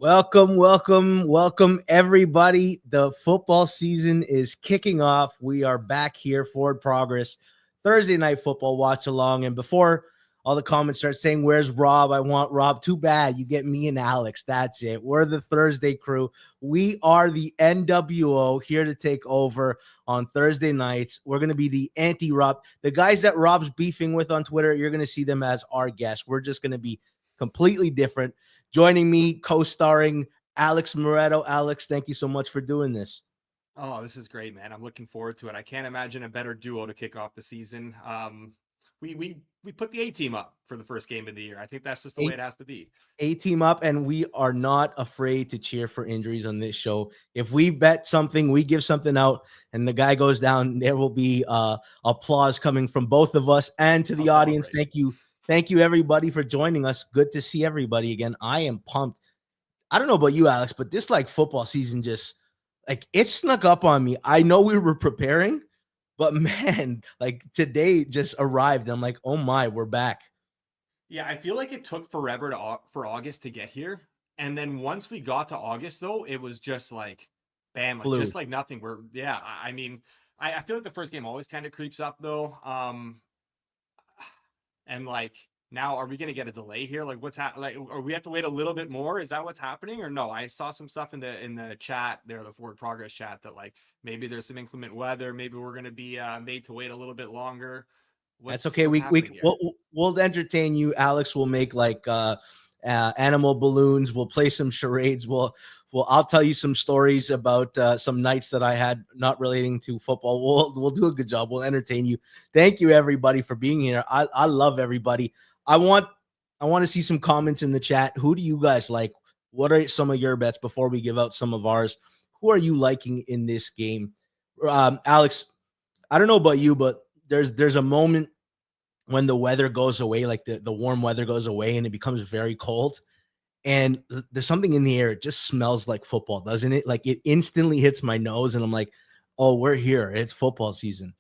Welcome, everybody. The football season is kicking off. We are back here, Forward Progress, Thursday Night Football Watch Along. And before all the comments start saying, where's Rob? I want Rob. Too bad. You get me and Alex. That's it. We're the Thursday crew. We are the NWO here to take over on Thursday nights. We're going to be the anti-Rob. The guys that Rob's beefing with on Twitter, you're going to see them as our guests. We're just going to be completely different. Joining me, co-starring Alex Moretto. Alex, thank you so much for doing this. Oh, this is great, man. I'm looking forward to it. I can't imagine a better duo to kick off the season. We put the A team up for the first game of the year. I think that's just the way it has to be. A team up, and we are not afraid to cheer for injuries on this show. If we bet something, we give something out, and the guy goes down, there will be applause coming from both of us and to the audience. Thank you. Thank you, everybody, for joining us. Good to see everybody again. I am pumped. I don't know about you, Alex, but this football season just it snuck up on me. I know we were preparing, but man, today just arrived. I'm like, oh my, we're back. Yeah, I feel like it took forever for August to get here. And then once we got to August, though, it was just like, bam, just like nothing. I feel like the first game always kind of creeps up, though. And now, are we going to get a delay here? What's happening? Or we have to wait a little bit more? Is that what's happening? Or no? I saw some stuff in the chat there, the Forward Progress chat, that maybe there's some inclement weather. Maybe we're going to be made to wait a little bit longer. That's okay. We'll entertain you. Alex will make animal balloons. We'll play some charades. I'll tell you some stories about some nights that I had not relating to football. We'll do a good job. We'll entertain you. Thank you, everybody, for being here. I love everybody. I want to see some comments in the chat. Who do you guys like? What are some of your bets before we give out some of ours? Who are you liking in this game? Alex, I don't know about you, but there's a moment when the weather goes away, the warm weather goes away and it becomes very cold. And there's something in the air. It just smells like football, doesn't it? It instantly hits my nose and I'm like, oh, we're here. It's football season.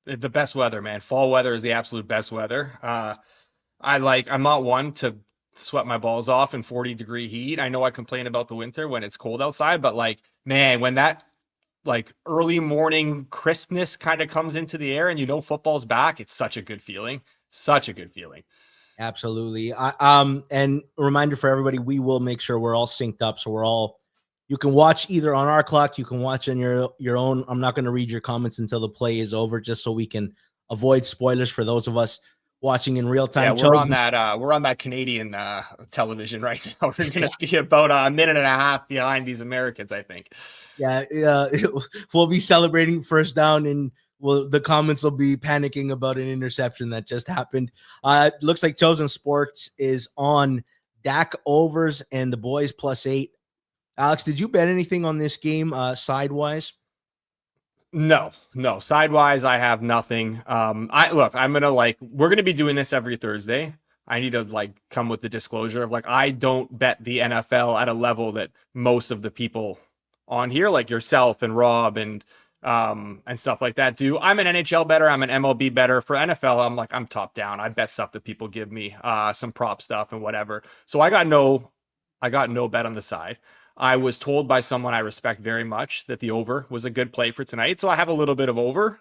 The best weather, man. Fall weather is the absolute best weather. I'm not one to sweat my balls off in 40-degree heat. I know I complain about the winter when it's cold outside, but man, when that early morning crispness kind of comes into the air and football's back, it's such a good feeling. Such a good feeling. Absolutely. And a reminder for everybody, we will make sure we're all synced up. So you can watch either on our clock, you can watch on your own. I'm not going to read your comments until the play is over, just so we can avoid spoilers for those of us watching in real time. Yeah, we're on that Canadian television right now. We're going to be about a minute and a half behind these Americans, I think. Yeah, we'll be celebrating first down, and the comments will be panicking about an interception that just happened. It looks like Chosen Sports is on Dak overs and the boys +8. Alex, did you bet anything on this game sidewise? No. Sidewise, I have nothing. We're gonna be doing this every Thursday. I need to come with the disclosure of I don't bet the NFL at a level that most of the people on here, like yourself and Rob and stuff like that do. I'm an NHL better. I'm an MLB better. For NFL, I'm top down. I bet stuff that people give me, some prop stuff and whatever. So I got no bet on the side. I was told by someone I respect very much that the over was a good play for tonight. So I have a little bit of over.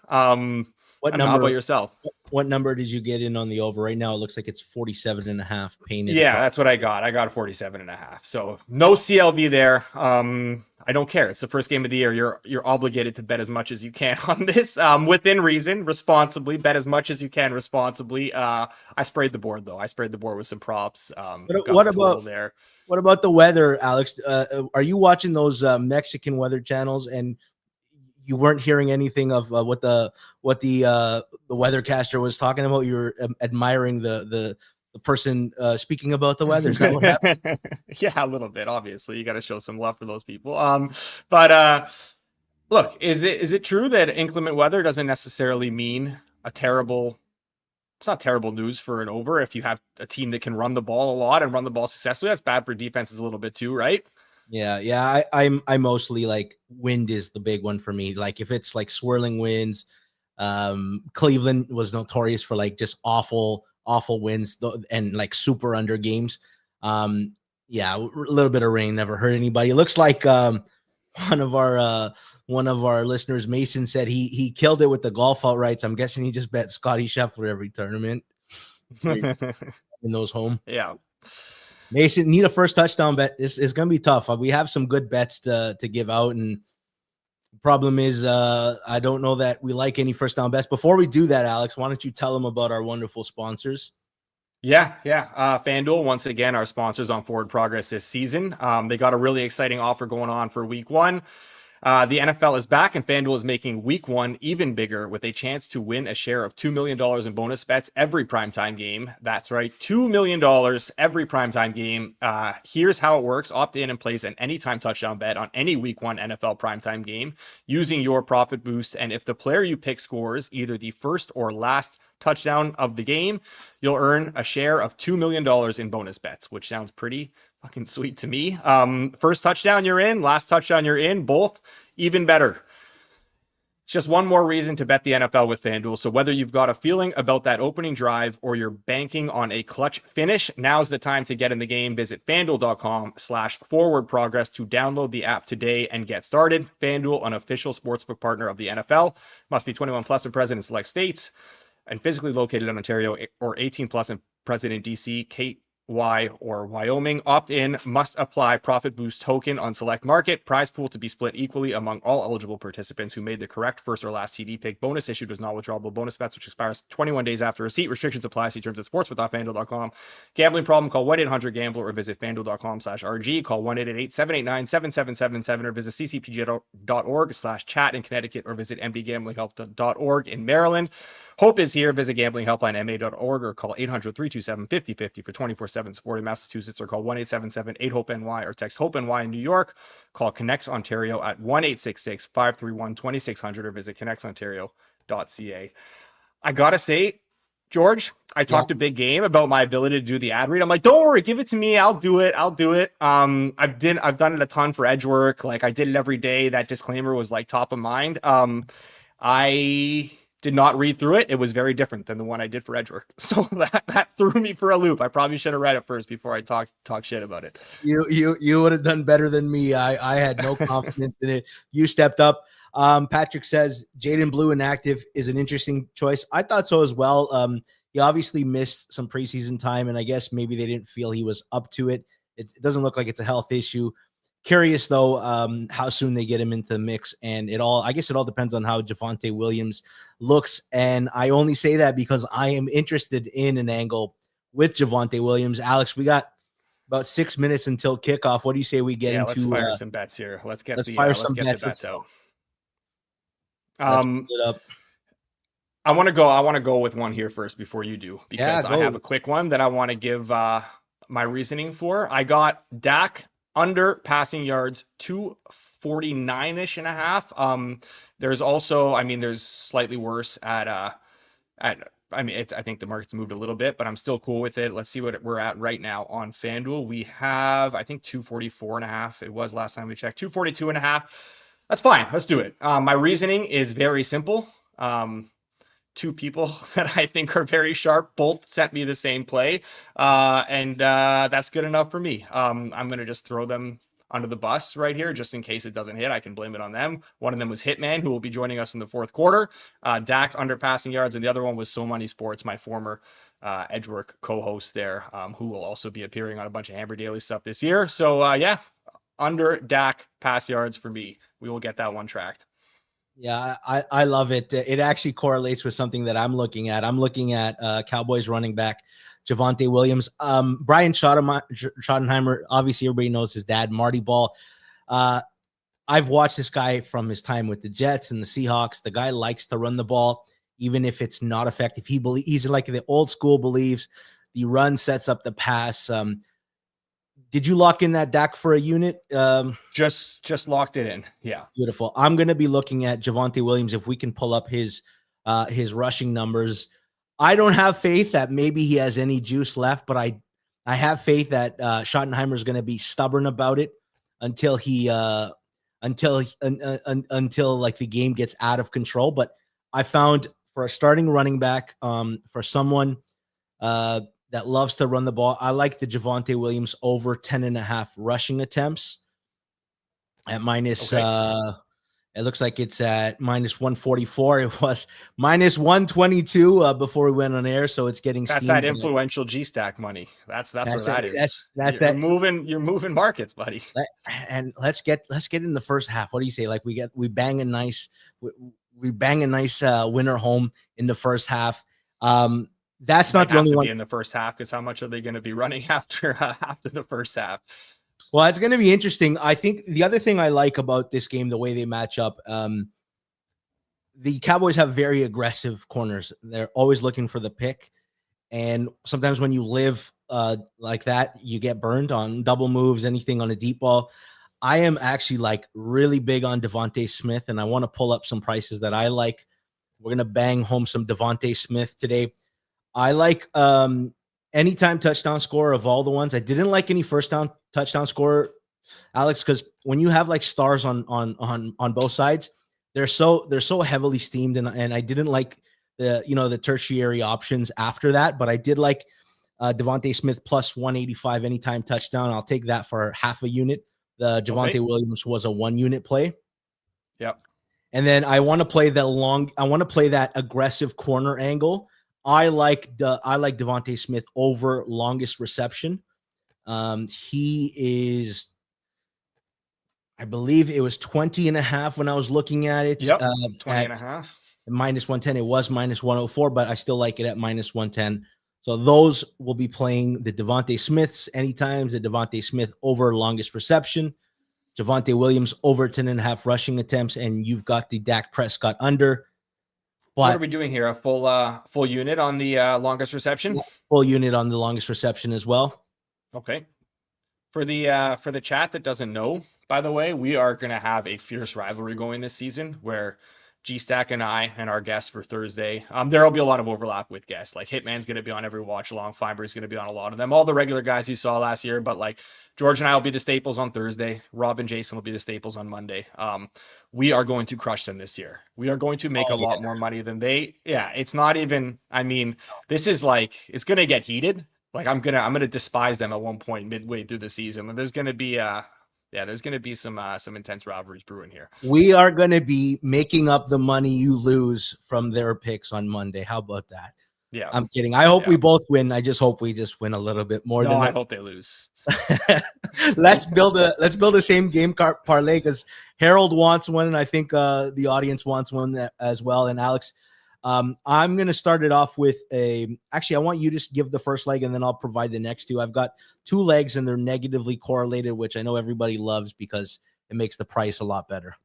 What number? How about yourself? What number did you get in on the over? Right now, it looks like it's 47.5 painted. Yeah, that's what I got. I got 47.5. So no CLV there. I don't care. It's the first game of the year. You're obligated to bet as much as you can on this, within reason, responsibly. Bet as much as you can responsibly. I sprayed the board though. I sprayed the board with some props. What about the weather, Alex? Are you watching those Mexican weather channels and you weren't hearing anything of what the weathercaster was talking about? You're admiring the person speaking about the weather. Is that what happened? Yeah, a little bit. Obviously, you got to show some love for those people. But look, is it true that inclement weather doesn't necessarily mean it's not terrible news for an over if you have a team that can run the ball a lot and run the ball successfully? That's bad for defenses a little bit too, right? Yeah. I mostly wind is the big one for me. If it's swirling winds, Cleveland was notorious for just awful winds and super under games. Yeah, a little bit of rain never hurt anybody. It looks like one of our listeners, Mason, said he killed it with the golf outrights. I'm guessing he just bet Scotty Scheffler every tournament. In those home. Yeah. Mason, need a first touchdown bet. It's going to be tough. We have some good bets to give out, and the problem is I don't know that we like any first down bets. Before we do that, Alex, why don't you tell them about our wonderful sponsors? Yeah. FanDuel, once again, our sponsors on Forward Progress this season. They got a really exciting offer going on for week 1. The NFL is back, and FanDuel is making week 1 even bigger with a chance to win a share of $2 million in bonus bets every primetime game. That's right, $2 million every primetime game. Here's how it works. Opt in and place an anytime touchdown bet on any week 1 NFL primetime game using your profit boost. And if the player you pick scores either the first or last touchdown of the game, you'll earn a share of $2 million in bonus bets, which sounds pretty fucking sweet to me. First touchdown, you're in. Last touchdown, you're in. Both, even better. It's just one more reason to bet the NFL with FanDuel. So whether you've got a feeling about that opening drive or you're banking on a clutch finish, now's the time to get in the game. Visit FanDuel.com/forwardprogress to download the app today and get started. FanDuel, an official sportsbook partner of the NFL. Must be 21 plus and present in select states and physically located in Ontario, or 18 plus and present in DC, KY, or Wyoming. Opt-in, must apply profit boost token on select market. Prize pool to be split equally among all eligible participants who made the correct first or last TD pick. Bonus issued with non-withdrawable bonus bets, which expires 21 days after receipt. Restrictions apply. See terms at sportsbook.fanduel.com. Gambling problem? Call 1-800-GAMBLER or visit fanduel.com/RG. Call 1-888-789-7777 or visit ccpg.org/chat in Connecticut or visit mdgamblinghelp.org in Maryland. Hope is here. Visit gamblinghelplinema.org or call 800-327-5050 for 24/7 support in Massachusetts, or call 1-877-8-HOPE-NY or text HOPE-NY in New York. Call Connects Ontario at 1-866-531-2600 or visit connectsontario.ca. I gotta say, George, I talked a big game about my ability to do the ad read. I'm like, don't worry, give it to me. I'll do it. I've done it a ton for edge work. Like, I did it every day. That disclaimer was like top of mind. I did not read through it. It was very different than the one I did for edge work. So that threw me for a loop. I probably should have read it first before I talk shit about it. You would have done better than me. I had no confidence in it. You stepped up. Patrick says Jaden Blue inactive is an interesting choice. I thought so as well. He obviously missed some preseason time, and I guess maybe they didn't feel he was up to it. It doesn't look like it's a health issue. Curious though, how soon they get him into the mix, and I guess it all depends on how Javonte Williams looks. And I only say that because I am interested in an angle with Javonte Williams. Alex, we got about 6 minutes until kickoff. What do you say we get into? Let's fire some bets here. Let's get the bets out. It up. I want to go with one here first before you do, because I have a quick one that I want to give my reasoning for. I got Dak under passing yards 249-ish and a half. There's also, there's slightly worse I think the market's moved a little bit, but I'm still cool with it. Let's see what we're at right now on FanDuel. We have, I think, 244 and a half. It was last time we checked, 242 and a half. That's fine. Let's do it. My reasoning is very simple. Two people that I think are very sharp both sent me the same play, and that's good enough for me. I'm going to just throw them under the bus right here just in case it doesn't hit. I can blame it on them. One of them was Hitman, who will be joining us in the fourth quarter. Dak under passing yards, and the other one was So Money Sports, my former Edgework co-host there, who will also be appearing on a bunch of Hammer Daily stuff this year. So under Dak pass yards for me. We will get that one tracked. Yeah, I love it. It actually correlates with something that I'm looking at. I'm looking at Cowboys running back Javonte Williams. Brian Schottenheimer, obviously everybody knows his dad, Marty Ball. I've watched this guy from his time with the Jets and the Seahawks. The guy likes to run the ball, even if it's not effective. He's like the old school believes the run sets up the pass. Did you lock in that Dak for a unit? Just locked it in. Yeah. Beautiful. I'm going to be looking at Javonte Williams if we can pull up his rushing numbers. I don't have faith that maybe he has any juice left, but I have faith that Schottenheimer is going to be stubborn about it until like the game gets out of control. But I found for a starting running back, for someone that loves to run the ball. I like the Javonte Williams over 10.5 rushing attempts at minus. It looks like it's at minus 144. It was minus 122 before we went on air, so it's getting That's steamed. that influential G-Stack money. That's where that is. That's you're moving markets, buddy. And let's get in the first half. What do you say? Like we bang a nice winner home in the first half. That's not the only one in the first half, because how much are they going to be running after the first half? Well, it's going to be interesting. I think the other thing I like about this game, the way they match up, the Cowboys have very aggressive corners. They're always looking for the pick. And sometimes when you live like that, you get burned on double moves, anything on a deep ball. I am actually like really big on Devontae Smith, and I want to pull up some prices that I like. We're going to bang home some Devontae Smith today. I like anytime touchdown score of all the ones. I didn't like any first down touchdown score, Alex, because when you have like stars on both sides, they're so heavily steamed, and I didn't like the tertiary options after that, but I did like Devontae Smith plus 185 anytime touchdown. I'll take that for half a unit. The Javonte Williams was a 1 unit play. Yep. And then I want to play that aggressive corner angle. I like Devontae Smith over longest reception. He is, I believe it was 20.5 when I was looking at it. Yep. 20.5. Minus 110. It was minus 104, but I still like it at minus 110. So those will be playing the Devontae Smiths anytime. The Devontae Smith over longest reception. Javonte Williams over 10.5 rushing attempts, and you've got the Dak Prescott under. What are we doing here? A full unit on the longest reception? Full unit on the longest reception as well. Okay. For the chat that doesn't know, by the way, we are going to have a fierce rivalry going this season where G-Stack and I and our guests for Thursday, there will be a lot of overlap with guests. Like Hitman's going to be on every watch along. Fienberg's going to be on a lot of them. All the regular guys you saw last year, but like George and I will be the staples on Thursday. Rob and Jason will be the staples on Monday. We are going to crush them this year. We are going to make a lot more money than they. Yeah, it's not even. I mean, this is like it's going to get heated. Like I'm gonna despise them at one point midway through the season. And there's going to be some intense rivalries brewing here. We are going to be making up the money you lose from their picks on Monday. How about that? Yeah, I'm kidding. I hope we both win. I just hope we just win a little bit more than that. I hope they lose. Let's build a same game parlay because Harold wants one, and I think the audience wants one as well. And Alex, I'm going to start it off with actually, I want you to give the first leg and then I'll provide the next two. I've got 2 legs and they're negatively correlated, which I know everybody loves because it makes the price a lot better.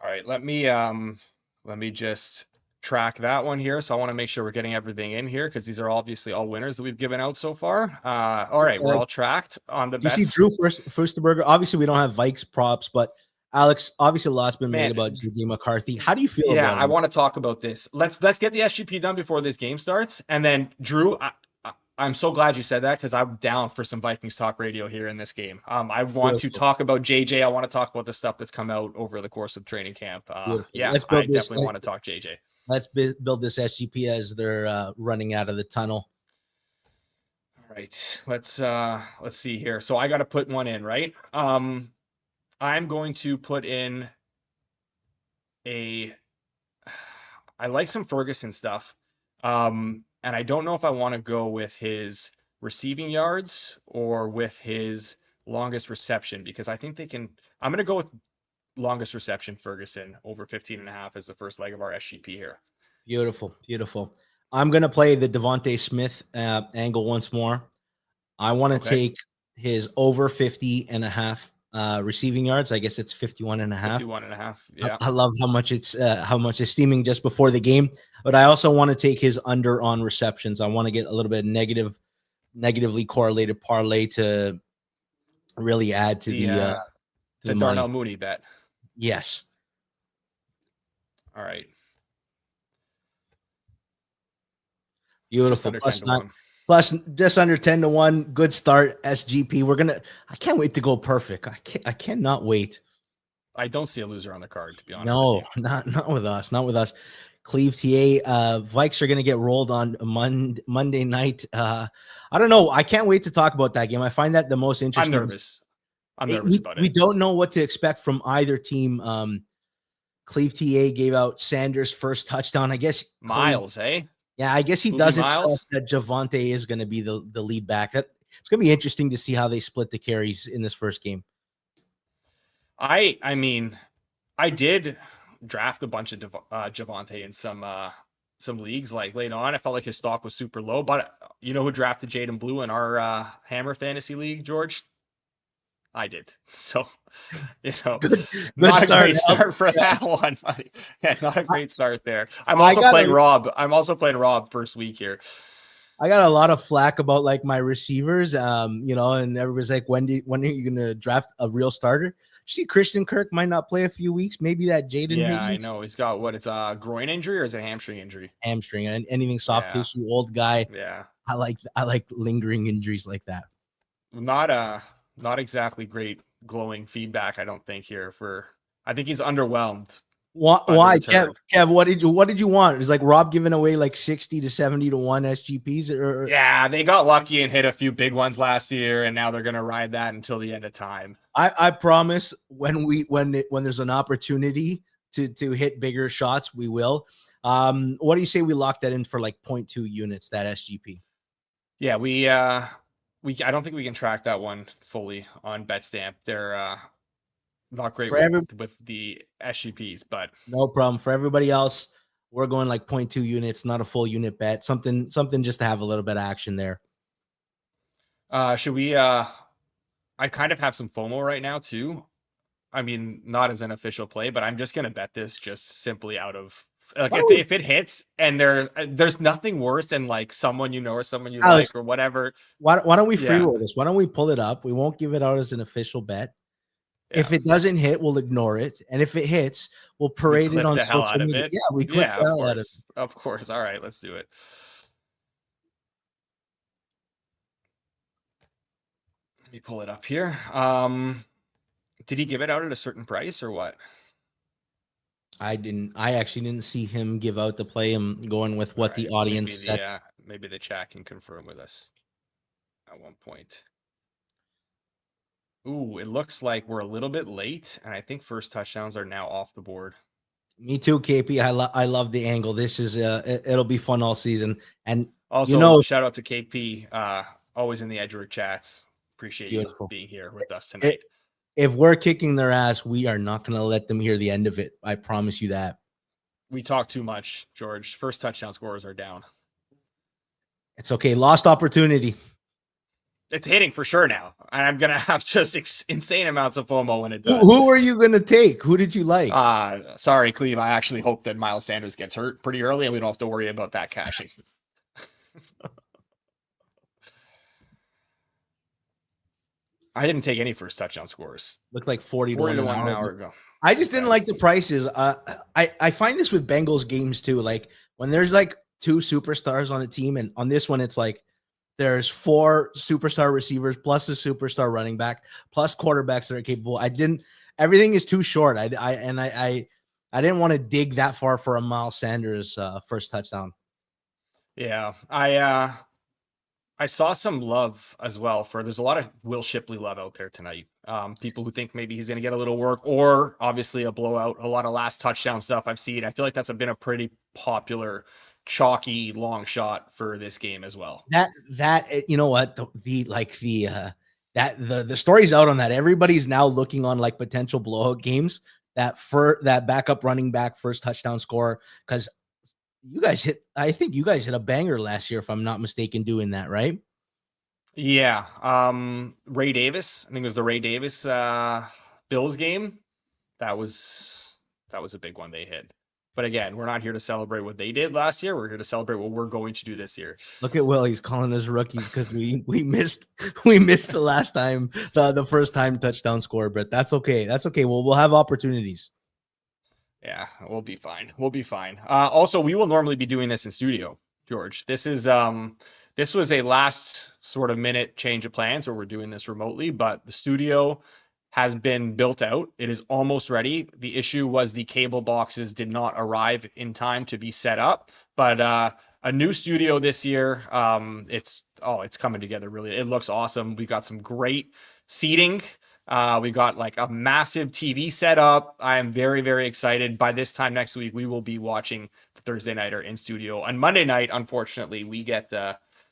All right. Let me just track that one here. So I want to make sure we're getting everything in here because these are obviously all winners that we've given out so far. All right. We're all tracked on the bets. You see Drew Furstenberger. Obviously we don't have Vikes props, but Alex, obviously a lot's been made about J.J. McCarthy. How do you feel about it? I want to talk about this. Let's get the SGP done before this game starts. And then, Drew, I'm so glad you said that because I'm down for some Vikings talk radio here in this game. I want to talk about JJ. I want to talk about the stuff that's come out over the course of training camp. I definitely want to talk JJ. Let's build this SGP as they're running out of the tunnel. All right. Let's see here. So I got to put one in, right? I'm going to put in I like some Ferguson stuff. And I don't know if I want to go with his receiving yards or with his longest reception because I think I'm going to go with longest reception Ferguson over 15.5 as the first leg of our SGP here. Beautiful. I'm going to play the Devontae Smith angle once more. I want to take his over 50.5 receiving yards. I guess it's 51.5. 51.5. Yeah. I love how much it's steaming just before the game, but I also want to take his under on receptions. I want to get a little bit negatively correlated parlay to really add to the Darnell Mooney bet. Yes. All right. Beautiful. Plus just under 10-1. Good start. SGP. I can't wait to go perfect. I cannot wait. don't see a loser on the card, to be honest with No, you. not with us. Not with us. Cleve TA, Vikes are going to get rolled on Monday night. I don't know. I can't wait to talk about that game. I find that the most interesting. I'm nervous about it. We don't know what to expect from either team. Cleve TA gave out Sanders' first touchdown. I guess Miles, Yeah, I guess he Movie doesn't Miles? trust that Javonte is going to be the lead back. It's going to be interesting to see how they split the carries in this first game. I mean, I did draft a bunch of Javonte in some leagues like late on. I felt like his stock was super low, but you know who drafted Jaden Blue in our Hammer Fantasy League, George? I did. So, good not start. A great start for that one. Yeah, not a great start there. I'm also playing Rob first week here. I got a lot of flack about like my receivers, and everybody's like, when are you gonna draft a real starter? See, Christian Kirk might not play a few weeks. Maybe that Jaden. Yeah, Higgins. I know he's got it's a groin injury or is it a hamstring injury? Hamstring and anything soft tissue. Old guy. Yeah, I like lingering injuries like that. Not exactly great glowing feedback. I don't think here I think he's underwhelmed. Why, Kev? What did you want? It's like Rob giving away like 60 to 70 to 1 SGPs. Yeah, they got lucky and hit a few big ones last year, and now they're gonna ride that until the end of time. I promise when there's an opportunity to hit bigger shots, we will. What do you say we lock that in for like 0.2 units, that SGP? Yeah, I don't think we can track that one fully on BetStamp. They're not great with the SGPs, but no problem. For everybody else, we're going like 0.2 units, not a full unit bet. Something just to have a little bit of action there. Should we I kind of have some FOMO right now too. I mean, not as an official play, but I'm just gonna bet this just simply out of like if it hits and there's nothing worse than like someone or someone you like or whatever. Why don't we free roll this? Why don't we pull it up? We won't give it out as an official bet. Yeah. If it doesn't hit, we'll ignore it, and if it hits, we'll parade it on social media. Yeah, we clip the hell out of it. Of course. All right, let's do it. Let me pull it up here. Did he give it out at a certain price or what? I actually didn't see him give out the play. I'm going with what the audience said. Yeah, maybe the chat can confirm with us at one point. Ooh, it looks like we're a little bit late, and I think first touchdowns are now off the board. Me too, KP. I love the angle. This is it'll be fun all season. And also, shout out to KP, always in the Edgework chats. Appreciate you being here with us tonight. If we're kicking their ass, we are not going to let them hear the end of it. I promise you that. We talk too much, George. First touchdown scorers are down. It's okay. Lost opportunity. It's hitting for sure now. And I'm going to have just insane amounts of FOMO when it does. Who are you going to take? Who did you like? Sorry, Cleve. I actually hope that Miles Sanders gets hurt pretty early and we don't have to worry about that cashing. I didn't take any first touchdown scores. Looked like 40 to 1 an hour ago. I just didn't like the prices. I find this with Bengals games too. Like when there's like two superstars on a team, and on this one, it's like there's 4 superstar receivers plus a superstar running back plus quarterbacks that are capable. Everything is too short. I didn't want to dig that far for a Miles Sanders first touchdown. Yeah, I saw some love as well there's a lot of Will Shipley love out there tonight. People who think maybe he's going to get a little work or obviously a blowout, a lot of last touchdown stuff I've seen. I feel like that's been a pretty popular chalky long shot for this game as well. That you know what the story's out on that. Everybody's now looking on like potential blowout games that backup running back first touchdown score, because I think you guys hit a banger last year, if I'm not mistaken, doing that, right? Yeah. Ray Davis. I think it was the Ray Davis Bills game. That was a big one they hit. But again, we're not here to celebrate what they did last year. We're here to celebrate what we're going to do this year. Look at Will. He's calling us rookies because we missed the last time, the first time touchdown score, but that's okay. That's okay. We'll have opportunities. Yeah, we'll be fine. Also, we will normally be doing this in studio, George. This was a last sort of minute change of plans where we're doing this remotely, but the studio has been built out. It is almost ready. The issue was the cable boxes did not arrive in time to be set up, but a new studio this year. It's coming together really. It looks awesome. We got some great seating. We got like a massive TV setup. I am very, very excited. By this time next week, we will be watching the Thursday Nighter in studio. On Monday night, unfortunately, we get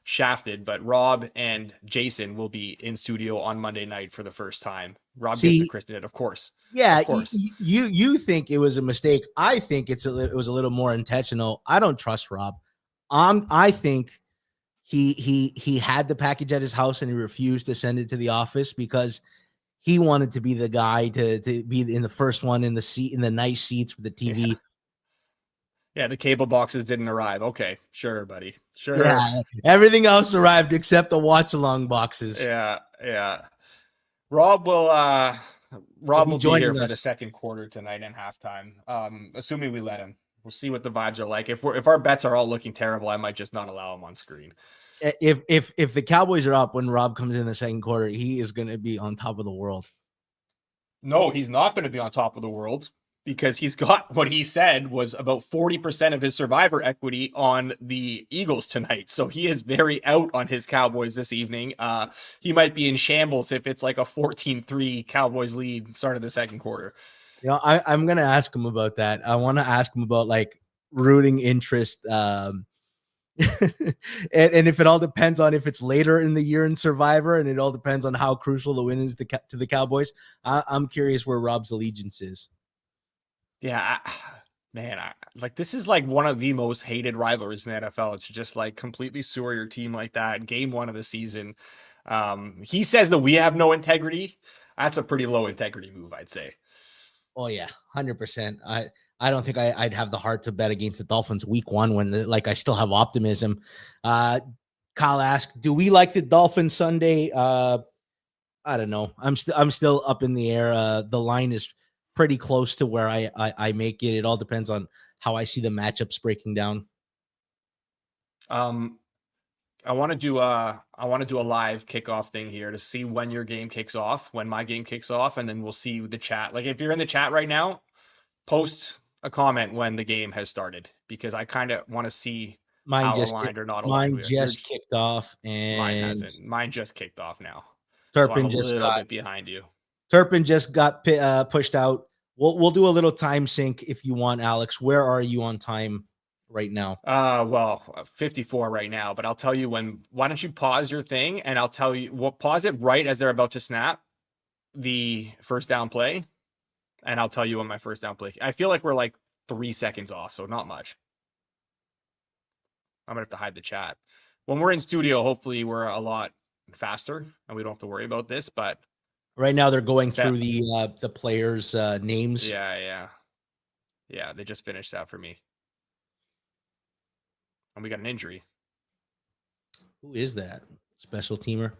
shafted, but Rob and Jason will be in studio on Monday night for the first time. Rob gets to christen it, of course. Yeah, of course. You think it was a mistake. I think it was a little more intentional. I don't trust Rob. I think he had the package at his house and he refused to send it to the office because he wanted to be the guy to be in the first one in the nice seats with the TV. Yeah, the cable boxes didn't arrive. Okay, sure, buddy. Sure. Yeah, everything else arrived except the watch along boxes. Yeah. Rob will be here for the second quarter tonight and halftime. Assuming we let him. We'll see what the vibes are like. If our bets are all looking terrible, I might just not allow him on screen. If the Cowboys are up when Rob comes in the second quarter, he is going to be on top of the world. No, he's not going to be on top of the world because he's got what he said was about 40% of his survivor equity on the Eagles tonight. So he is very out on his Cowboys this evening. He might be in shambles if it's like a 14-3 Cowboys lead start of the second quarter. You know, I'm going to ask him about that. I want to ask him about like rooting interest. And if it all depends on if it's later in the year in Survivor, and it all depends on how crucial the win is to the Cowboys. I'm curious where Rob's allegiance is. Yeah, this is like one of the most hated rivalries in the NFL. It's just like completely sewer your team like that. Game one of the season. He says that we have no integrity. That's a pretty low integrity move, I'd say. Oh yeah, 100%. I don't think I'd have the heart to bet against the Dolphins week one when I still have optimism. Kyle asked, do we like the Dolphins Sunday? I don't know. I'm still up in the air. The line is pretty close to where I make it. It all depends on how I see the matchups breaking down. I want to do a live kickoff thing here to see when your game kicks off, when my game kicks off, and then we'll see the chat. Like if you're in the chat right now, post a comment when the game has started because I kind of want to see how aligned or not aligned. Mine just kicked off, and mine hasn't. Mine just kicked off now. Turpin so I'm a little bit behind you. Turpin just got pushed out. We'll do a little time sync if you want, Alex. Where are you on time right now? 54 right now, but I'll tell you when. Why don't you pause your thing and I'll tell you. We'll pause it right as they're about to snap the first down play, and I'll tell you when my first down play. I feel like we're like 3 seconds off, so not much. I'm gonna have to hide the chat. When we're in studio, hopefully we're a lot faster and we don't have to worry about this. But right now they're going through the players' names. Yeah. They just finished that for me. And we got an injury. Who is that? Special teamer?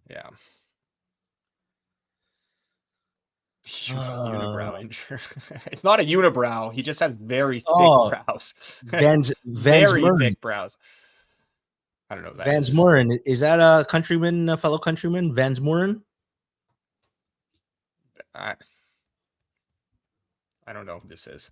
Yeah. Unibrow injury. It's not a unibrow. He just has very thick brows. Thick brows. I don't know that. Vans Morin. Is that a countryman, a fellow countryman? Vans Morin? I don't know who this is.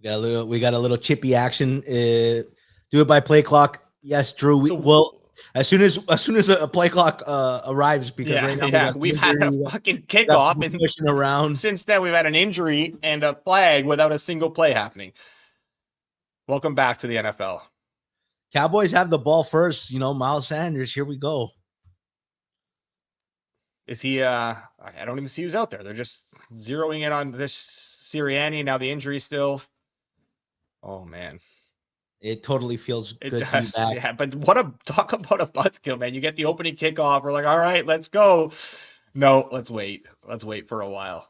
We got a little chippy action. Do it by play clock. Yes, Drew. As soon as a play clock arrives, because we've had a fucking kickoff and pushing around. Since then, we've had an injury and a flag without a single play happening. Welcome back to the NFL. Cowboys have the ball first. Miles Sanders. Here we go. Is he? I don't even see who's out there. They're just zeroing in on this Sirianni. Now the injury still. Oh man. It totally feels good to be back. Yeah, but talk about a buzzkill, man. You get the opening kickoff. We're like, all right, let's go. No, let's wait. Let's wait for a while.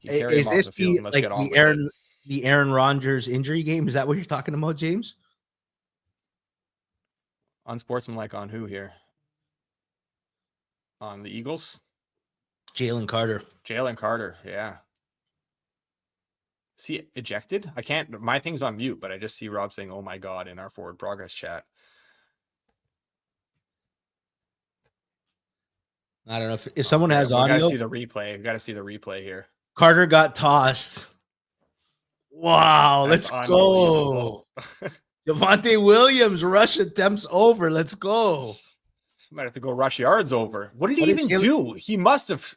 Is this the Aaron Rodgers injury game? Is that what you're talking about, James? Unsportsmanlike on who here? On the Eagles? Jalen Carter, yeah. See, ejected? I can't. My thing's on mute, but I just see Rob saying, "Oh my God," in our forward progress chat. I don't know if someone has we audio. got to see the replay. We got to see the replay here. Carter got tossed. Wow, That's let's go. Javonte Williams rush attempts over. Let's go. Might have to go rush yards over. What did he even do? He must have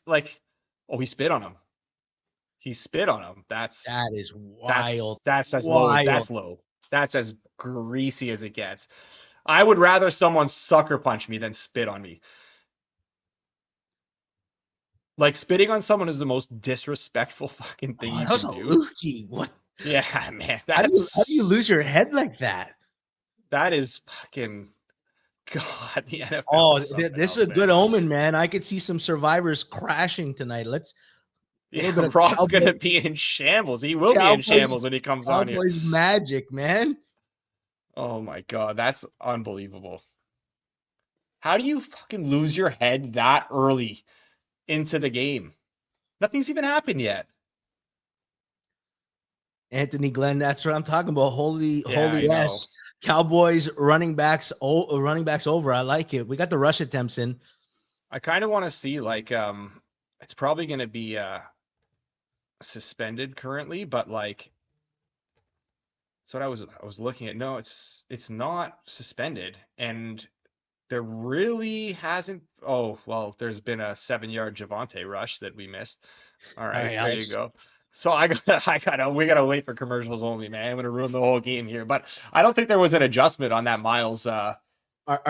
he spit on him. He spit on him. That is wild. That's as low. That's low. That's as greasy as it gets. I would rather someone sucker punch me than spit on me. Like, spitting on someone is the most disrespectful fucking thing you can do. Lukey. What? Yeah, man. How do you lose your head like that? That is fucking God. The NFL. Oh, this is a good oman, man. I could see some survivors crashing tonight. Rob's gonna be in shambles. He will be in shambles when he comes on here. Cowboys magic, man. Oh my God, that's unbelievable. How do you fucking lose your head that early into the game? Nothing's even happened yet. Anthony Glenn, that's what I'm talking about. Holy yes. Cowboys running backs over. I like it. We got the rush attempts in. I kind of want to see it's probably going to be suspended currently, but so I was looking at. No, it's not suspended, and there really hasn't. Oh well, there's been a 7-yard Javonte rush that we missed. All right, there Alex. You go. So we gotta wait for commercials only, man. I'm gonna ruin the whole game here, but I don't think there was an adjustment on that Miles. Are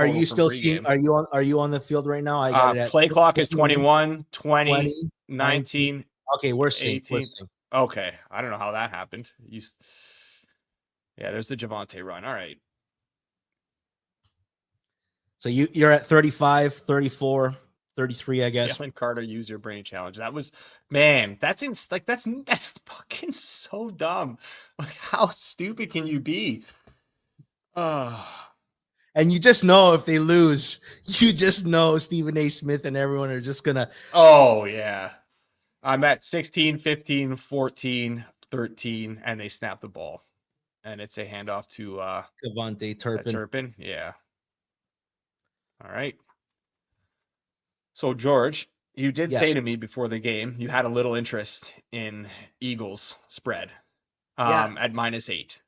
you still seeing? Are you on the field right now? I got it. Play clock is 21, 20, 19. Okay, we're seeing. Okay, I don't know how that happened. Yeah, there's the Javonte run. All right. So you're at 35, 34, 33, I guess. Jalen Carter, use your brain challenge. That was, man, that's fucking so dumb. Like, how stupid can you be? And you just know if they lose, you just know Stephen A. Smith and everyone are just gonna. Oh yeah, I'm at 16, 15, 14, 13, and they snap the ball, and it's a handoff to Kevontae Turpin. Turpin, yeah. All right. So, George, you did say to me before the game you had a little interest in Eagles spread at -8.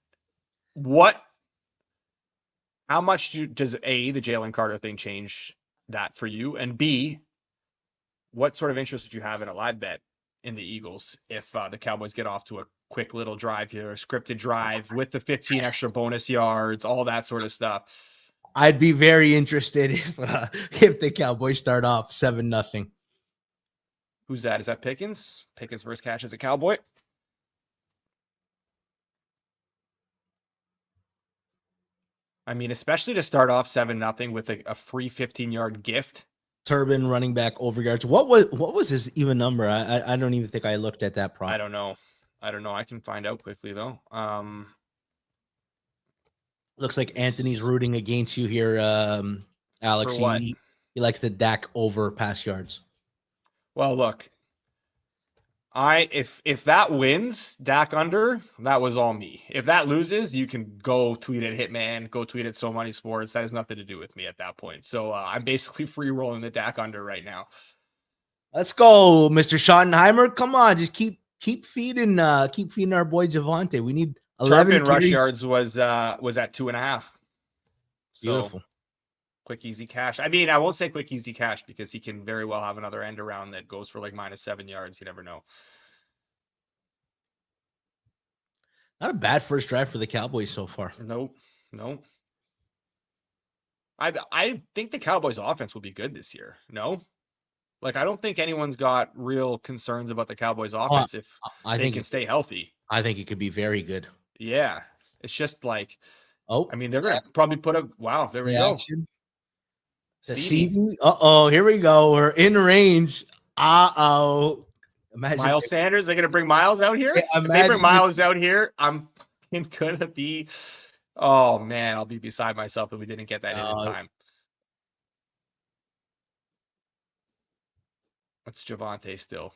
How much does A, the Jalen Carter thing, change that for you? And B, what sort of interest would you have in a live bet in the Eagles if the Cowboys get off to a quick little drive here, a scripted drive with the 15 extra bonus yards, all that sort of stuff? I'd be very interested if the Cowboys start off 7-0. Who's that? Is that Pickens? Pickens first catch as a Cowboy? I mean, especially to start off 7-0 with a free 15-yard gift. Turbin running back over yards. What was his even number? I don't even think I looked at that prop. I don't know. I can find out quickly though. Looks like Anthony's rooting against you here, Alex. He likes the Dak over pass yards. Well, look, if that wins, Dak under, that was all me. If that loses, you can go tweet at Hitman, go tweet at So Money Sports. That has nothing to do with me at that point. So I'm basically free rolling the Dak under right now. Let's go, Mr. Schottenheimer. Come on, just keep feeding our boy Javonte. We need 11 Turpin rush yards was at 2.5. So, beautiful. Quick, easy cash. I mean, I won't say quick, easy cash because he can very well have another end around that goes for like -7 yards. You never know. Not a bad first drive for the Cowboys so far. Nope. I think the Cowboys offense will be good this year. No? Like, I don't think anyone's got real concerns about the Cowboys offense if they can stay healthy. I think it could be very good. Yeah. It's just like, I mean, they're going to probably put a, wow, there we go. The CD. Here we go. We're in range. Imagine Miles Sanders. They're going to bring Miles out here. If they bring Miles out here, I'm going to be, oh man, I'll be beside myself if we didn't get that in time. What's Javonte still?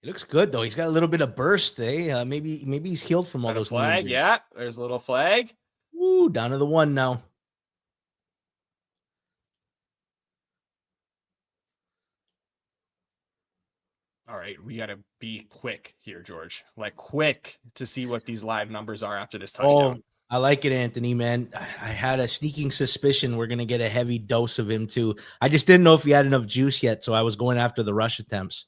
He looks good though. He's got a little bit of burst, maybe he's healed from all those flag. injuries. Yeah, there's a little flag. Woo, down to the 1 now. All right, we got to be quick here, George. Like quick to see what these live numbers are after this touchdown. Oh, I like it, Anthony, man. I had a sneaking suspicion we're going to get a heavy dose of him, too. I just didn't know if he had enough juice yet, so I was going after the rush attempts.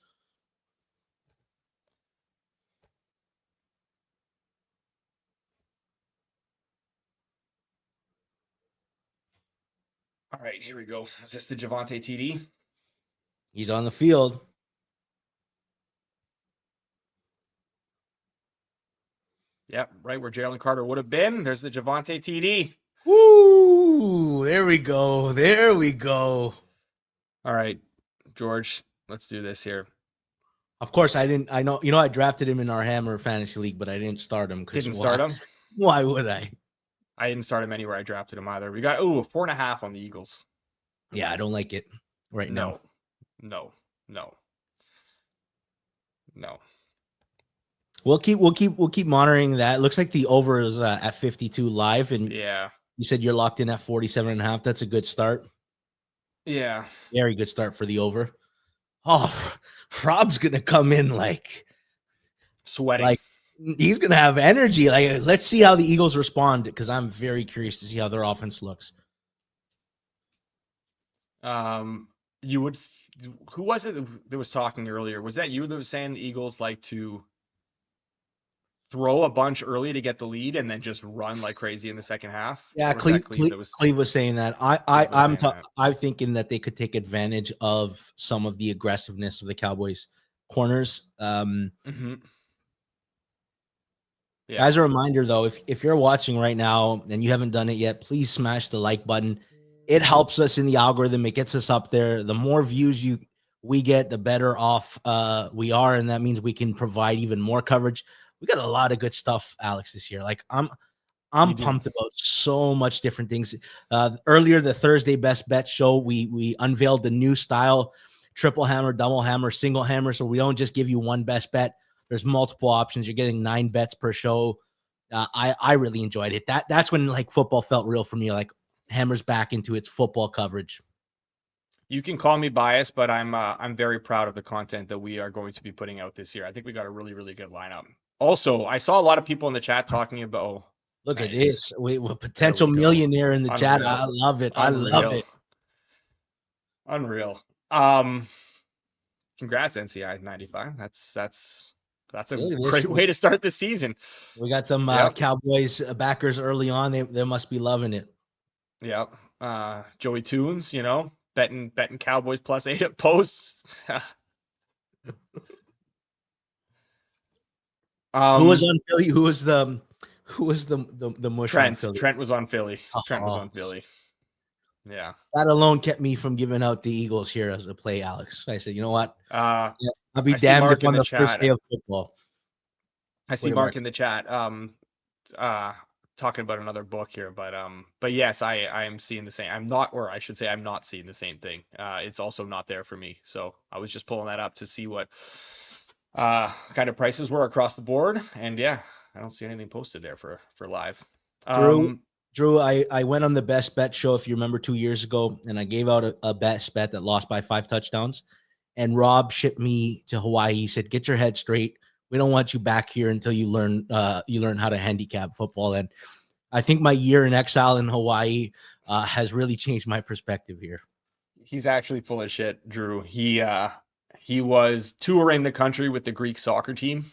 All right, here we go. Is this the Javonte TD? He's on the field. Yep, right where Jalen Carter would have been. There's the Javonte TD. Woo! There we go. There we go. All right, George, let's do this here. Of course, I didn't. I know, I drafted him in our Hammer Fantasy League, but I didn't start him. Didn't start him? Why would I? I didn't start him anywhere. I drafted him either. We got, 4.5 on the Eagles. Yeah, I don't like it right now. No. We'll keep monitoring that. Looks like the over is at 52 live, and yeah, you said you're locked in at 47.5. That's a good start. Yeah, very good start for the over. Oh, Rob's gonna come in like sweating. Like he's gonna have energy. Like, let's see how the Eagles respond, because I'm very curious to see how their offense looks. Who was it that was talking earlier? Was that you that was saying the Eagles like to throw a bunch early to get the lead and then just run like crazy in the second half? Yeah, Cleve was saying that. I'm thinking that they could take advantage of some of the aggressiveness of the Cowboys corners. Yeah. As a reminder, though, if you're watching right now and you haven't done it yet, please smash the like button. It helps us in the algorithm. It gets us up there. The more views we get, the better off we are, and that means we can provide even more coverage. We got a lot of good stuff, Alex, this year. Like I'm pumped about so much different things. Earlier, the Thursday Best Bet show, we unveiled the new style: triple hammer, double hammer, single hammer. So we don't just give you one best bet. There's multiple options. You're getting 9 bets per show. I really enjoyed it. That's when like football felt real for me. Like hammers back into its football coverage. You can call me biased, but I'm very proud of the content that we are going to be putting out this year. I think we got a really, really good lineup. Also, I saw a lot of people in the chat talking about. Look at this. We're a potential millionaire in the chat. I love it. I love it. Unreal. Congrats, NCI 95. That's a great way to start the season. We got some Cowboys backers early on. They must be loving it. Yep. Joey Tunes, betting Cowboys +8 at posts. Who was on Philly? Who was the mush Trent, on Philly? Trent was on Philly. Trent was on Philly. Yeah. That alone kept me from giving out the Eagles here as a play, Alex. I said, you know what? I'll be damned if on the first day of football. I see Mark in the chat talking about another book here, but yes, I am seeing the same. I'm not seeing the same thing. It's also not there for me. So I was just pulling that up to see what kind of prices were across the board. And yeah, I don't see anything posted there for live. Drew, I went on the best bet show, if you remember, 2 years ago, and I gave out a best bet that lost by 5 touchdowns. And Rob shipped me to Hawaii. He said, "Get your head straight. We don't want you back here until you learn how to handicap football." And I think my year in exile in Hawaii has really changed my perspective here. He's actually full of shit, Drew. He was touring the country with the Greek soccer team.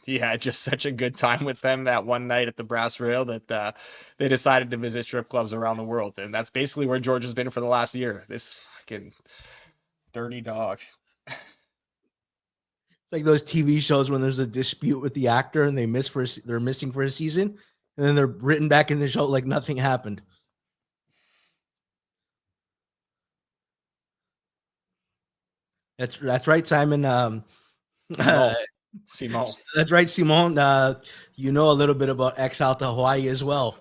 He had just such a good time with them that one night at the Brass Rail that they decided to visit strip clubs around the world. And that's basically where George has been for the last year. This fucking dirty dog. It's like those TV shows when there's a dispute with the actor and they're missing for a season, and then they're written back in the show like nothing happened. That's right, Simon. Simon. That's right, Simon. You know a little bit about exile to Hawaii as well.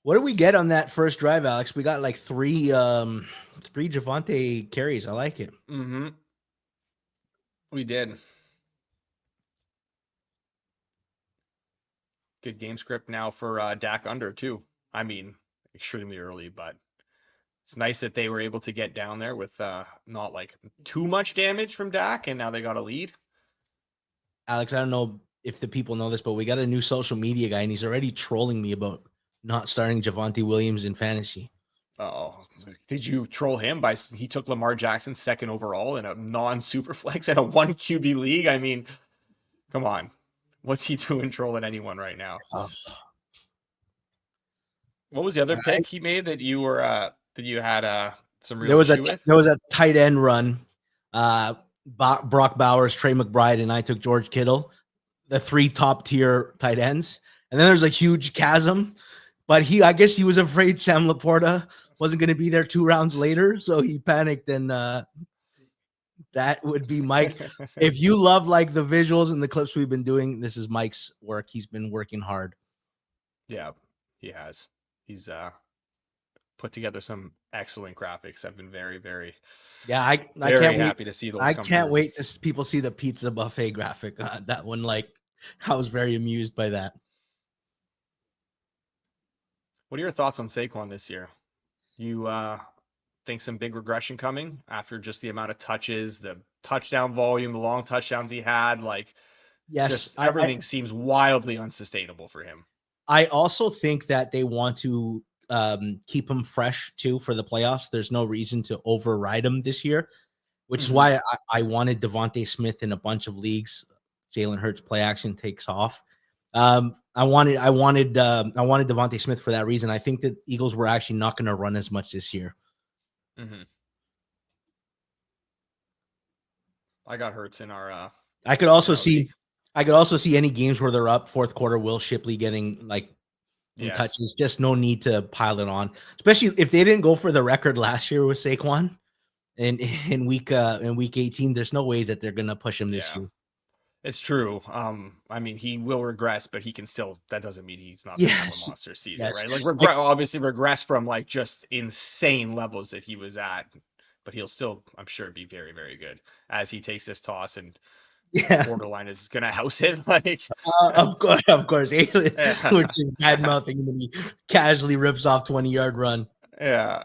What do we get on that first drive, Alex? We got like three Javonte carries. I like it. Mm-hmm. We did. Good game script now for Dak under too. I mean, extremely early, but It's nice that they were able to get down there with not like too much damage from Dak, and now they got a lead. Alex, I don't know if the people know this, but we got a new social media guy, and he's already trolling me about not starting Javonte Williams in fantasy. Oh, did you troll him by he took Lamar Jackson second overall in a non-super flex in a 1 QB league? I mean, come on. What's he doing trolling anyone right now? What was the other pick he made that you were that you had some real issue with? There was a tight end run. Brock Bowers, Trey McBride, and I took George Kittle, the 3 top tier tight ends. And then there's a huge chasm, but I guess he was afraid Sam Laporta wasn't going to be there 2 rounds later. So he panicked, and that would be Mike. If you love like the visuals and the clips we've been doing, this is Mike's work. He's been working hard. Yeah, he has. He's put together some excellent graphics. I've been very, very I can't happy to see those. I can't wait to people see the pizza buffet graphic. That one, like, I was very amused by that. What are your thoughts on Saquon this year? You think some big regression coming after just the amount of touches, the touchdown volume, the long touchdowns he had? Like, yes, just everything seems wildly unsustainable for him. I also think that they want to keep him fresh too for the playoffs. There's no reason to override him this year, which is why I wanted Devontae Smith in a bunch of leagues. Jalen Hurts play action takes off. I wanted Devontae Smith for that reason. I think that Eagles were actually not going to run as much this year. I got Hurts in our. I could also see any games where they're up fourth quarter. Will Shipley getting like touches. Just no need to pile it on, especially if they didn't go for the record last year with Saquon in week 18. There's no way that they're going to push him this year. It's true. I mean, he will regress, but he can still. That doesn't mean he's not going to have a monster season, right? Like obviously regress from like just insane levels that he was at, but he'll still, I'm sure, be very, very good as he takes this toss and borderline is going to house it. Like, of course, which is bad mouthing, and then he casually rips off 20-yard run. Yeah.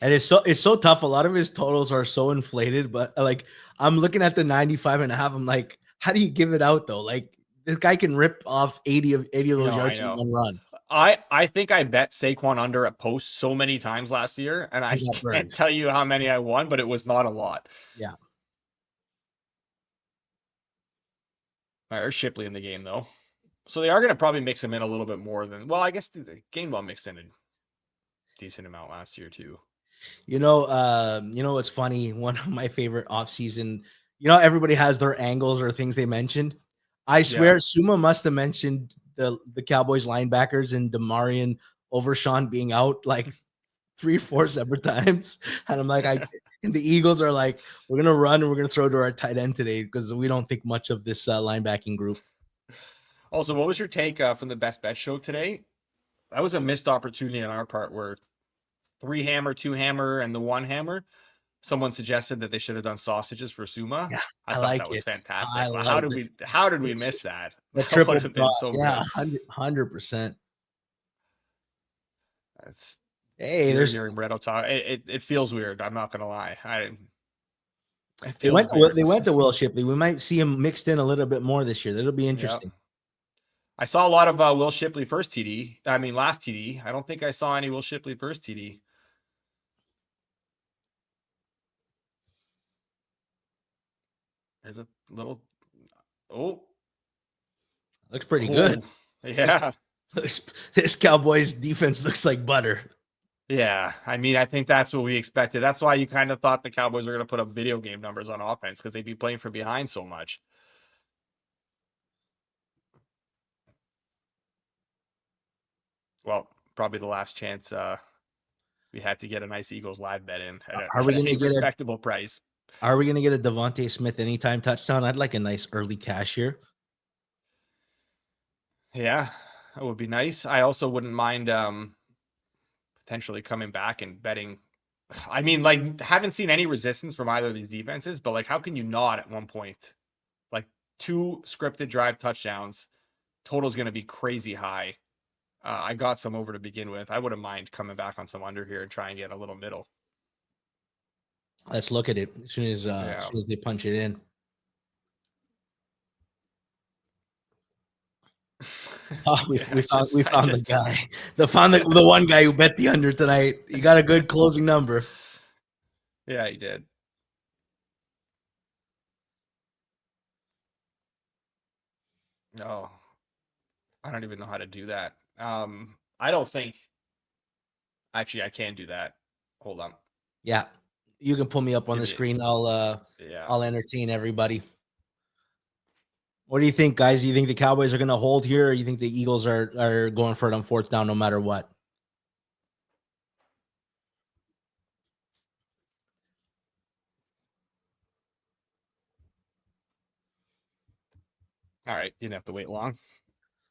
And it's so tough. A lot of his totals are so inflated, but like I'm looking at the 95.5. I'm like, how do you give it out though? Like this guy can rip off 80 of those yards in one run. I think I bet Saquon under at post so many times last year, and I can't tell you how many I won, but it was not a lot. Yeah. All right, there's Shipley in the game though, so they are going to probably mix him in a little bit more than. Well, I guess the Gainwell mixed in a decent amount last year too. You know what's funny? One of my favorite offseason, everybody has their angles or things they mentioned. I swear Suma must have mentioned the Cowboys linebackers and DeMarion Overshawn being out like 3 or 4 separate times. And I'm like, and the Eagles are like, we're going to run and we're going to throw to our tight end today because we don't think much of this linebacking group. Also, what was your take from the Best Bet show today? That was a missed opportunity on our part where 3 hammer, 2 hammer, and the 1 hammer. Someone suggested that they should have done sausages for Suma. Yeah, I thought that was fantastic. How did we miss that? The triple would have been so good. 100%. Hey, there's your Moretto talk. It feels weird. I'm not gonna lie. They went to Will Shipley. We might see him mixed in a little bit more this year. That'll be interesting. Yep. I saw a lot of Will Shipley last TD. I don't think I saw any Will Shipley first TD. There's a little. Looks pretty good. Yeah. This Cowboys defense looks like butter. Yeah. I mean, I think that's what we expected. That's why you kind of thought the Cowboys were going to put up video game numbers on offense because they'd be playing from behind so much. Well, probably the last chance we had to get a nice Eagles live bet in at a respectable price. Are we going to get a Devontae Smith anytime touchdown? I'd like a nice early cash here. Yeah, that would be nice. I also wouldn't mind potentially coming back and betting. I mean, like, haven't seen any resistance from either of these defenses, but like, how can you not at one point? Like 2 scripted drive touchdowns, total's going to be crazy high. I got some over to begin with. I wouldn't mind coming back on some under here and try and get a little middle. Let's look at it as soon as they punch it in. Oh, we found the guy. The one guy who bet the under tonight. You got a good closing number. Yeah, he did. No, I don't even know how to do that. I don't think. Actually, I can do that. Hold on. Yeah, you can pull me up on the screen. I'll entertain everybody. What do you think, guys? Do you think the Cowboys are going to hold here, or do you think the Eagles are going for it on fourth down no matter what? All right, you didn't have to wait long.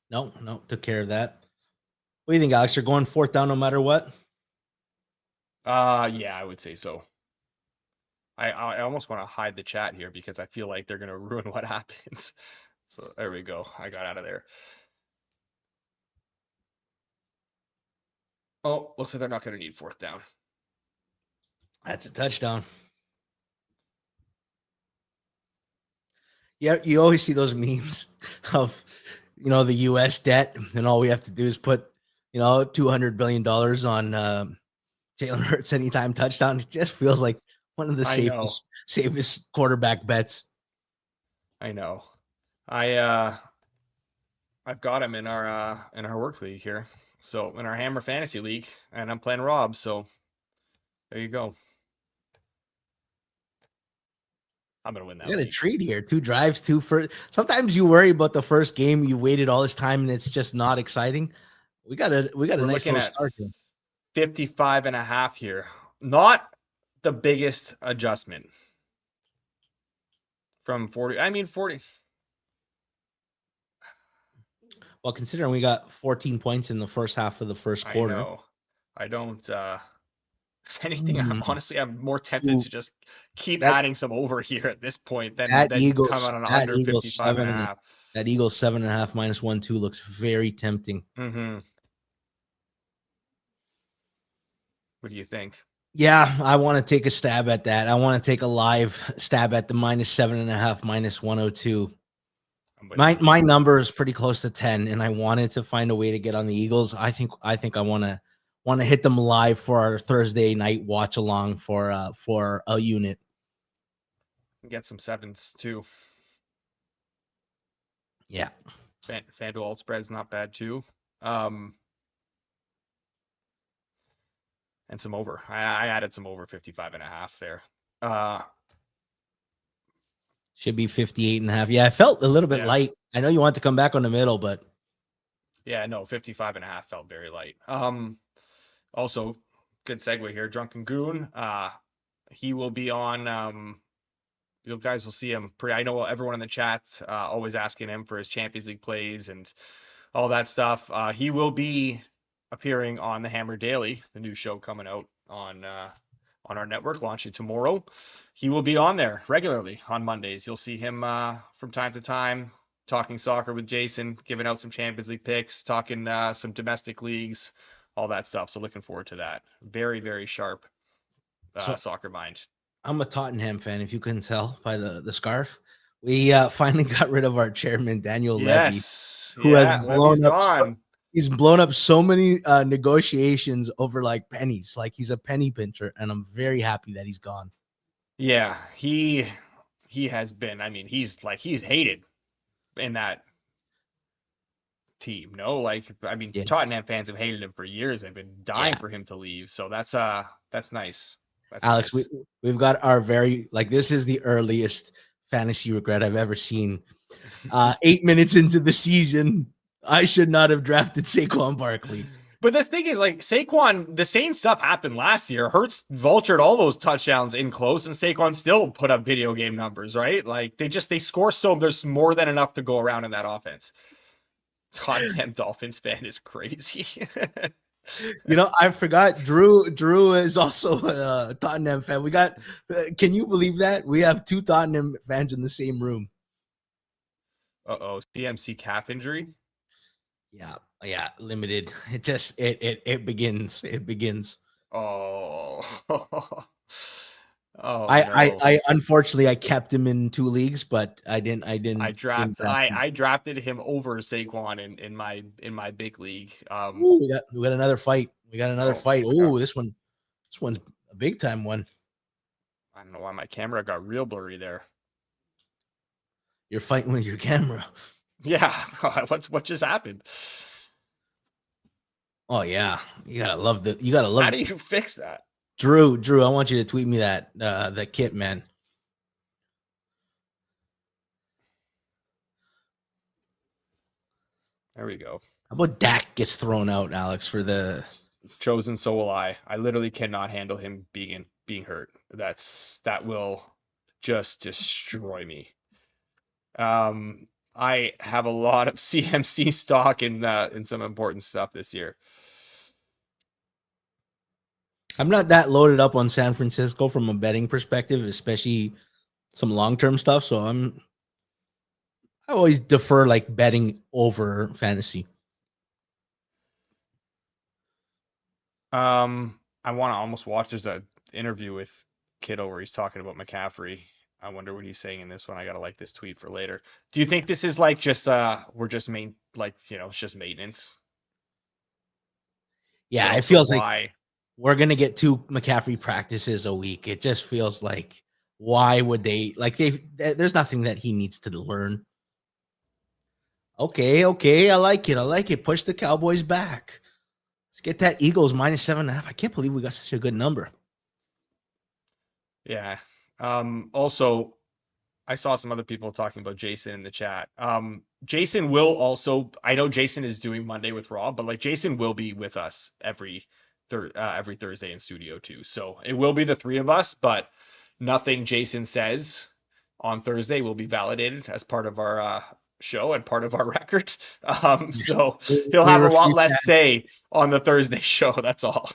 No, took care of that. What do you think, Alex? You're going fourth down no matter what? Yeah, I would say so. I almost want to hide the chat here because I feel like they're going to ruin what happens. So there we go. I got out of there. Oh, looks like they're not going to need fourth down. That's a touchdown. Yeah, you always see those memes of, the U.S. debt, and all we have to do is put, $200 billion on Jalen Hurts anytime touchdown. It just feels like one of the safest quarterback bets. I know. I've got him in our work league here. So in our Hammer Fantasy League, and I'm playing Rob. So there you go. I'm gonna win that. You got a treat here. 2 drives, 2 first. Sometimes you worry about the first game. You waited all this time, and it's just not exciting. We got a nice little start here. 55.5 here. Not the biggest adjustment from 40. I mean 40. Well, considering we got 14 points in the first half of the first quarter. I know. I don't. If anything, honestly, I'm more tempted to just keep adding some over here at this point than Eagles, come on an under 55.5. That Eagles 7.5 minus 1-2 looks very tempting. Mm-hmm. What do you think? Yeah, I want to take a stab at that. I want to take a live stab at the minus 7.5 minus 102. My number is pretty close to 10, and I wanted to find a way to get on the Eagles. I think I want to hit them live for our Thursday night watch along for a unit. Get some sevens too. Yeah, FanDuel alt spread's not bad too. And some over. I added some over 55.5 there. Should be 58.5. Yeah, I felt a little bit light. I know you want to come back on the middle, but yeah, no, 55.5 felt very light. Also, good segue here. Drunken Goon. He will be on. You guys will see him. I know everyone in the chat always asking him for his Champions League plays and all that stuff. He will be appearing on the Hammer Daily, the new show coming out on our network, launching tomorrow. He will be on there regularly on Mondays. You'll see him from time to time talking soccer with Jason, giving out some Champions League picks, talking some domestic leagues, all that stuff. So looking forward to that. Very, very sharp soccer mind. I'm a Tottenham fan, if you couldn't tell by the scarf. We finally got rid of our chairman, Daniel Levy, who has blown up. He's blown up so many negotiations over like pennies. Like he's a penny pincher, and I'm very happy that he's gone. Yeah, he has been. I mean, he's hated in that team. No, Tottenham fans have hated him for years. They've been dying for him to leave. So that's nice. Alex, nice. We've got our this is the earliest fantasy regret I've ever seen. 8 minutes into the season, I should not have drafted Saquon Barkley. But the thing is, Saquon, the same stuff happened last year. Hurts vultured all those touchdowns in close, and Saquon still put up video game numbers, right? They score so there's more than enough to go around in that offense. Tottenham Dolphins fan is crazy. I forgot Drew is also a Tottenham fan. We got, can you believe that? We have 2 Tottenham fans in the same room. CMC calf injury. Yeah. Yeah, limited. It begins. It begins. Oh, oh I, I no. I unfortunately I kept him in 2 leagues, but I didn't draft him. I drafted him over Saquon in my big league. Ooh, we got another fight. We got another Oh fight. my God. Oh, this one's a big time one. I don't know why my camera got real blurry there. You're fighting with your camera. Yeah, what just happened? Oh yeah, you gotta love How do you fix that? Drew. I want you to tweet me that kit, man. There we go. How about Dak gets thrown out, Alex, for the It's chosen, so will I. I literally cannot handle him being hurt. That will just destroy me. I have a lot of CMC stock in some important stuff this year. I'm not that loaded up on San Francisco from a betting perspective, especially some long-term stuff. So I always defer like betting over fantasy. I want to almost watch. There's an interview with Kittle where he's talking about McCaffrey. I wonder what he's saying in this one. I gotta like this tweet for later. Do you think this is like just we're just it's just maintenance? Yeah, But it also feels like why? we're gonna get 2 McCaffrey practices a week. It just feels like why would they like there's nothing that he needs to learn. Okay, I like it. Push the Cowboys back. Let's get that Eagles -7.5. I can't believe we got such a good number. Yeah. Also, I saw some other people talking about Jason in the chat. Jason will also. I know Jason is doing Monday with Rob, but like Jason will be with us every Thursday in studio too. So it will be the three of us, but nothing Jason says on Thursday will be validated as part of our show and part of our record. So he'll We have a lot refuse less that. say on the Thursday show. That's all.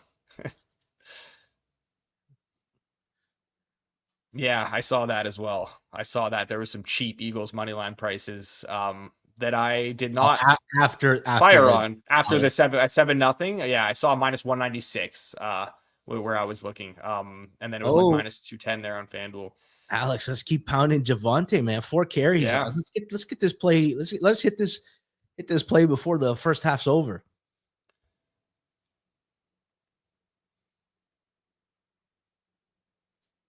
Yeah, I saw that as well. I saw that there was some cheap Eagles money line prices that I did Oh, not after fire the on after the 7-0. Yeah, I saw -196 where I was looking. And then it was like -210 there on FanDuel. Alex, let's keep pounding Javonte, man. 4 carries. Yeah. Let's get this play. Let's hit this play before the first half's over.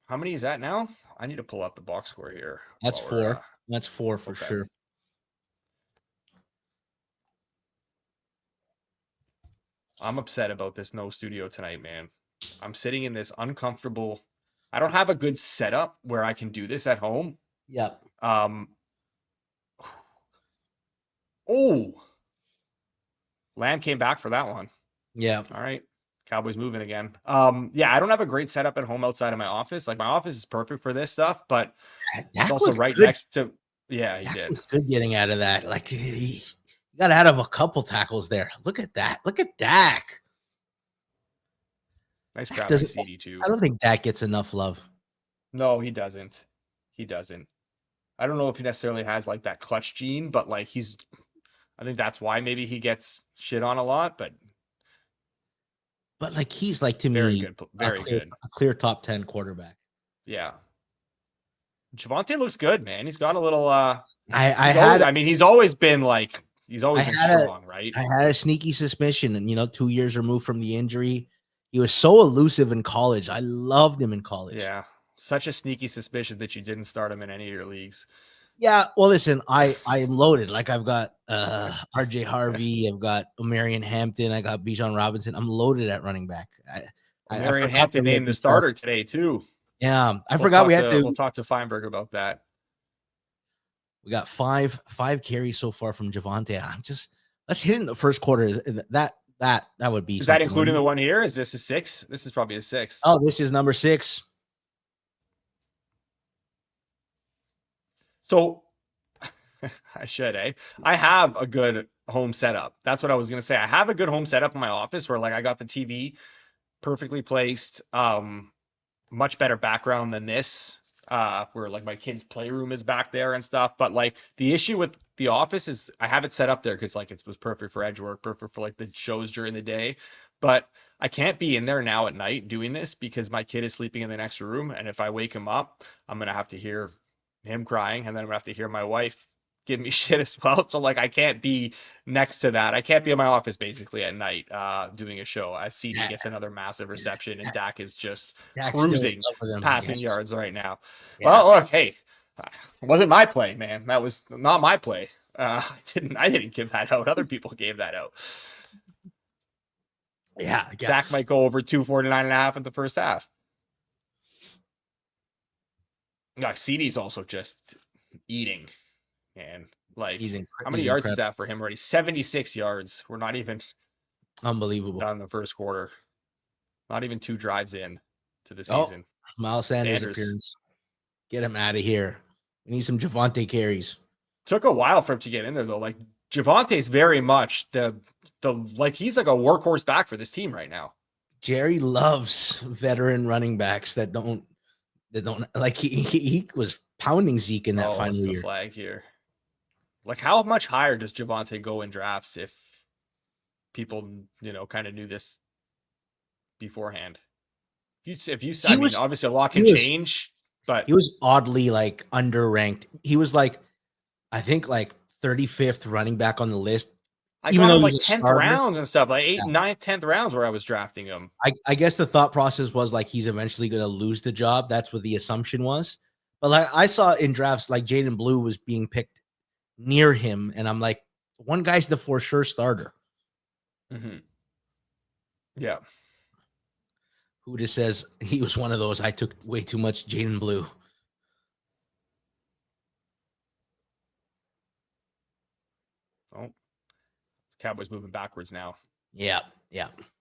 How many is that now? I need to pull up the box score here. That's 4. That's 4 for okay. sure. I'm upset about this no studio tonight, man. I'm sitting in this uncomfortable. I don't have a good setup where I can do this at home. Yep. Oh, Lamb came back for that one. Yeah. All right. Cowboys moving again. Yeah, I don't have a great setup at home outside of my office. Like my office is perfect for this stuff, but it's also right next to. Yeah, he did. Looks good getting out of that. Like he got out of a couple tackles there. Look at that. Look at Dak. Nice grab by CD too. I don't think Dak gets enough love. No, he doesn't. He doesn't. I don't know if he necessarily has like that clutch gene, but like I think that's why maybe he gets shit on a lot, but like he's like to very me good, very good. A clear top 10 quarterback. Yeah. Javonte looks good, man. He's got a little he's always been like strong, right? I had a sneaky suspicion, and 2 years removed from the injury, he was so elusive in college. I loved him in college. Yeah. Such a sneaky suspicion that you didn't start him in any of your leagues. Yeah, well, listen, I am loaded. Like I've got RJ Harvey, I've got Omarion Hampton, I got Bijan Robinson. I'm loaded at running back. Omarion Hampton named the starter today too. Yeah, I forgot we'll talk to Fienberg about that. We got five carries so far from Javonte. Let's hit it in the first quarter. That would be. Is that including the one here? Is this a 6? This is probably a 6. Oh, this is number 6. So I should, I have a good home setup. That's what I was going to say. I have a good home setup in my office where like I got the TV perfectly placed, much better background than this, where like my kid's playroom is back there and stuff. But like the issue with the office is, I have it set up there because like it was perfect for edge work, perfect for like the shows during the day. But I can't be in there now at night doing this because my kid is sleeping in the next room. And if I wake him up, I'm going to have to hear him crying. And then I'm going to have to hear my wife give me shit as well. So like I can't be next to that. I can't be in my office basically at night doing a show as CD gets another massive reception and Dak is just Dak's still in cruising love with him. passing yards right now. Yeah. Well, look, hey, it wasn't my play, man. That was not my play. I didn't give that out. Other people gave that out. Yeah. Dak might go over 249.5 in the first half. No, CD's also just eating, man. Like, how many yards is that for him already? 76 yards. We're not even unbelievable done the first quarter. Not even 2 drives in to the season. Miles Sanders appearance. Get him out of here. We need some Javonte carries. Took a while for him to get in there though. Like Javonte's very much the like he's like a workhorse back for this team right now. Jerry loves veteran running backs that don't like he was pounding Zeke in that final year. The flag here. Like how much higher does Javonte go in drafts if people, kind of knew this beforehand? I mean, obviously a lot can change, but he was oddly like underranked. He was like, I think like 35th running back on the list. I got him like 10th rounds and stuff, like 8th, 9th, 10th rounds where I was drafting him. I guess the thought process was like he's eventually going to lose the job. That's what the assumption was. But like I saw in drafts, like Jaden Blue was being picked near him, and I'm like, one guy's the for sure starter. Mm-hmm. Yeah. Who just says he was one of those? I took way too much Jaden Blue. Oh, Cowboys moving backwards now. Yeah.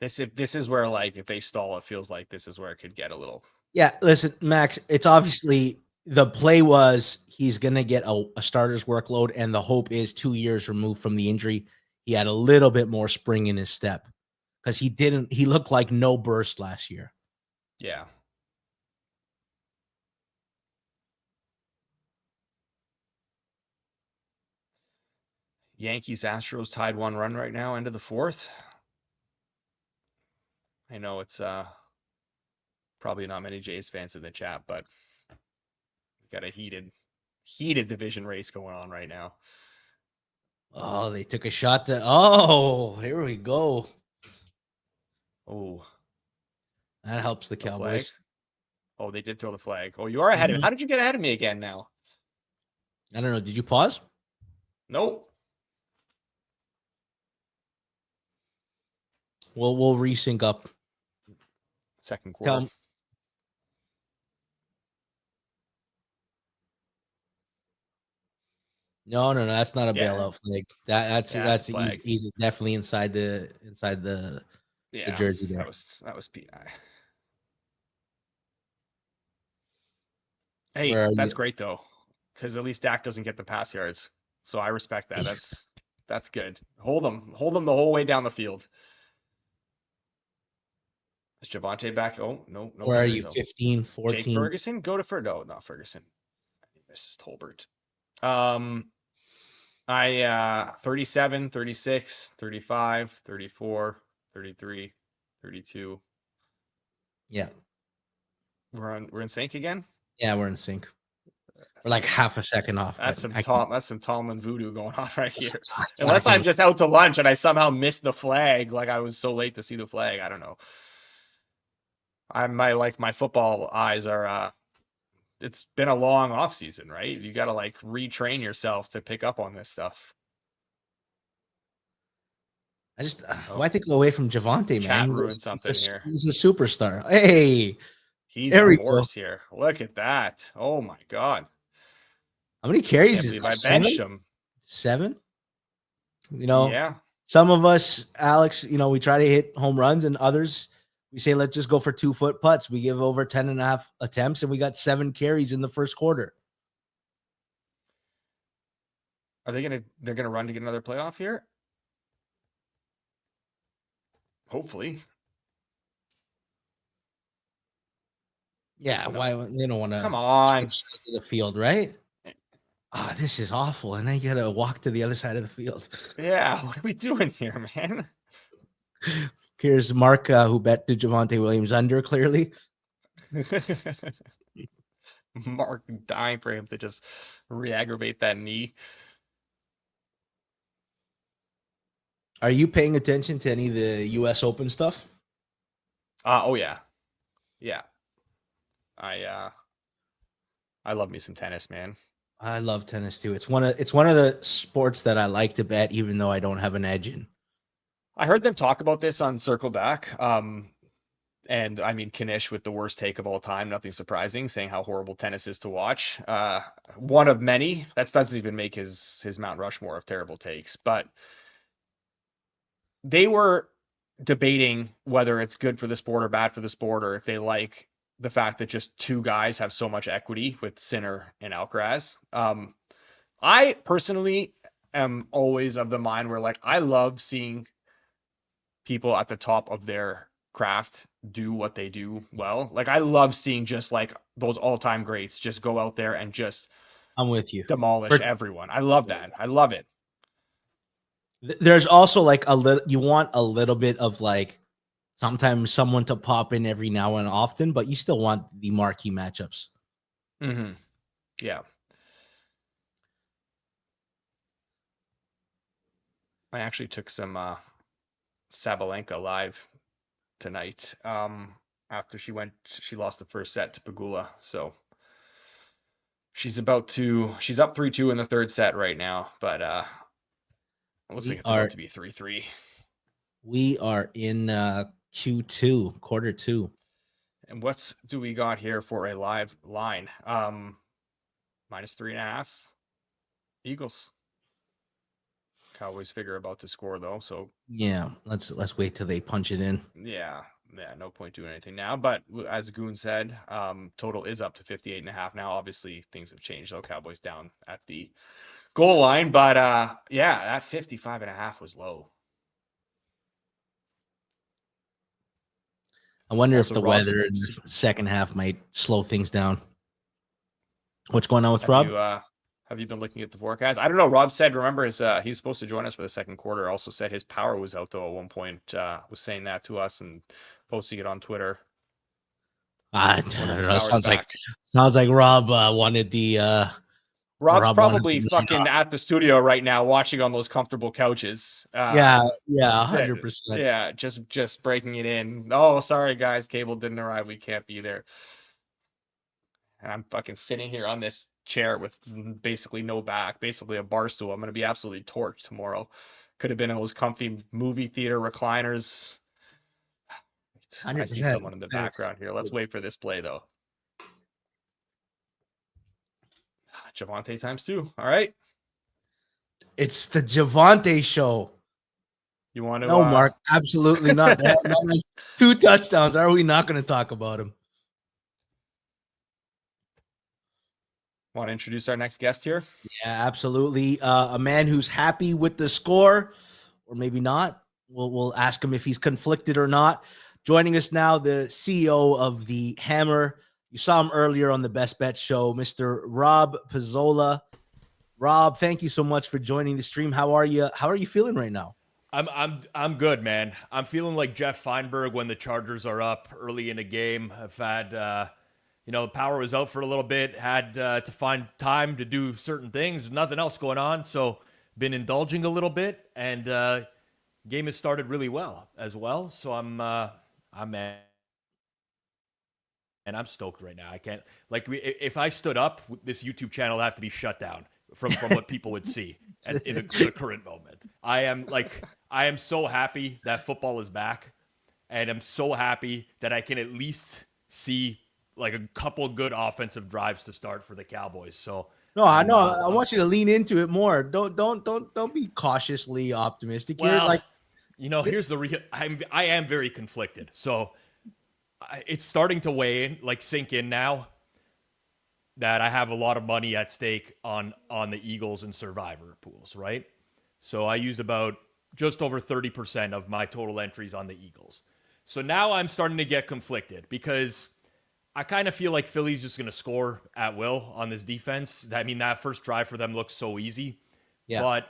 This is where like if they stall, it feels like this is where it could get a little. Yeah, listen, Max. It's obviously the play was he's gonna get a starter's workload, and the hope is 2 years removed from the injury, he had a little bit more spring in his step because he looked like no burst last year. Yeah. Yankees Astros tied 1 run right now, end of the 4th. I know it's probably not many Jays fans in the chat, but we got a heated division race going on right now. Oh, they took a shot to. Oh, here we go. Oh, that helps the Cowboys. Oh, they did throw the flag. Oh, you are ahead of me. How did you get ahead of me again now? I don't know. Did you pause? Nope. We'll resync up. Second quarter. No, that's not a bailout flag. That's flag. He's definitely inside the jersey there. That was PI. Hey, that's great though, because at least Dak doesn't get the pass yards. So I respect that. That's good. Hold them the whole way down the field. Is Javonte back? Oh, no. Where are you? 15, 14? Jake Ferguson? Go to Ferguson. No, not Ferguson. This is Tolbert. 37, 36, 35, 34, 33, 32. Yeah. We're in sync again? Yeah, we're in sync. We're like half a second off. That's some Tomlin voodoo going on right here. Unless I'm just out to lunch and I somehow missed the flag, like I was so late to see the flag. I don't know. My football eyes are it's been a long off season, right? You got to like retrain yourself to pick up on this stuff. Why take away from Javonte, man? He's a superstar. Hey, he's a horse here. Look at that. Oh my God. How many carries is I benched him? 7? Yeah. Some of us, Alex, we try to hit home runs, and others we say, let's just go for 2-foot putts. We give over 10.5 attempts, and we got 7 carries in the first quarter. Are they're gonna run to get another playoff here? Hopefully. Yeah, why they don't want to come on to the field, right? This is awful. And I got to walk to the other side of the field. Yeah, what are we doing here, man? Here's Mark, who bet to Javonte Williams under, clearly. Mark dying for him to just re-aggravate that knee. Are you paying attention to any of the U.S. Open stuff? Oh yeah, yeah. I love me some tennis, man. I love tennis too. It's one of the sports that I like to bet, even though I don't have an edge in. I heard them talk about this on Circle Back. And I mean, Kanish with the worst take of all time, nothing surprising, saying how horrible tennis is to watch. One of many. That doesn't even make his Mount Rushmore of terrible takes. But they were debating whether it's good for the sport or bad for the sport, or if they like the fact that just two guys have so much equity with Sinner and Alcaraz. I personally am always of the mind where, like, I love seeing people at the top of their craft do what they do well. Like, I love seeing just like those all-time greats just go out there and just I'm with you. demolish everyone. I love that. I love it. There's also like you want a little bit of like sometimes someone to pop in every now and often, but you still want the marquee matchups. Mm-hmm. Yeah. I actually took some Sabalenka live tonight. After she lost the first set to Pegula. So she's up 3-2 in the third set right now, but it looks like it's about to be 3-3. We are in Q2, quarter two. And what do we got here for a live line? -3.5. Eagles. Cowboys figure about to score though, so yeah, let's wait till they punch it in. Yeah, no point doing anything now. But as Goon said, total is up to 58.5 now. Obviously, things have changed though. Cowboys down at the goal line, but yeah, that 55.5 was low. I wonder if the weather in the second half might slow things down. What's going on with Rob? Have you been looking at the forecast? I don't know. Rob said, remember, he's supposed to join us for the second quarter. Also said his power was out though at one point. Was saying that to us and posting it on Twitter. I don't know. Sounds like Rob wanted the. Rob's probably fucking at the studio right now, watching on those comfortable couches. Yeah, 100%. Yeah, just breaking it in. Oh, sorry guys, cable didn't arrive. We can't be there. And I'm fucking sitting here on this chair with basically no back, basically a bar stool. I'm going to be absolutely torched tomorrow. Could have been in those comfy movie theater recliners. 100%. I see someone in the background here. Let's wait for this play, though. Javonte ×2. All right. It's the Javonte show. You want to? No, Mark, absolutely not. 2 touchdowns. Are we not going to talk about him? Want to introduce our next guest here? Yeah, absolutely. A man who's happy with the score, or maybe not. We'll ask him if he's conflicted or not. Joining us now, the CEO of the Hammer. You saw him earlier on the Best Bet show, Mr. Rob Pizzola. Rob, thank you so much for joining the stream. How are you? How are you feeling right now? I'm good, man. I'm feeling like Geoff Fienberg when the Chargers are up early in a game. I've had the power was out for a little bit, had to find time to do certain things. Nothing else going on, so been indulging a little bit, and game has started really well as well. So I'm stoked right now. I can't if I stood up, this YouTube channel would have to be shut down from what people would see in the current moment. I am so happy that football is back, and I'm so happy that I can at least see like a couple good offensive drives to start for the Cowboys. So no, I know. I want you to lean into it more. Don't be cautiously optimistic. Well, here's the real. I am very conflicted. So it's starting to sink in now that I have a lot of money at stake on the Eagles and Survivor pools, right? So I used about just over 30% of my total entries on the Eagles. So now I'm starting to get conflicted because I kind of feel like Philly's just going to score at will on this defense. I mean, that first drive for them looks so easy. Yeah. But,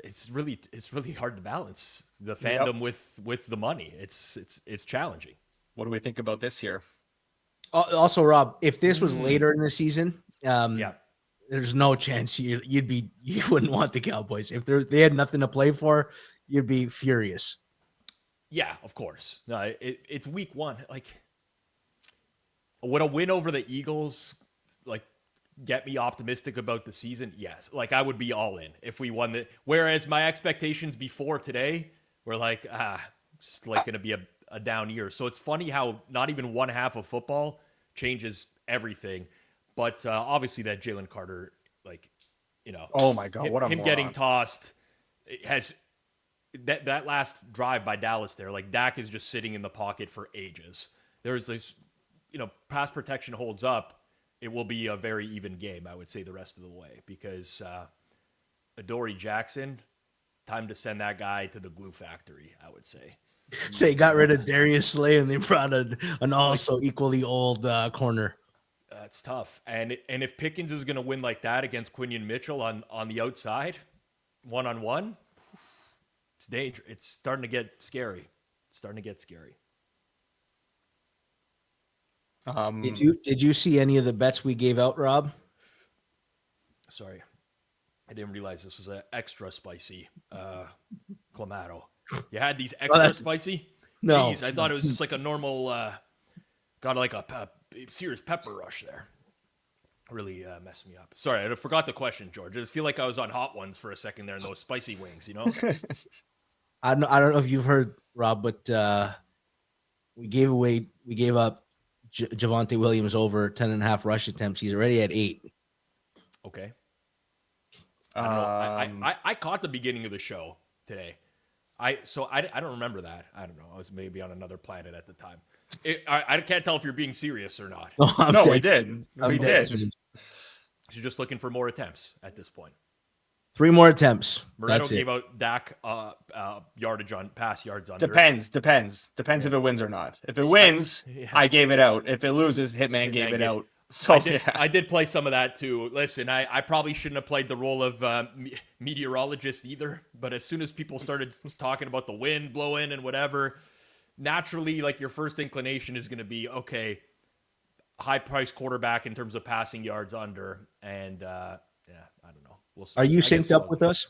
it's really hard to balance the fandom with the money. It's challenging. What do we think about this here? Also, Rob, if this was later in the season, there's no chance you wouldn't want the Cowboys. If they had nothing to play for, you'd be furious. Yeah, of course. No, it's week 1. Like, would a win over the Eagles get me optimistic about the season? Yes. Like, I would be all in if we won the. Whereas my expectations before today were like, it's like going to be a down year. So it's funny how not even one half of football changes everything. But obviously that Jalen Carter, oh my God, what a him moron. getting tossed has that last drive by Dallas there. Like, Dak is just sitting in the pocket for ages. There's this, pass protection holds up, it will be a very even game, I would say, the rest of the way, because Adoree Jackson, time to send that guy to the glue factory, I would say. They got rid of Darius Slay and they brought an also equally old corner. It's tough. And if Pickens is going to win like that against Quinion Mitchell on the outside, one-on-one, it's dangerous. It's starting to get scary. Did you see any of the bets we gave out, Rob? Sorry, I didn't realize this was an extra spicy clamato. You had these extra spicy? No. Jeez, I thought it was just like a normal, got like a serious pepper rush there. Really messed me up. Sorry, I forgot the question, George. I feel like I was on Hot Ones for a second there in those spicy wings, I don't know if you've heard, Rob, but we gave up Javonte Williams over 10.5 rush attempts. He's already at 8. Okay. I don't know. I caught the beginning of the show today. I don't remember that. I don't know. I was maybe on another planet at the time. I can't tell if you're being serious or not. No, we did. We did. You're just looking for more attempts at this point. 3 more attempts. Moretto gave out Dak yardage on pass yards under. Depends if it wins or not. If it wins, I gave it out. If it loses, Hitman gave it out. So I did play some of that too. Listen, I probably shouldn't have played the role of meteorologist either. But as soon as people started talking about the wind blowing and whatever, naturally, like, your first inclination is going to be, okay, high-priced quarterback in terms of passing yards under. And I don't know. We'll see. Are you synced up with us?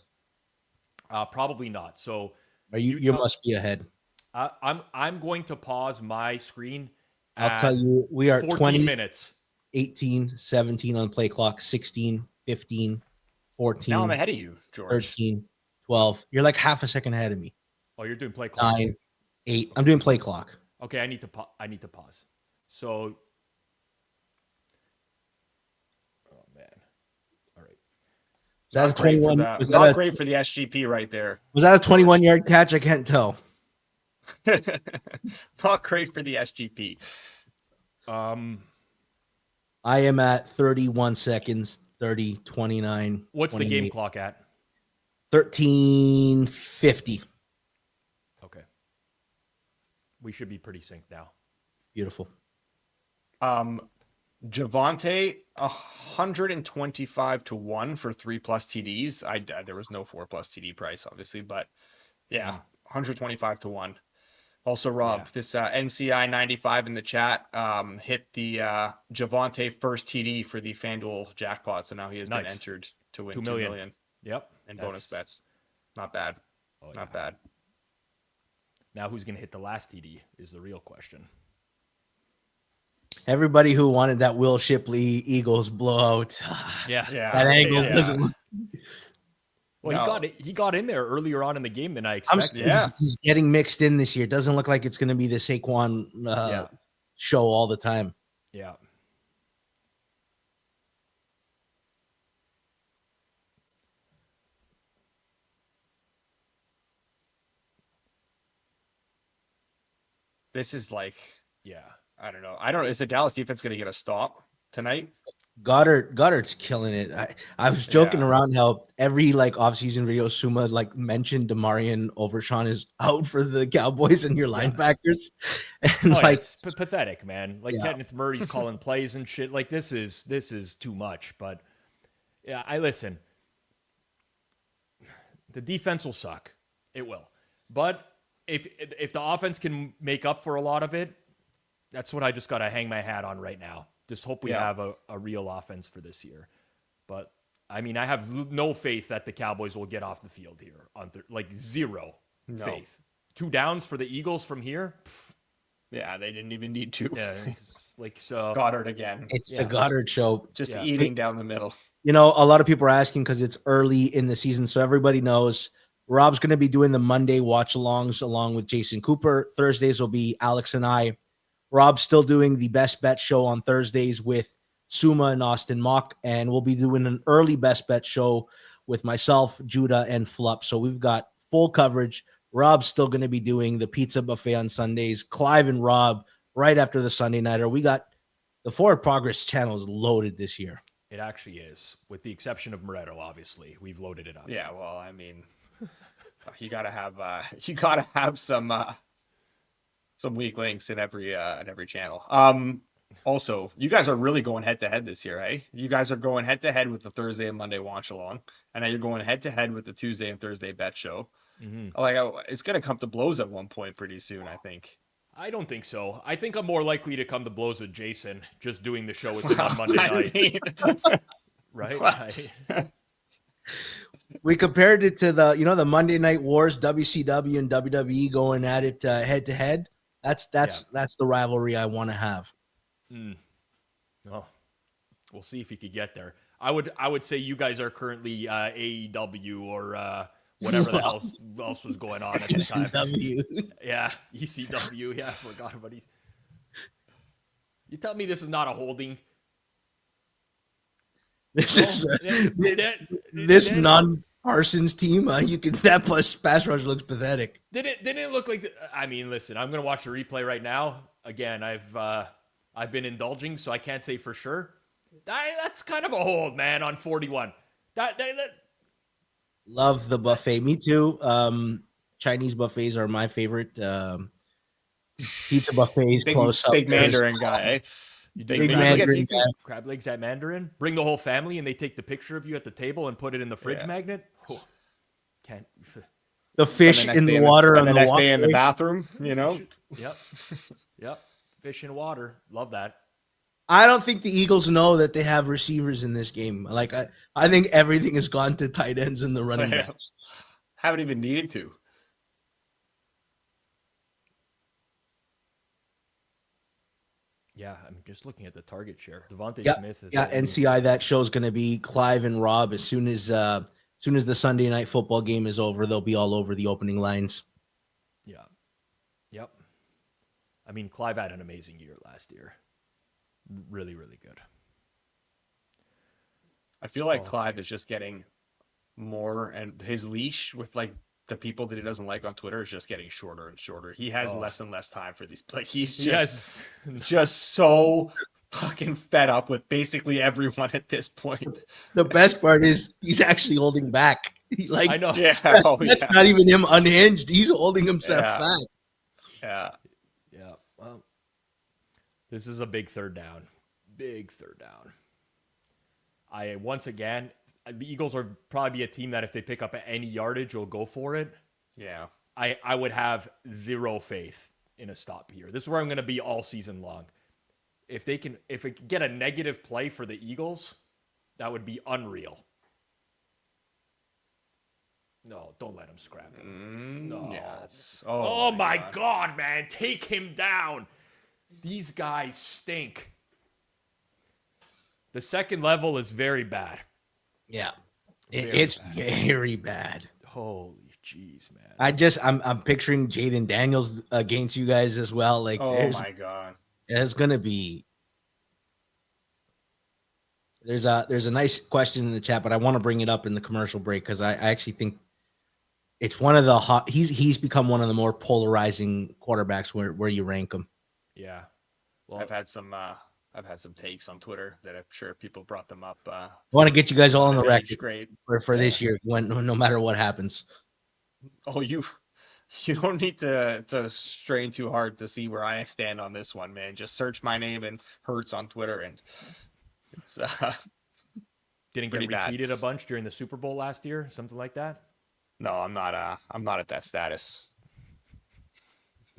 Probably not. So you must be ahead. I'm going to pause my screen. I'll tell you, we are 14 minutes. 18, 17 on play clock, 16, 15, 14. Now I'm ahead of you, George. 13, 12. You're like half a second ahead of me. Oh, you're doing play clock. 9, 8. I'm doing play clock. Okay, I need to pause. So, oh man, all right. Was that a 21? Was that great for the SGP right there? Was that a 21-yard catch? I can't tell. Not great for the SGP. I am at 31 seconds, 30, 29. What's the game clock at? 13:50. Okay. We should be pretty synced now. Beautiful. Javonte, 125 to 1 for 3+ TDs. There was no 4+ TD price, obviously, but yeah, 125 to 1. Also, Rob, this NCI 95 in the chat hit the Javonte first TD for the FanDuel jackpot. So now he has been entered to win $2 million. Yep. And bonus bets. Not bad. Not bad. Now who's going to hit the last TD is the real question. Everybody who wanted that Will Shipley Eagles blowout. Yeah. That angle doesn't look. Well, he got in there earlier on in the game than I expected. He's getting mixed in this year. Doesn't look like it's going to be the Saquon show all the time. Yeah. This is like, I don't know. Is the Dallas defense going to get a stop tonight? Goddard's killing it. I was joking around how every like offseason video Suma like mentioned Demarion Overshawn is out for the Cowboys and your linebackers. And it's pathetic, man. Like Kenneth Murray's calling plays and shit. Like this is too much. But yeah, I listen. The defense will suck. It will. But if the offense can make up for a lot of it, that's what I just got to hang my hat on right now. Just hope we have a real offense for this year. But, I mean, I have no faith that the Cowboys will get off the field here. Zero faith. 2 downs for the Eagles from here? Pfft. Yeah, they didn't even need to. Yeah, so. Goddard again. It's the Goddard show. Just eating down the middle. You know, a lot of people are asking because it's early in the season, so everybody knows Rob's going to be doing the Monday watch-alongs along with Jason Cooper. Thursdays will be Alex and I. Rob's still doing the best bet show on Thursdays with Suma and Austin Mock, and we'll be doing an early best bet show with myself, Judah, and Flup. So we've got full coverage. Rob's still going to be doing the pizza buffet on Sundays. Clive and Rob right after the Sunday Nighter. We got the Forward Progress channel is loaded this year. It actually is, with the exception of Moretto. Obviously, we've loaded it up. Yeah, well, I mean, you gotta have some weak links in every channel. Also, you guys are really going head to head this year, eh? You guys are going head to head with the Thursday and Monday watch along, and now you're going head to head with the Tuesday and Thursday bet show. Mm-hmm. It's gonna come to blows at one point pretty soon, I think. I don't think so. I think I'm more likely to come to blows with Jason just doing the show with him on Monday night. Right? We compared it to the Monday Night Wars, WCW and WWE going at it head to head. That's the rivalry I want to have. Oh, we'll see if he could get there. I would say you guys are currently AEW or whatever the hell else was going on at the time. ECW. Yeah, ECW. Yeah, I forgot about these. You tell me this is not a holding. This non-Parsons team. That plus pass rush looks pathetic. Didn't it look like? I mean, listen, I'm gonna watch the replay right now. Again, I've been indulging, so I can't say for sure. That's kind of a hold, man, on 41. That Love the buffet. Me too. Chinese buffets are my favorite. Pizza buffets close up. Big Mandarin guy, eh? Big Mandarin guy. Crab legs at Mandarin. Bring the whole family, and they take the picture of you at the table and put it in the fridge magnet. Oh, can't. The fish in the water on the next day in the bathroom, you know? Yep. Fish in water. Love that. I don't think the Eagles know that they have receivers in this game. Like I think everything has gone to tight ends and the running backs. Haven't even needed to. Yeah, I'm just looking at the target share. Devontae Smith is NCI. That show's going to be Clive and Rob. As soon as the Sunday night football game is over, they'll be all over the opening lines. Yeah. Yep. I mean, Clive had an amazing year last year. Really, really good. I feel like Clive is just getting more, and his leash with like the people that he doesn't like on Twitter is just getting shorter and shorter. He has less and less time for these. Like he's just so fucking fed up with basically everyone at this point. The best part is he's actually holding back. I know. Yeah, that's not even him unhinged. He's holding himself back. Yeah. Yeah. Well, this is a big third down. Big third down. The Eagles will probably be a team that if they pick up any yardage, will go for it. Yeah. I would have zero faith in a stop here. This is where I'm going to be all season long. If it can get a negative play for the Eagles, that would be unreal. No, don't let him scrap it. No. Yes. Oh my God, man. Take him down. These guys stink. The second level is very bad. Yeah. It's very bad. Holy jeez, man. I'm picturing Jaden Daniels against you guys as well. Like, oh my God. There's gonna be there's a nice question in the chat, but I want to bring it up in the commercial break because I actually think it's one of the he's become one of the more polarizing quarterbacks where you rank him. Yeah. Well, I've had some I've had some takes on Twitter that I'm sure people brought them up. I want to get you guys all on the record great for this year, no matter what happens. Oh, you don't need to strain too hard to see where I stand on this one, man. Just search my name and Hurts on Twitter, and it's didn't get retweeted a bunch during the Super Bowl last year, something like that. No, I'm not at that status.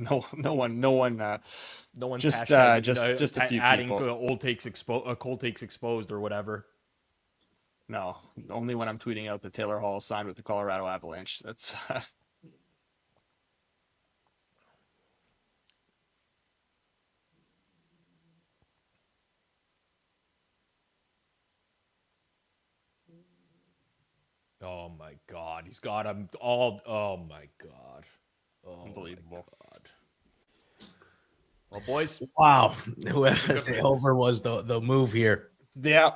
No one. No one's just a few adding people. cold takes exposed or whatever. No, only when I'm tweeting out that Taylor Hall signed with the Colorado Avalanche. That's Oh my God, he's got them all. Oh my God, unbelievable. My God. Well, boys. Wow, the over was the move here. Yeah.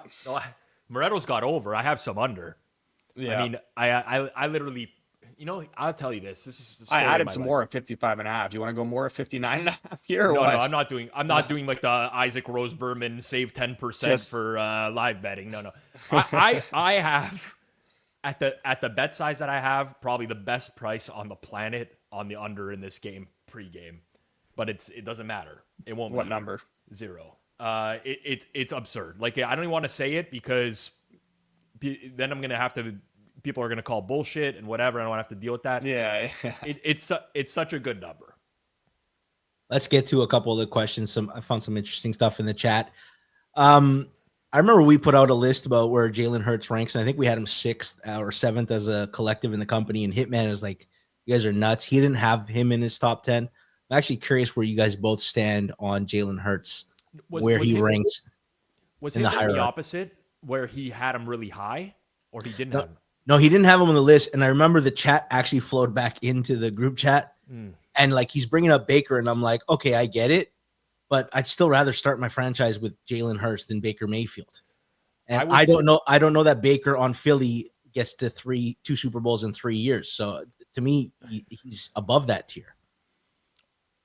Moretto's got over. I have some under. Yeah. I mean, I literally, I'll tell you this. I added some more at 55.5. Do you want to go more at 59.5 here? Or no, what? I'm not doing like the Isaac Rose Berman save 10% for live betting. No. I have at the bet size that I have probably the best price on the planet on the under in this game pregame, but it doesn't matter. It won't. What number? 0. It's absurd. Like, I don't even want to say it because then I'm gonna have to. People are gonna call bullshit and whatever. I don't want to have to deal with that. Yeah. It's such a good number. Let's get to a couple of the questions. I found some interesting stuff in the chat. I remember we put out a list about where Jalen Hurts ranks, and I think we had him 6th or 7th as a collective in the company. And Hitman is like, you guys are nuts. He didn't have him in his top 10. I'm actually curious where you guys both stand on Jalen Hurts, where he ranks. Was he the opposite, where he had him really high, or he didn't have him? No, he didn't have him on the list. And I remember the chat actually flowed back into the group chat. And like, he's bringing up Baker, and I'm like, okay, I get it. But I'd still rather start my franchise with Jalen Hurts than Baker Mayfield. And I don't know that Baker on Philly gets to 2 Super Bowls in 3 years. So to me, he's above that tier.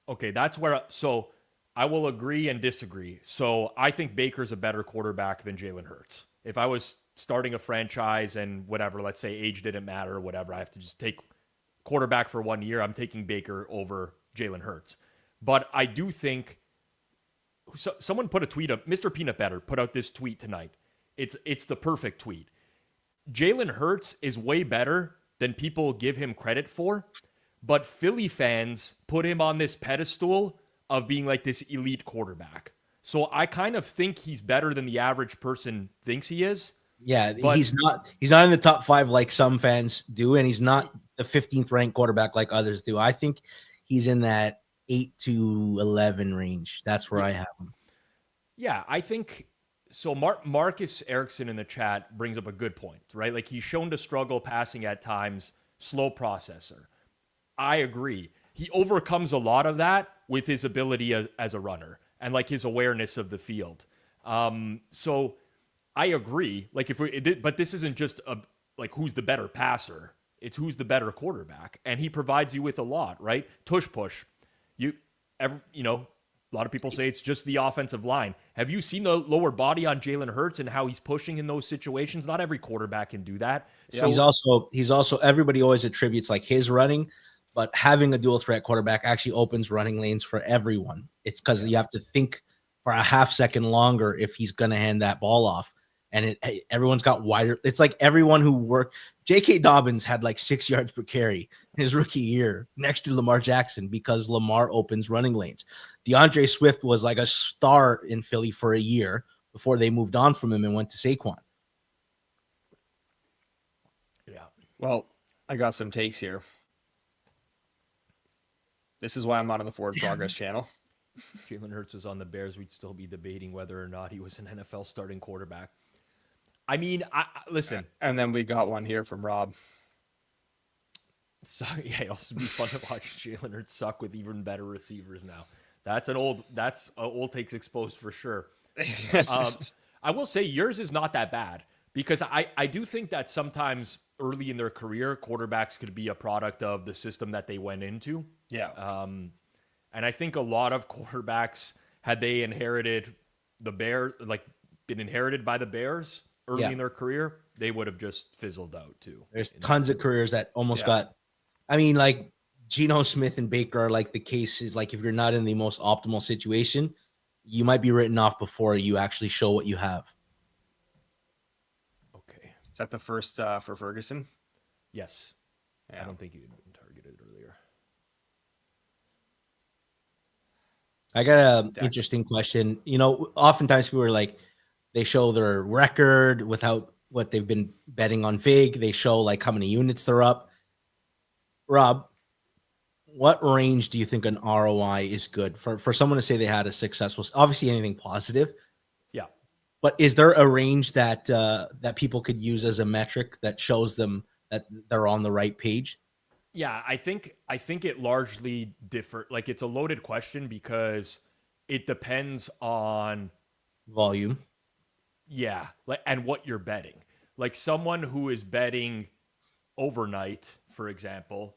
Okay, that's where. So I will agree and disagree. So I think Baker's a better quarterback than Jalen Hurts. If I was starting a franchise and whatever, let's say age didn't matter or whatever, I have to just take quarterback for 1 year. I'm taking Baker over Jalen Hurts. But I do think. So someone put a tweet up. Mr. Peanut Butter put out this tweet tonight. It's the perfect tweet. Jalen Hurts is way better than people give him credit for, but Philly fans put him on this pedestal of being like this elite quarterback. So I kind of think he's better than the average person thinks he is. Yeah, he's not in the top 5 like some fans do, and he's not the 15th ranked quarterback like others do. I think he's in that 8 to 11 range. That's where I have him. Yeah, I think so. Marcus Erickson in the chat brings up a good point, right? Like, he's shown to struggle passing at times, slow processor. I agree. He overcomes a lot of that with his ability as a runner and like his awareness of the field. So I agree. Like, but this isn't just like who's the better passer. It's who's the better quarterback, and he provides you with a lot, right? Tush push. A lot of people say it's just the offensive line. Have you seen the lower body on Jalen Hurts and how he's pushing in those situations? Not every quarterback can do that. So he's also everybody always attributes like his running, but having a dual threat quarterback actually opens running lanes for everyone. It's because you have to think for a half second longer if he's going to hand that ball off. And everyone's got wider. It's like everyone who worked. J.K. Dobbins had like 6 yards per carry in his rookie year next to Lamar Jackson because Lamar opens running lanes. DeAndre Swift was like a star in Philly for a year before they moved on from him and went to Saquon. Yeah. Well, I got some takes here. This is why I'm not on the Forward Progress channel. If Jalen Hurts was on the Bears, we'd still be debating whether or not he was an NFL starting quarterback. I mean, listen. And then we got one here from Rob. So yeah, it'll be fun to watch Jalen Hurts suck with even better receivers now. That's old takes exposed for sure. I will say yours is not that bad because I do think that sometimes early in their career, quarterbacks could be a product of the system that they went into. Yeah. And I think a lot of quarterbacks, had they inherited the Bears, like been inherited by the Bears early Yeah. in their career, they would have just fizzled out too. There's tons of careers that almost got. I mean, like Geno Smith and Baker are like the cases. Like if you're not in the most optimal situation, you might be written off before you actually show what you have. Okay. Is that the first for Ferguson? Yes. Yeah. I don't think you'd been targeted earlier. I got an interesting question. You know, oftentimes people are like, they show their record without what they've been betting on Vig. They show like how many units they're up. Rob, what range do you think an ROI is good for someone to say they had a successful? Obviously, anything positive. Yeah. But is there a range that that people could use as a metric that shows them that they're on the right page? Yeah, I think it largely differ. Like it's a loaded question because it depends on volume. Yeah, like and what you're betting. Like someone who is betting overnight, for example,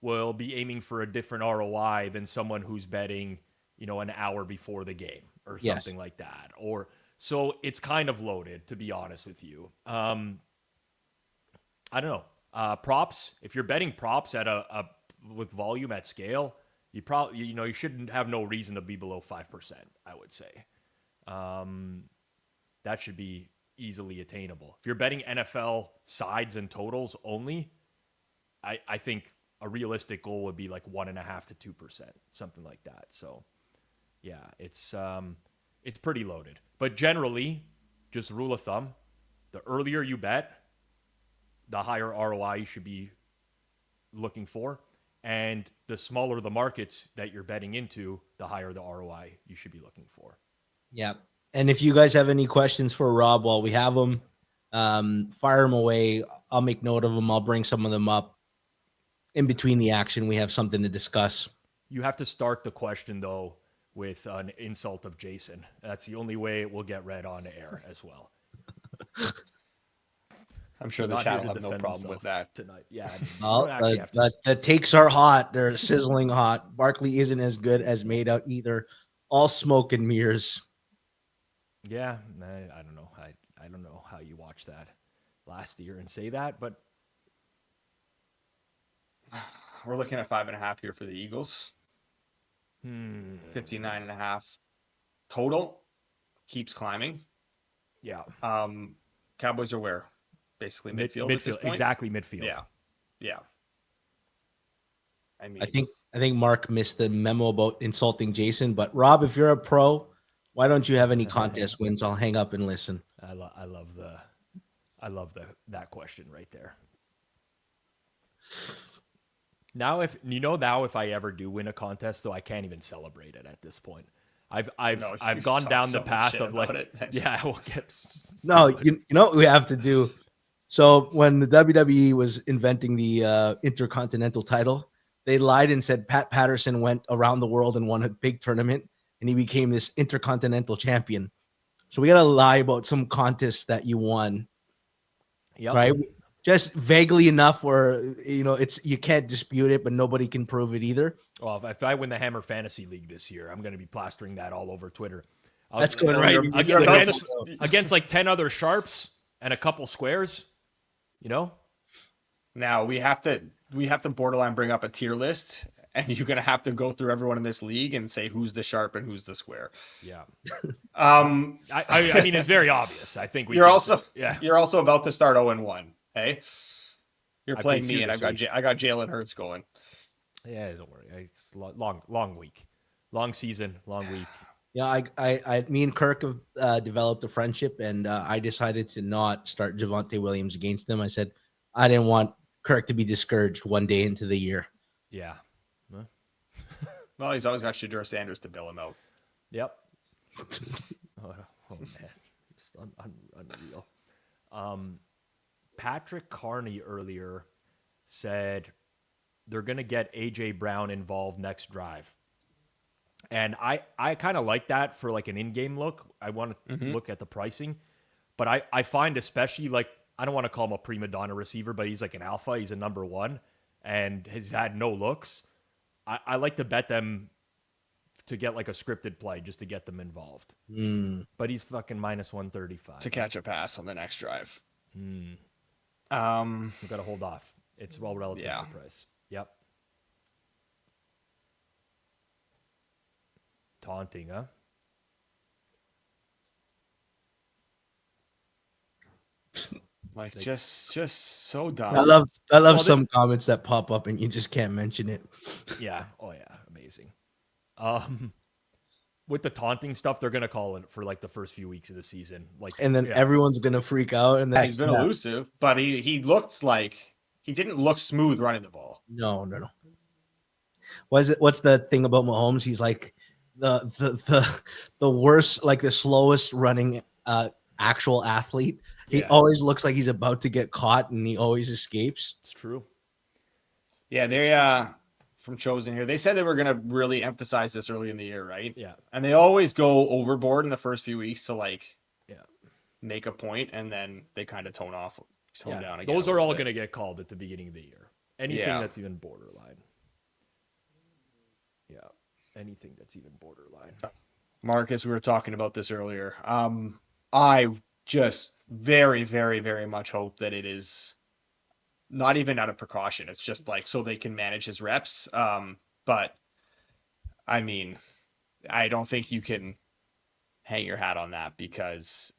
will be aiming for a different ROI than someone who's betting, an hour before the game or something like that. Or so it's kind of loaded, to be honest with you. I don't know. Props, if you're betting props at a with volume at scale, you probably you shouldn't have no reason to be below 5%, I would say. That should be easily attainable. If you're betting NFL sides and totals only, I think a realistic goal would be like 1.5 to 2%, something like that. So yeah, it's pretty loaded. But generally, just rule of thumb, the earlier you bet, the higher ROI you should be looking for. And the smaller the markets that you're betting into, the higher the ROI you should be looking for. Yeah. And if you guys have any questions for Rob while we have them, fire them away. I'll make note of them. I'll bring some of them up in between the action. We have something to discuss. You have to start the question, though, with an insult of Jason. That's the only way it will get read on air as well. I'm sure the chat will have no problem with that tonight. Yeah, the takes are hot. They're sizzling hot. Barkley isn't as good as made out either. All smoke and mirrors. Yeah, I don't know. I don't know how you watched that last year and say that, but we're looking at 5.5 here for the Eagles. 59.5 total. Keeps climbing. Yeah. Cowboys are where? Basically midfield. Midfield, exactly midfield. Yeah. I mean, I think Mark missed the memo about insulting Jason. But Rob, if you're a pro, why don't you have any contest wins? I'll hang up and listen. I love that question right there. Now, if I ever do win a contest, though, I can't even celebrate it at this point. I've gone down the path of like, I will get. No, you know what we have to do. So when the WWE was inventing the Intercontinental title, they lied and said Pat Patterson went around the world and won a big tournament, and he became this Intercontinental champion. So we gotta lie about some contest that you won, right? Just vaguely enough where you can't dispute it, but nobody can prove it either. Well, if I win the Hammer Fantasy League this year, I'm going to be plastering that all over Twitter. That's going right against like 10 other sharps and a couple squares. Now we have to borderline bring up a tier list, and you're going to have to go through everyone in this league and say who's the sharp and who's the square. Yeah. I mean, it's very obvious. I think you're also about to start 0-1. Hey, you're playing me, and I got Jalen Hurts going. Yeah, don't worry. It's long week, long season, long week. Yeah, me and Kirk have developed a friendship, and I decided to not start Javonte Williams against him. I said I didn't want Kirk to be discouraged one day into the year. Yeah. Well, he's always got Shadur Sanders to bail him out. Yep. oh man, just unreal. Patrick Carney earlier said they're going to get AJ Brown involved next drive. And I kind of like that for like an in-game look. I want to look at the pricing. But I find especially like, I don't want to call him a prima donna receiver, but he's like an alpha. He's a number one and has had no looks. I like to bet them to get like a scripted play just to get them involved. But he's fucking minus 135 to catch a pass on the next drive. You got to hold off. It's well relative to price. Yep. Taunting, huh? Like just so dumb. I love some comments that pop up and you just can't mention it. Yeah. Oh yeah. Amazing. With the taunting stuff, they're gonna call it for like the first few weeks of the season. Like, and then everyone's gonna freak out. And he's been elusive, but he looked like he didn't look smooth running the ball. No. What's the thing about Mahomes? He's like the worst, like the slowest running actual athlete. He always looks like he's about to get caught, and he always escapes. It's true. Yeah, they from Chosen here. They said they were going to really emphasize this early in the year, right? Yeah. And they always go overboard in the first few weeks to make a point, and then they kind of tone down again. Those are all going to get called at the beginning of the year. Anything that's even borderline. Yeah. Anything that's even borderline. Marcus, we were talking about this earlier. I just very, very, very much hope that it is not even out of precaution. It's just like so they can manage his reps. But I mean, I don't think you can hang your hat on that because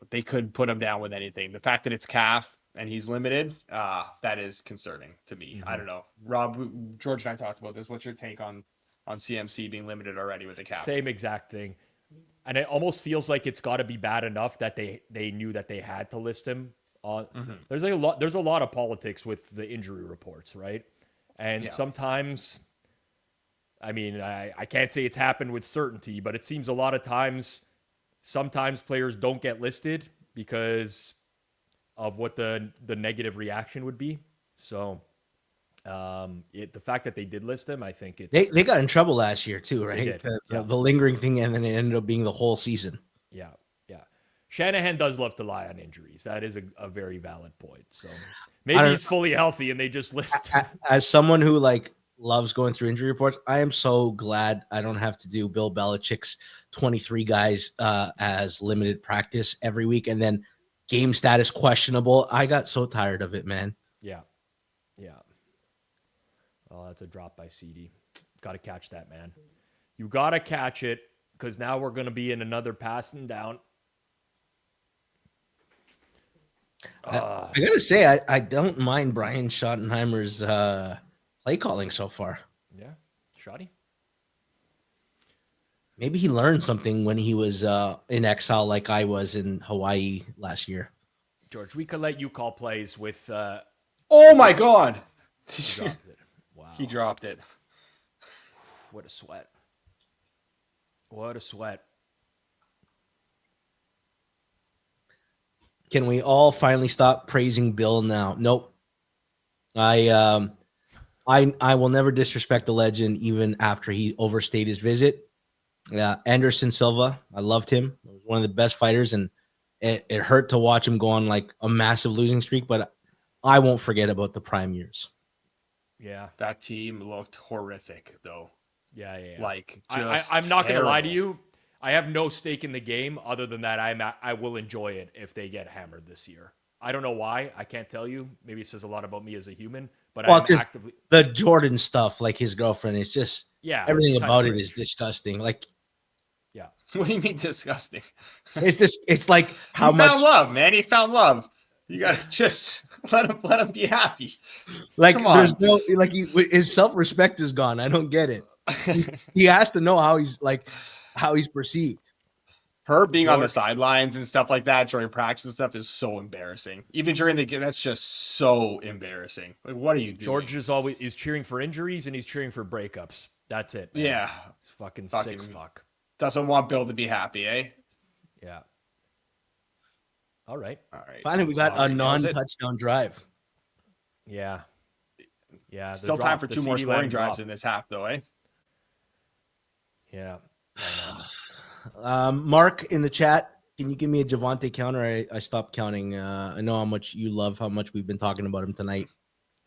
they could put him down with anything. The fact that it's calf and he's limited, that is concerning to me. I don't know. Rob, George and I talked about this. What's your take on CMC being limited already with the calf? Same exact thing. And it almost feels like it's got to be bad enough that they knew that they had to list him on. There's a lot of politics with the injury reports, right? And sometimes, I mean, I can't say it's happened with certainty, but it seems a lot of times, sometimes players don't get listed because of what the negative reaction would be. So the fact that they did list him, I think they got in trouble last year too, right? The lingering thing, and then it ended up being the whole season. Yeah. Shanahan does love to lie on injuries. That is a very valid point. So maybe he's fully healthy and they just list. As someone who loves going through injury reports, I am so glad I don't have to do Bill Belichick's 23 guys as limited practice every week and then game status questionable. I got so tired of it, man. Yeah. Oh, that's a drop by CD. Got to catch that, man. You got to catch it because now we're going to be in another passing down. I got to say, I don't mind Brian Schottenheimer's play calling so far. Yeah. Shoddy. Maybe he learned something when he was in exile like I was in Hawaii last year. George, we could let you call plays with... oh, my God. He dropped it. Wow. He dropped it. What a sweat. What a sweat. Can we all finally stop praising Bill now? Nope. I will never disrespect the legend even after he overstayed his visit. Anderson Silva, I loved him. He was one of the best fighters, and it hurt to watch him go on like a massive losing streak, but I won't forget about the prime years. Yeah. That team looked horrific, though. Yeah. Like, I'm not going to lie to you. I have no stake in the game other than that I will enjoy it if they get hammered this year. I don't know why. I can't tell you. Maybe it says a lot about me as a human, but I'm actively... The Jordan stuff, like his girlfriend, is just everything about it is disgusting. Like, yeah. What do you mean disgusting? It's like how he much found love, man. He found love. You gotta just let him be happy. Like there's no his self-respect is gone. I don't get it. He has to know how he's perceived. Her being on the sidelines and stuff like that during practice and stuff is so embarrassing. Even during the game, that's just so embarrassing. Like, what are you doing? George is cheering for injuries and he's cheering for breakups. That's it. Man. Yeah. He's fucking sick fuck. Doesn't want Bill to be happy, eh? Yeah. All right. Finally, we got a non-touchdown drive. Yeah. Still time for 2 more scoring drives in this half, though, eh? Yeah. Mark in the chat, can you give me a Javonte counter? I stopped counting. I know how much you love how much we've been talking about him tonight.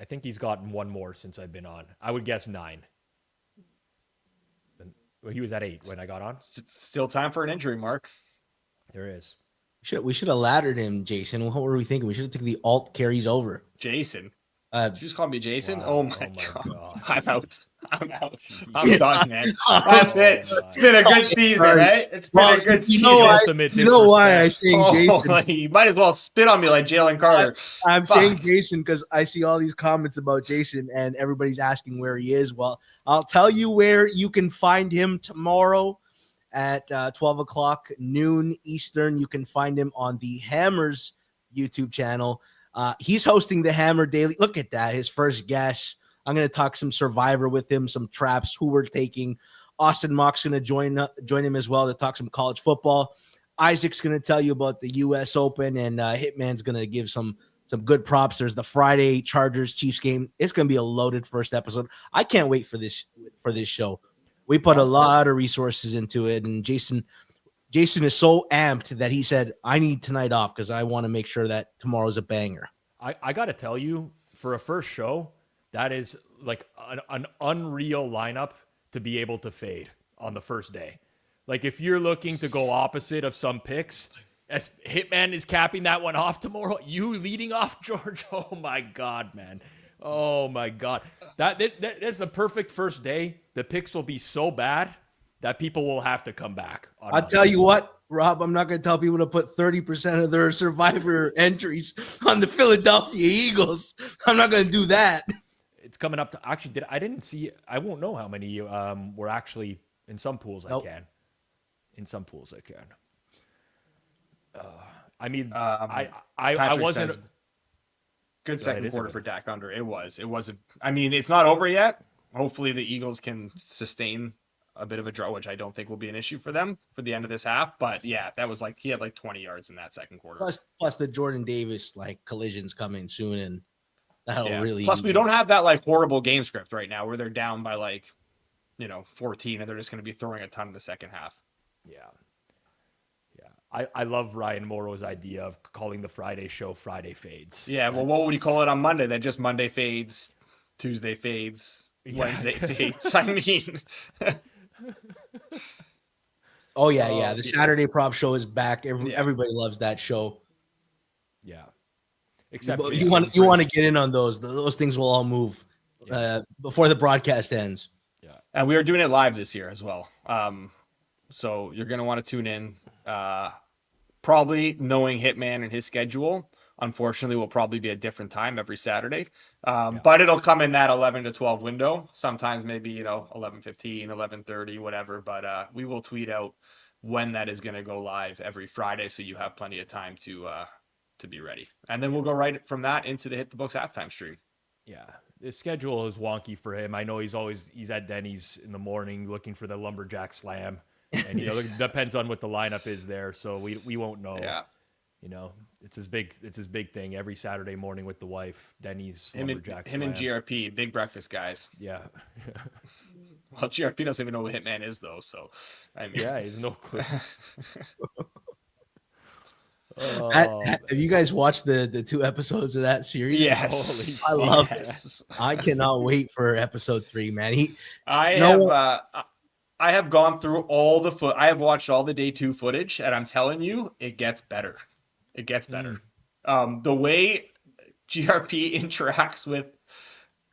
I think he's gotten one more since I've been on. I would guess 9. The He was at 8 when I got on. Still time for an injury, Mark. There is. We should have laddered him, Jason. What were we thinking? We should have took the alt carries over. Jason. Did you just call me Jason? Wow. Oh my god. I'm out. Jeez. I'm done, man. That's it. It's been a good season, right? It's been a good season. You know why I saying Jason? You might as well spit on me like Jalen Carter. I'm saying Jason because I see all these comments about Jason and everybody's asking where he is. Well, I'll tell you where you can find him tomorrow at 12 o'clock noon Eastern. You can find him on the Hammers YouTube channel. He's hosting the Hammer Daily. Look at that. His first guest. I'm going to talk some Survivor with him, some traps, who we're taking. Austin Mock's going to join him as well to talk some college football. Isaac's going to tell you about the U.S. Open, and Hitman's going to give some good props. There's the Friday Chargers-Chiefs game. It's going to be a loaded first episode. I can't wait for this show. We put a lot of resources into it, and Jason is so amped that he said, I need tonight off because I want to make sure that tomorrow's a banger. I got to tell you, for a first show, that is like an unreal lineup to be able to fade on the first day. Like if you're looking to go opposite of some picks, as Hitman is capping that one off tomorrow, you leading off, George. Oh my God, man. Oh my God. That's the perfect first day. The picks will be so bad that people will have to come back. I'll tell you what, Rob, I'm not going to tell people to put 30% of their Survivor entries on the Philadelphia Eagles. I'm not going to do that. It's coming up to actually. I didn't see. I won't know how many were actually in some pools. Nope. I can. In some pools, I can. I mean, I wasn't. Good second quarter for Dak under. It wasn't. I mean, it's not over yet. Hopefully, the Eagles can sustain a bit of a draw, which I don't think will be an issue for them for the end of this half. But yeah, that was like he had like 20 yards in that second quarter. Plus the Jordan Davis like collisions coming soon, and that'll really. Plus, we don't have that like horrible game script right now where they're down by 14, and they're just going to be throwing a ton in the second half. Yeah. I love Ryan Morrow's idea of calling the Friday show Friday Fades. Yeah, well, what would you call it on Monday? Then just Monday fades, Tuesday fades, Wednesday fades. I mean. Oh yeah. The Saturday prop show is back. Everybody loves that show. Yeah. Except you want to get in on those. Those things will all move before the broadcast ends. Yeah. And we are doing it live this year as well. So you're going to want to tune in. Probably knowing Hitman and his schedule, unfortunately, will probably be a different time every Saturday. But it'll come in that 11 to 12 window. Sometimes maybe, 11:15, 11:30, whatever. But we will tweet out when that is going to go live every Friday, so you have plenty of time to be ready. And then we'll go right from that into the Hit the Books halftime stream. Yeah. The schedule is wonky for him. I know he's at Denny's in the morning looking for the lumberjack slam. And it depends on what the lineup is there, so we won't know. Yeah. It's his big thing every Saturday morning with the wife. Denny's lumberjack him slam. And GRP, big breakfast guys. Yeah. Well, GRP doesn't even know what Hitman is though, so I mean. Yeah, he's no clue. Have you guys watched the 2 episodes of that series? Yes. I love it. I cannot wait for episode 3, man. I have gone through all the I have watched all the day 2 footage, and I'm telling you, it gets better. It gets better. The way GRP interacts with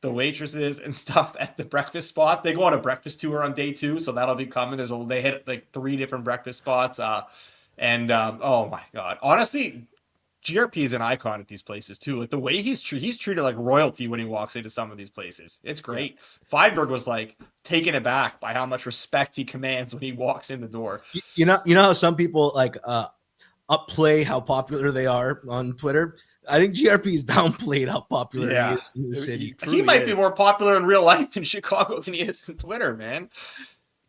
the waitresses and stuff at the breakfast spot. They go on a breakfast tour on day 2, so that'll be coming. They hit like 3 different breakfast spots. Oh my God. Honestly, GRP is an icon at these places too. Like the way he's treated like royalty when he walks into some of these places. It's great. Yeah. Fienberg was like taken aback by how much respect he commands when he walks in the door. You know how some people like upplay how popular they are on Twitter? I think GRP is downplayed how popular he is in the city. He might be more popular in real life in Chicago than he is in Twitter, man.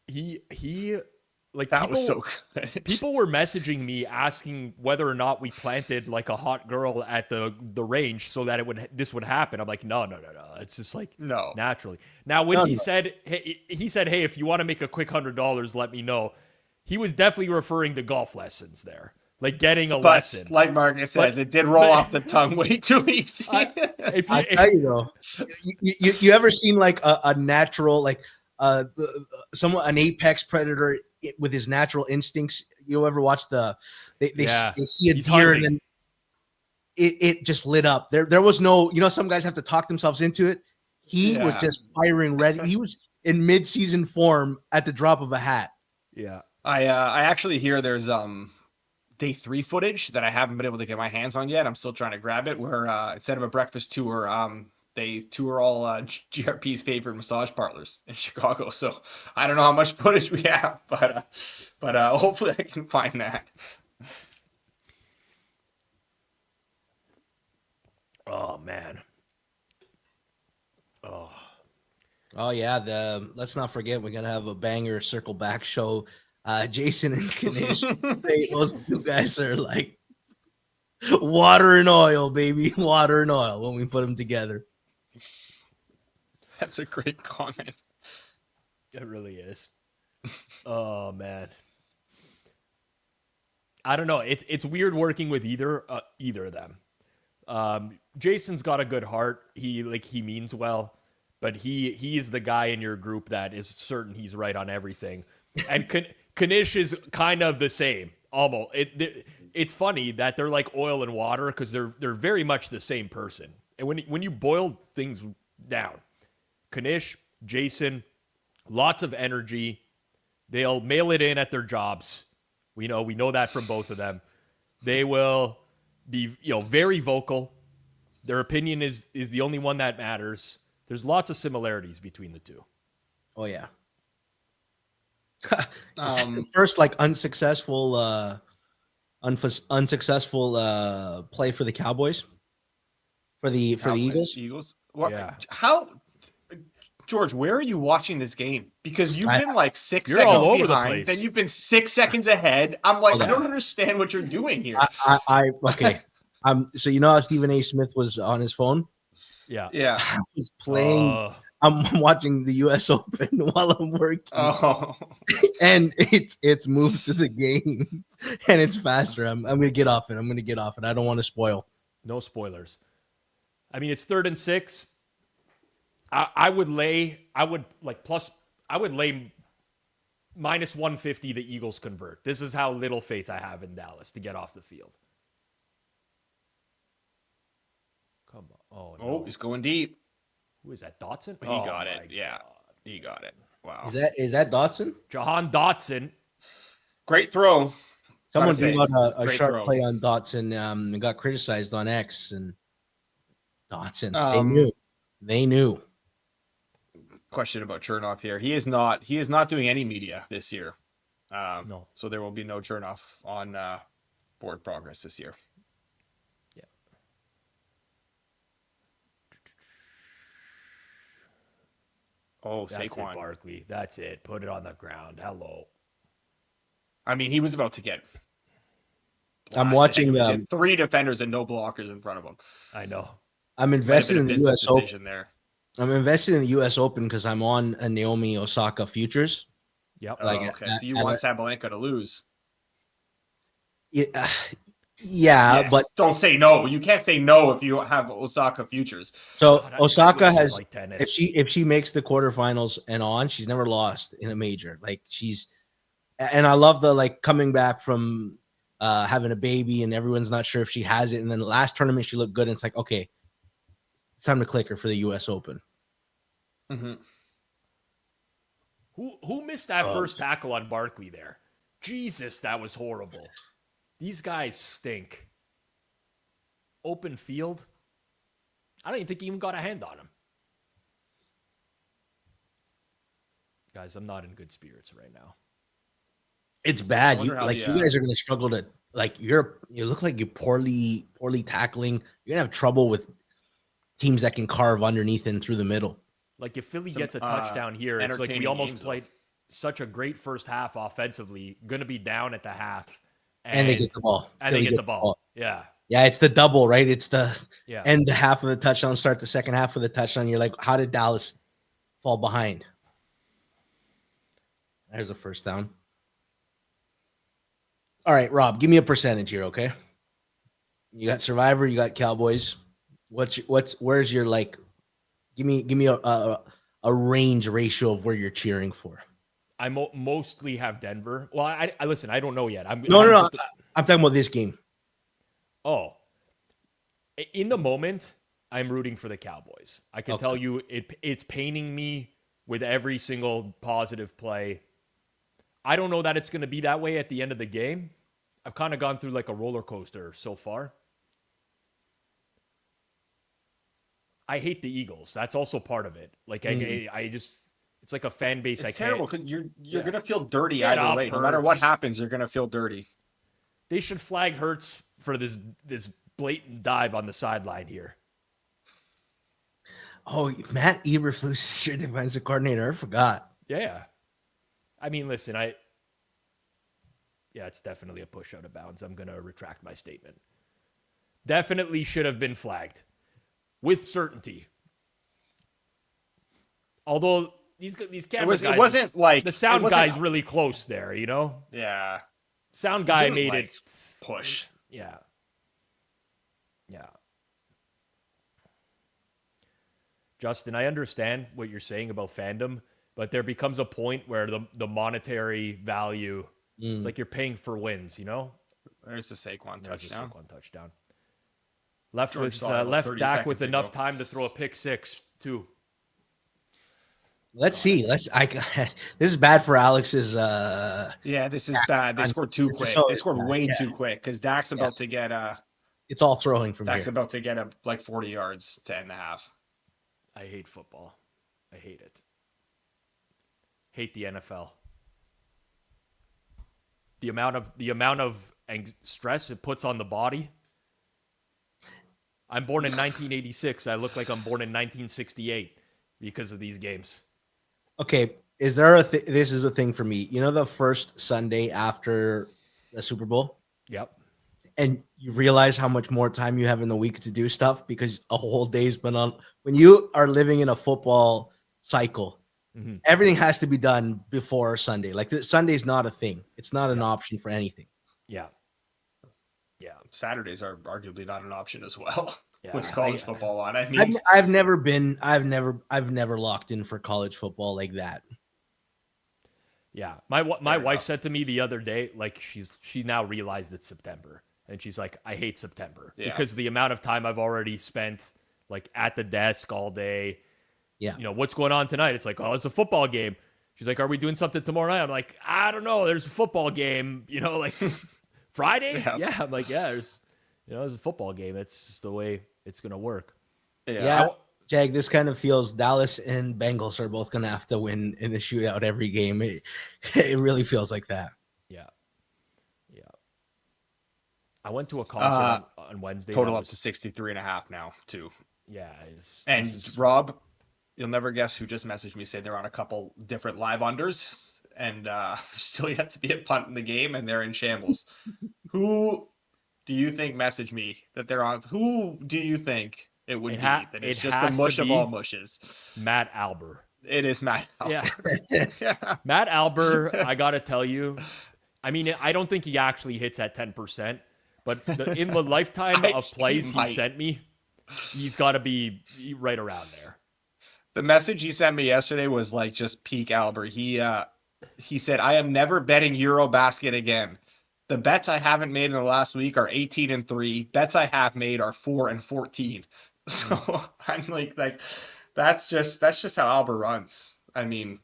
He like that was so good. People were messaging me asking whether or not we planted like a hot girl at the range so that this would happen. I'm like, no. It's just like no, naturally. Now when he said, hey, if you want to make a quick $100, let me know. He was definitely referring to golf lessons there, like getting a lesson. Like Marcus said, it did roll off the tongue way too easy. I tell you though, you ever seen like a natural like an apex predator with his natural instincts. You ever watch they see a He's deer hunting. and then it just lit up. There was no, some guys have to talk themselves into it. He was just firing ready. He was in mid-season form at the drop of a hat. Yeah. I actually hear there's day 3 footage that I haven't been able to get my hands on yet. I'm still trying to grab it, where instead of a breakfast tour, they tour all GRP's favorite massage parlors in Chicago. So I don't know how much footage we have, but hopefully I can find that. Oh man. Oh yeah, let's not forget we're gonna have a banger circle back show. Jason and Kanish, those two guys are like water and oil, baby, water and oil when we put them together. That's a great comment. It really is. Oh man. I don't know. It's weird working with either of them. Jason's got a good heart. He means well, but he is the guy in your group that is certain he's right on everything. And Kanish is kind of the same. Almost. It's funny that they're like oil and water because they're very much the same person. And when you boil things down, Kanish, Jason, lots of energy. They'll mail it in at their jobs. We know that from both of them. They will be very vocal. Their opinion is the only one that matters. There's lots of similarities between the two. Oh yeah. The first unsuccessful play for the Cowboys for the Eagles. What? Yeah. How, George? Where are you watching this game? Because you've been 6 You're all seconds over the behind, place. then you've been 6 seconds ahead. I'm like, I don't understand what you're doing here. Okay. So how Stephen A. Smith was on his phone? Yeah. I was playing. I'm watching the U.S. Open while I'm working, and it's moved to the game, and it's faster. I'm gonna get off it. I don't want to spoil. No spoilers. I mean, it's 3rd and 6. I would lay minus 150 the Eagles convert. This is how little faith I have in Dallas to get off the field. Come on. Oh, no. He's going deep. Who is that? Dotson? He got it. Yeah. He got it. Wow. Is that Dotson? Jahan Dotson. Great throw. Someone gave out a sharp play on Dotson and got criticized on X, and Dotson. They knew. Question about Chernoff here. He is not doing any media this year. No. So there will be no Chernoff on board progress this year. Yeah. Oh, That's Saquon. it, Barkley. That's it. Put it on the ground. Hello. I mean, he was about to get blasted. I'm watching 3 defenders and no blockers in front of him. I know. I'm invested in the U.S. Open. There. I'm invested in the U.S. Open because I'm on a Naomi Osaka futures. Yep. Okay. So you want Sabalenka to lose? Yeah, Yes. but don't say no. You can't say no if you have Osaka futures. So God, Osaka has, like if she makes the quarterfinals and on, she's never lost in a major. And I love the coming back from having a baby and everyone's not sure if she has it. And then the last tournament she looked good. And it's like, okay, it's time to click her for the U.S. Open. Mm-hmm. Who missed that first tackle on Barkley there? Jesus, that was horrible. These guys stink. Open field. I don't even think he even got a hand on him. Guys, I'm not in good spirits right now. It's bad. You you guys are going to struggle to you look like you're poorly tackling. You're going to have trouble with teams that can carve underneath and through the middle. Like if Philly gets a touchdown here, it's like we almost played such a great first half offensively, going to be down at the half. And they get the ball. And they get the ball. Yeah. Yeah, it's the double, right? It's the end the half of the touchdown, start the second half of the touchdown. You're like, how did Dallas fall behind? There's a first down. All right, Rob, give me a percentage here, okay? You got Survivor, you got Cowboys. Where's your give me a a range ratio of where you're cheering for? I mostly have Denver. Well, I listen. I don't know yet. No. I'm talking about this game. Oh, in the moment, I'm rooting for the Cowboys. I can tell you, it's paining me with every single positive play. I don't know that it's going to be that way at the end of the game. I've kind of gone through like a roller coaster so far. I hate the Eagles. That's also part of it. Like I just, it's like a fan base. It's terrible because you're gonna feel dirty Get either up, way. No matter what happens, you're gonna feel dirty. They should flag Hurts for this blatant dive on the sideline here. Oh, Matt Eberflus is your defensive coordinator. I forgot. Yeah. I mean, listen, it's definitely a push out of bounds. I'm going to retract my statement. Definitely should have been flagged with certainty. Although these camera guys, it wasn't like the sound guy's really close there, you know? Yeah. Sound guy made it push. Yeah. Yeah. Justin, I understand what you're saying about fandom, but there becomes a point where the monetary value, it's like you're paying for wins, you know? There's the Saquon touchdown. Left Dak with enough time to throw a pick six, too. Let's see. This is bad for Alex's. Yeah, this is bad. They scored too quick. They scored way too quick because Dak's about to get It's all throwing from Dak's here. about to get like 40 yards to end the half. I hate football. I hate it. Hate the NFL. The amount of stress it puts on the body. I'm born in 1986. I look like I'm born in 1968 because of these games. Okay, is there this is a thing for me. You know, the first Sunday after the Super Bowl? Yep. And you realize how much more time you have in the week to do stuff because a whole day's been on. When you are living in a football cycle, everything has to be done before Sunday. Like Sunday's not a thing. It's not an option for anything. Yeah. Yeah. Saturdays are arguably not an option as well. Yeah. With college football on. I mean, I've never locked in for college football like that. Yeah. My wife said to me the other day, like she now realized it's September. And she's like, I hate September because the amount of time I've already spent like at the desk all day. Yeah. You know, what's going on tonight? It's like, oh, it's a football game. She's like, are we doing something tomorrow night? I'm like, I don't know. There's a football game, you know, like Friday. Yeah. I'm like, there's a football game. It's just the way it's going to work. Yeah. Jag, this kind of feels Dallas and Bengals are both going to have to win in a shootout every game. It really feels like that. Yeah. Yeah. I went to a concert on Wednesday. Total up to 63.5 now, too. Yeah. Rob, you'll never guess who just messaged me saying they're on a couple different live unders and still yet to be a punt in the game, and they're in shambles. Who do you think messaged me that they're on? Who do you think it would be? That it's just the mush of all mushes. Matt Albert. It is Matt Albert. Yeah. Matt Albert, I got to tell you, I mean, I don't think he actually hits at 10%, but in the lifetime of plays he sent me, he's got to be right around there. The message he sent me yesterday was like just peak Albert. He said, I am never betting Eurobasket again. The bets I haven't made in the last week are 18-3. Bets I have made are 4-14. So I'm like that's just how Albert runs. I mean,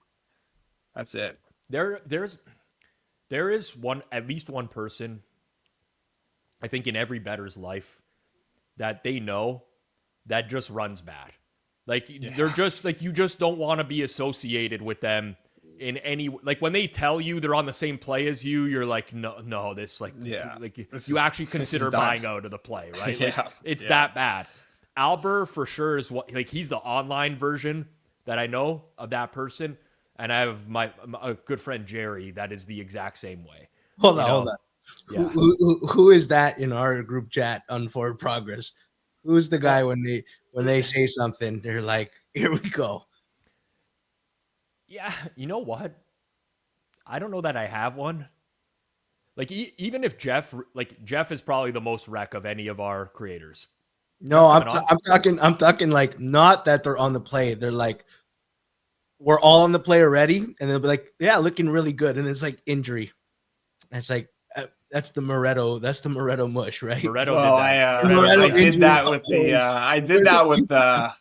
that's it. There is at least one person, I think, in every bettor's life that they know that just runs bad. Like they're just like, you just don't want to be associated with them in any, like when they tell you they're on the same play as you, you're like, no, this like you actually consider buying out of the play, right? Like, it's that bad. Albert for sure is he's the online version that I know of that person. And I have a good friend, Jerry, that is the exact same way. Hold on. Yeah. Who is that in our group chat on Forward Progress? Who's the guy when they say something, they're like, here we go. Yeah, you know what? I don't know that I have one. Like, even if Geoff is probably the most wreck of any of our creators. No, I'm talking like, not that they're on the play. They're like, we're all on the play already, and they'll be like, yeah, looking really good, and it's like injury, and it's like that's the Moretto mush, right? Moretto Well, did that. I did injury that with the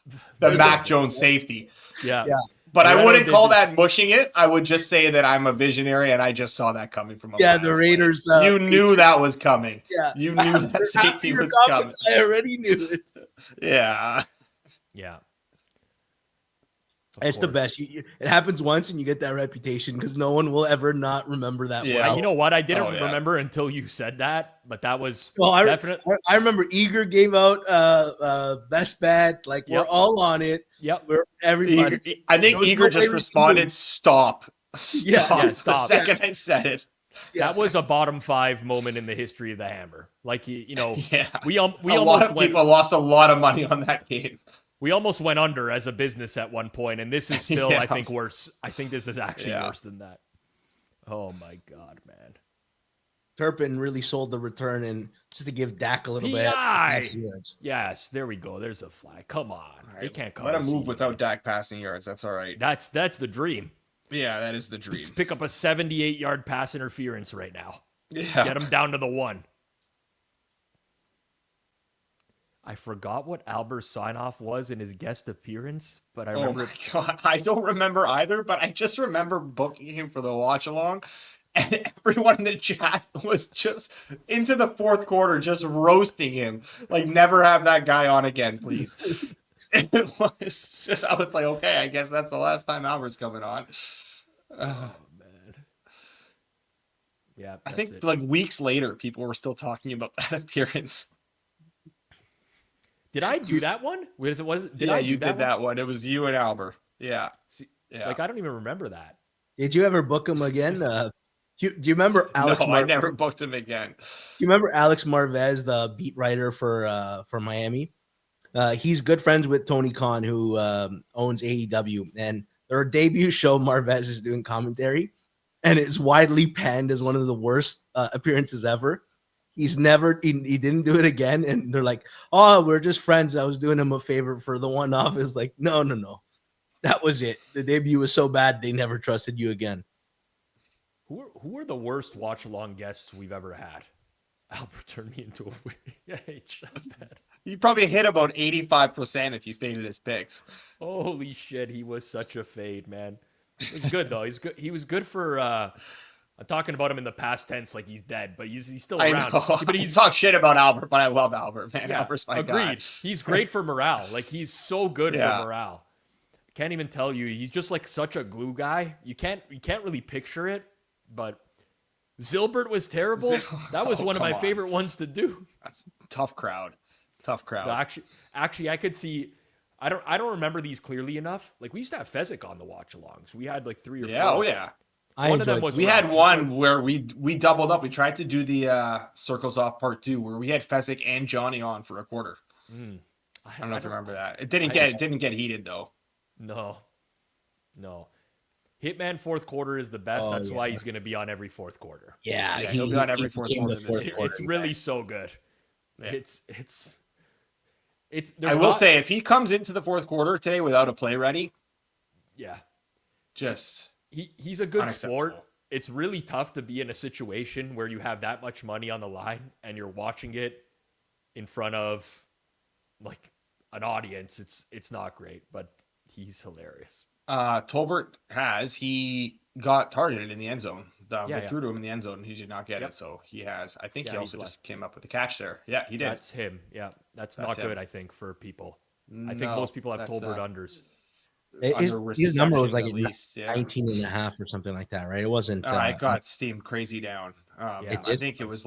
Mac Jones safety. Yeah. But I Moretto wouldn't did call this- that mushing it. I would just say that I'm a visionary and I just saw that coming from a mile the away. Raiders. You knew that was coming. Yeah, You knew that safety was coming. I already knew it. Yeah. Yeah. It's the best. It happens once, and you get that reputation because no one will ever not remember that. Yeah. You know what? I didn't remember until you said that, but that was definitely. I remember Eager gave out best bet. Like we're all on it. Yep. We're everybody. I think Eager just responded, "Stop." Stop. The second I said it. That was a bottom 5 moment in the history of the Hammer. Like we a almost lot of people lost a lot of money on that game. We almost went under as a business at one point, and this is still, I think, worse. I think this is actually worse than that. Oh my God, man! Turpin really sold the return, and just to give Dak a little bit. Yes, there we go. There's a flag. Come on, they can't come. Let him move without Dak passing yards. That's all right. That's the dream. Yeah, that is the dream. Let's pick up a 78-yard pass interference right now. Yeah, get him down to the 1. I forgot what Albert's sign-off was in his guest appearance, but I remember. Oh my God, I don't remember either, but I just remember booking him for the watch-along, and everyone in the chat was just into the fourth quarter, just roasting him. Like, never have that guy on again, please. It was just, I was like, okay, I guess that's the last time Albert's coming on. Oh, man. Yeah, I think like weeks later, people were still talking about that appearance. Did I do that one? You did that one. It was you and Albert. Yeah. Yeah. Like, I don't even remember that. Did you ever book him again? Do you remember Alex? No, I never booked him again. Do you remember Alex Marvez, the beat writer for Miami? He's good friends with Tony Khan, who owns AEW, and their debut show, Marvez is doing commentary, and it's widely panned as one of the worst appearances ever. He's never, he didn't do it again. And they're like, oh, we're just friends. I was doing him a favor for the one-off. It's like, no. That was it. The debut was so bad, they never trusted you again. Who are the worst watch-along guests we've ever had? Albert turned me into a You probably hit about 85% if you faded his picks. Holy shit, he was such a fade, man. It was good, though. He's good. He was good for... I'm talking about him in the past tense like he's dead, but he's still around. But he's talk shit about Albert, but I love Albert, man. Yeah, Albert's my guy. He's great for morale. Like, he's so good for morale. Can't even tell you. He's just like such a glue guy. You can't really picture it, but Zilbert was terrible. That was one of my favorite ones to do. That's tough crowd. Tough crowd. So actually, I could see. I don't remember these clearly enough. Like, we used to have Fezzik on the watch-alongs. We had like 3 or 4. Oh yeah. One of them was we had one where we doubled up. We tried to do the Circles Off Part 2 where we had Fezzik and Johnny on for a quarter. I don't know if you remember that. It didn't get heated though. No. Hitman fourth quarter is the best. That's why he's going to be on every fourth quarter. Yeah, he'll be on every fourth quarter. It's really so good. Yeah. It's. I will say, if he comes into the fourth quarter today without a play ready, just. He's a good sport. It's really tough to be in a situation where you have that much money on the line and you're watching it in front of like an audience. It's not great, but he's hilarious. Tolbert he got targeted in the end zone. They threw to him in the end zone and he did not get it. So he has. I think he also just came up with the catch there. Yeah, he did. That's him. Yeah, that's not good. I think for people. I think most people have Tolbert unders. His number was like 19 and a half or something like that, right? It wasn't. It got steamed crazy down. I think it was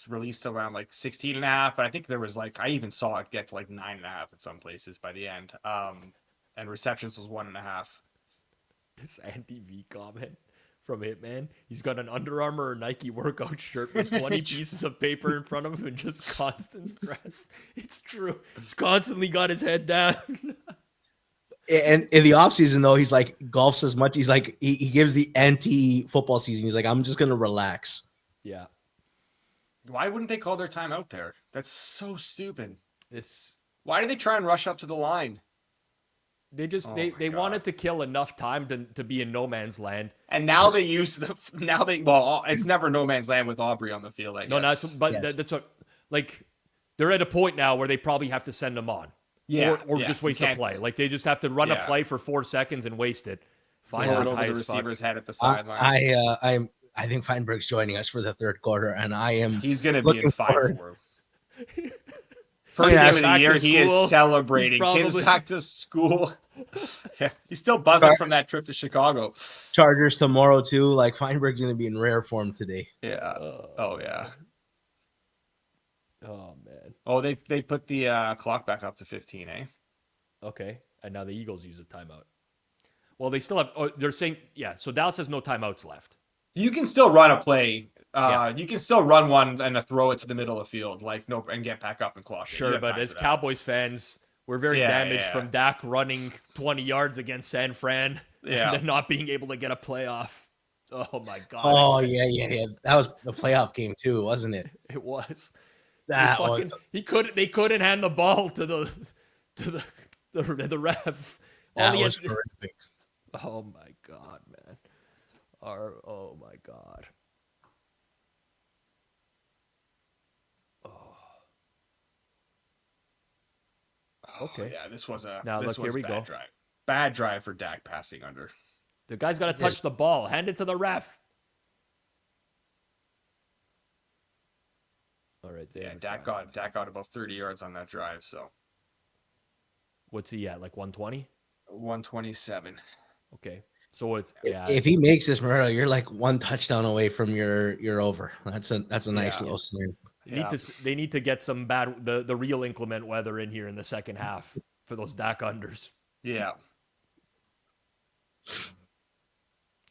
released around like 16 and a half, but I think there was like, I even saw it get to like 9 and a half at some places by the end. And receptions was 1.5. This Andy V comment from Hitman. He's got an Under Armour or Nike workout shirt with 20 pieces of paper in front of him and just constant stress. It's true. He's constantly got his head down. And in the offseason, though, he's like golfs as much. He's like, he gives the anti-football season. He's like, I'm just going to relax. Yeah. Why wouldn't they call their time out there? That's so stupid. Why do they try and rush up to the line? They wanted to kill enough time to be in no man's land. And now they use it's never no man's land with Aubrey on the field, I guess. That's what, like, they're at a point now where they probably have to send him on. Or just waste a play. Like, they just have to run a play for 4 seconds and waste it. Find out over the receiver's head at the sideline. I think Fienberg's joining us for the third quarter, and he's going to be in 5-4. First game of the year, he is celebrating. Kids back to school. Yeah, he's still buzzing from that trip to Chicago. Chargers tomorrow too. Like, Fienberg's going to be in rare form today. Yeah. Oh yeah. Oh man. Oh, they put the clock back up to 15, eh? Okay, and now the Eagles use a timeout. Well, they still have. Oh, they're saying So Dallas has no timeouts left. You can still run a play. You can still run one and throw it to the middle of the field, and get back up and clock it. Sure, but as Cowboys fans, we're very damaged from Dak running 20 yards against San Fran and then not being able to get a playoff. Oh my god. Oh yeah. That was the playoff game too, wasn't it? It was. They couldn't hand the ball to the ref. That was horrific. Oh my god, man. Oh my god. Okay. Yeah, this was a bad drive. Bad drive for Dak passing under. The guy's got to touch the ball. Hand it to the ref. All right. Yeah, Dak got about 30 yards on that drive. So. What's he at? Like 120? 127. Okay. So it's If he makes this, Moretto, you're like one touchdown away from your over. That's a nice little swing. They need to get some the real inclement weather in here in the second half for those Dak unders. Yeah.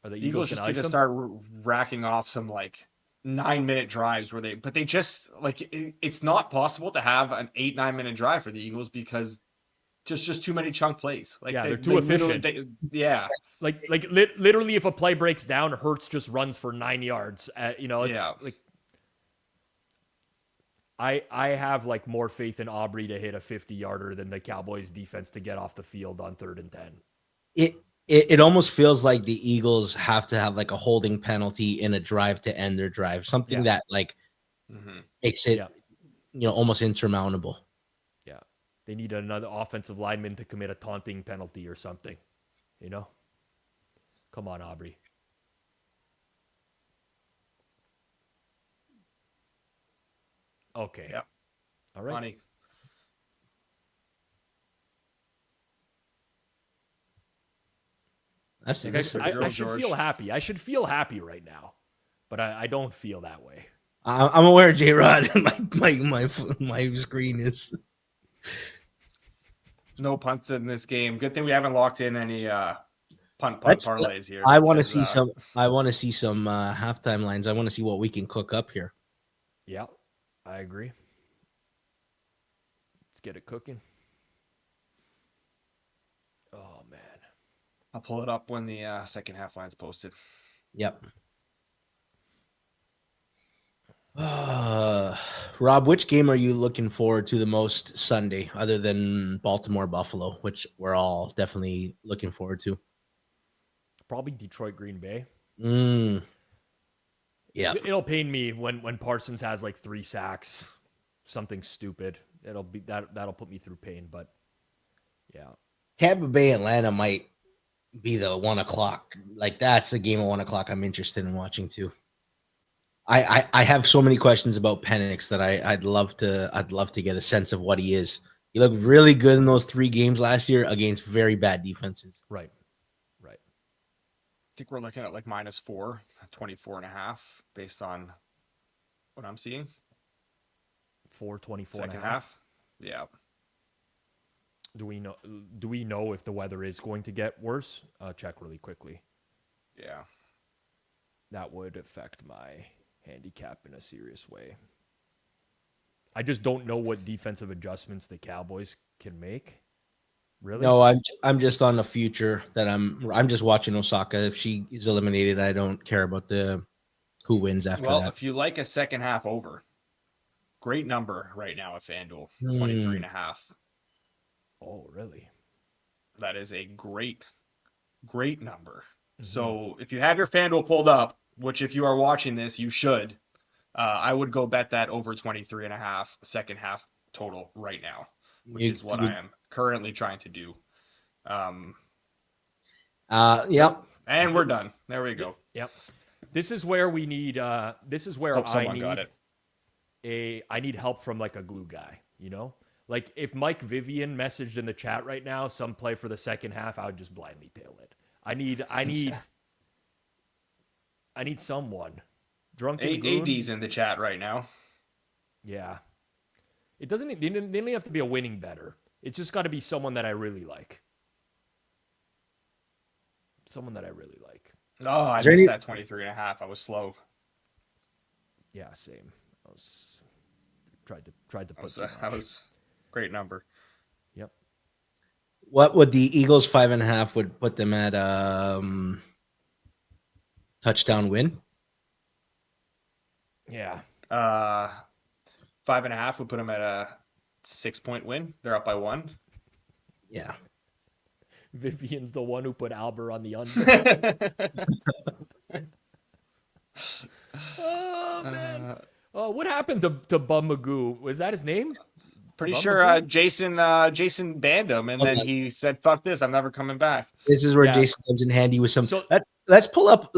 Are the Eagles just need to start racking off some 9-minute drives but they just it's not possible to have an 8-9 minute drive for the Eagles because just too many chunk plays. They're too efficient. Literally, if a play breaks down, Hurts just runs for 9 yards. I have more faith in Aubrey to hit a 50-yarder than the Cowboys defense to get off the field on 3rd and 10. It almost feels like the Eagles have to have a holding penalty in a drive to end their drive, something that makes it almost insurmountable. Yeah, they need another offensive lineman to commit a taunting penalty or something. Come on, Aubrey. Okay. Yeah. All right. Money. I should feel happy. I should feel happy right now, but I don't feel that way. I'm aware, J-Rod. My screen is no punts in this game. Good thing we haven't locked in any punt parlays here. I want to see some. I want to see some halftime lines. I want to see what we can cook up here. Yeah, I agree. Let's get it cooking. Oh man. I'll pull it up when the second half line's posted. Yep. Rob, which game are you looking forward to the most Sunday, other than Baltimore Buffalo, which we're all definitely looking forward to? Probably Detroit Green Bay. Yeah, it'll pain me when Parsons has 3 sacks, something stupid. That'll put me through pain. But yeah, Tampa Bay Atlanta might be the 1 o'clock. That's the game at 1 o'clock I'm interested in watching too. I have so many questions about Penix that I'd love to get a sense of what he is. He looked really good in those 3 games last year against very bad defenses. Right. I think we're looking at -4, 24.5 based on what I'm seeing. 424 second half. Yeah. Do we know if the weather is going to get worse? Check really quickly. Yeah. That would affect my handicap in a serious way. I just don't know what defensive adjustments the Cowboys can make. Really? No, I'm just on the future that I'm just watching Osaka. If she is eliminated, I don't care about who wins after that. Well, if you like a second half over, great number right now at FanDuel, 23.5. Oh, really? That is a great number. So if you have your FanDuel pulled up, which if you are watching this, you should, I would go bet that over 23.5 second half total right now, which is what I am currently trying to do. Yep. And we're done. There we go. Yep. This is where we need. This is where Hope I someone got it. I need help from like a glue guy. You know, like if Mike Vivian messaged in the chat right now, some play for the second half, I would just blindly tail it. I need someone. Drunken Goon. AD's in the chat right now. Yeah. It doesn't. They don't have to be a winning bettor. It's just got to be someone that I really like. Someone that I really like. Oh, I missed that 23.5. I was slow. Yeah, same. I was tried to put that was great number. Yep. What would the Eagles 5.5 would put them at touchdown win? Yeah. 5.5 would put them at a 6-point win. They're up by 1. Yeah. Vivian's the one who put Albert on the under. Oh man. What happened to Bum Magoo? Was that his name? Pretty sure Jason banned him, and then he said, "Fuck this! I'm never coming back." This is where Jason comes in handy with some. Let's pull up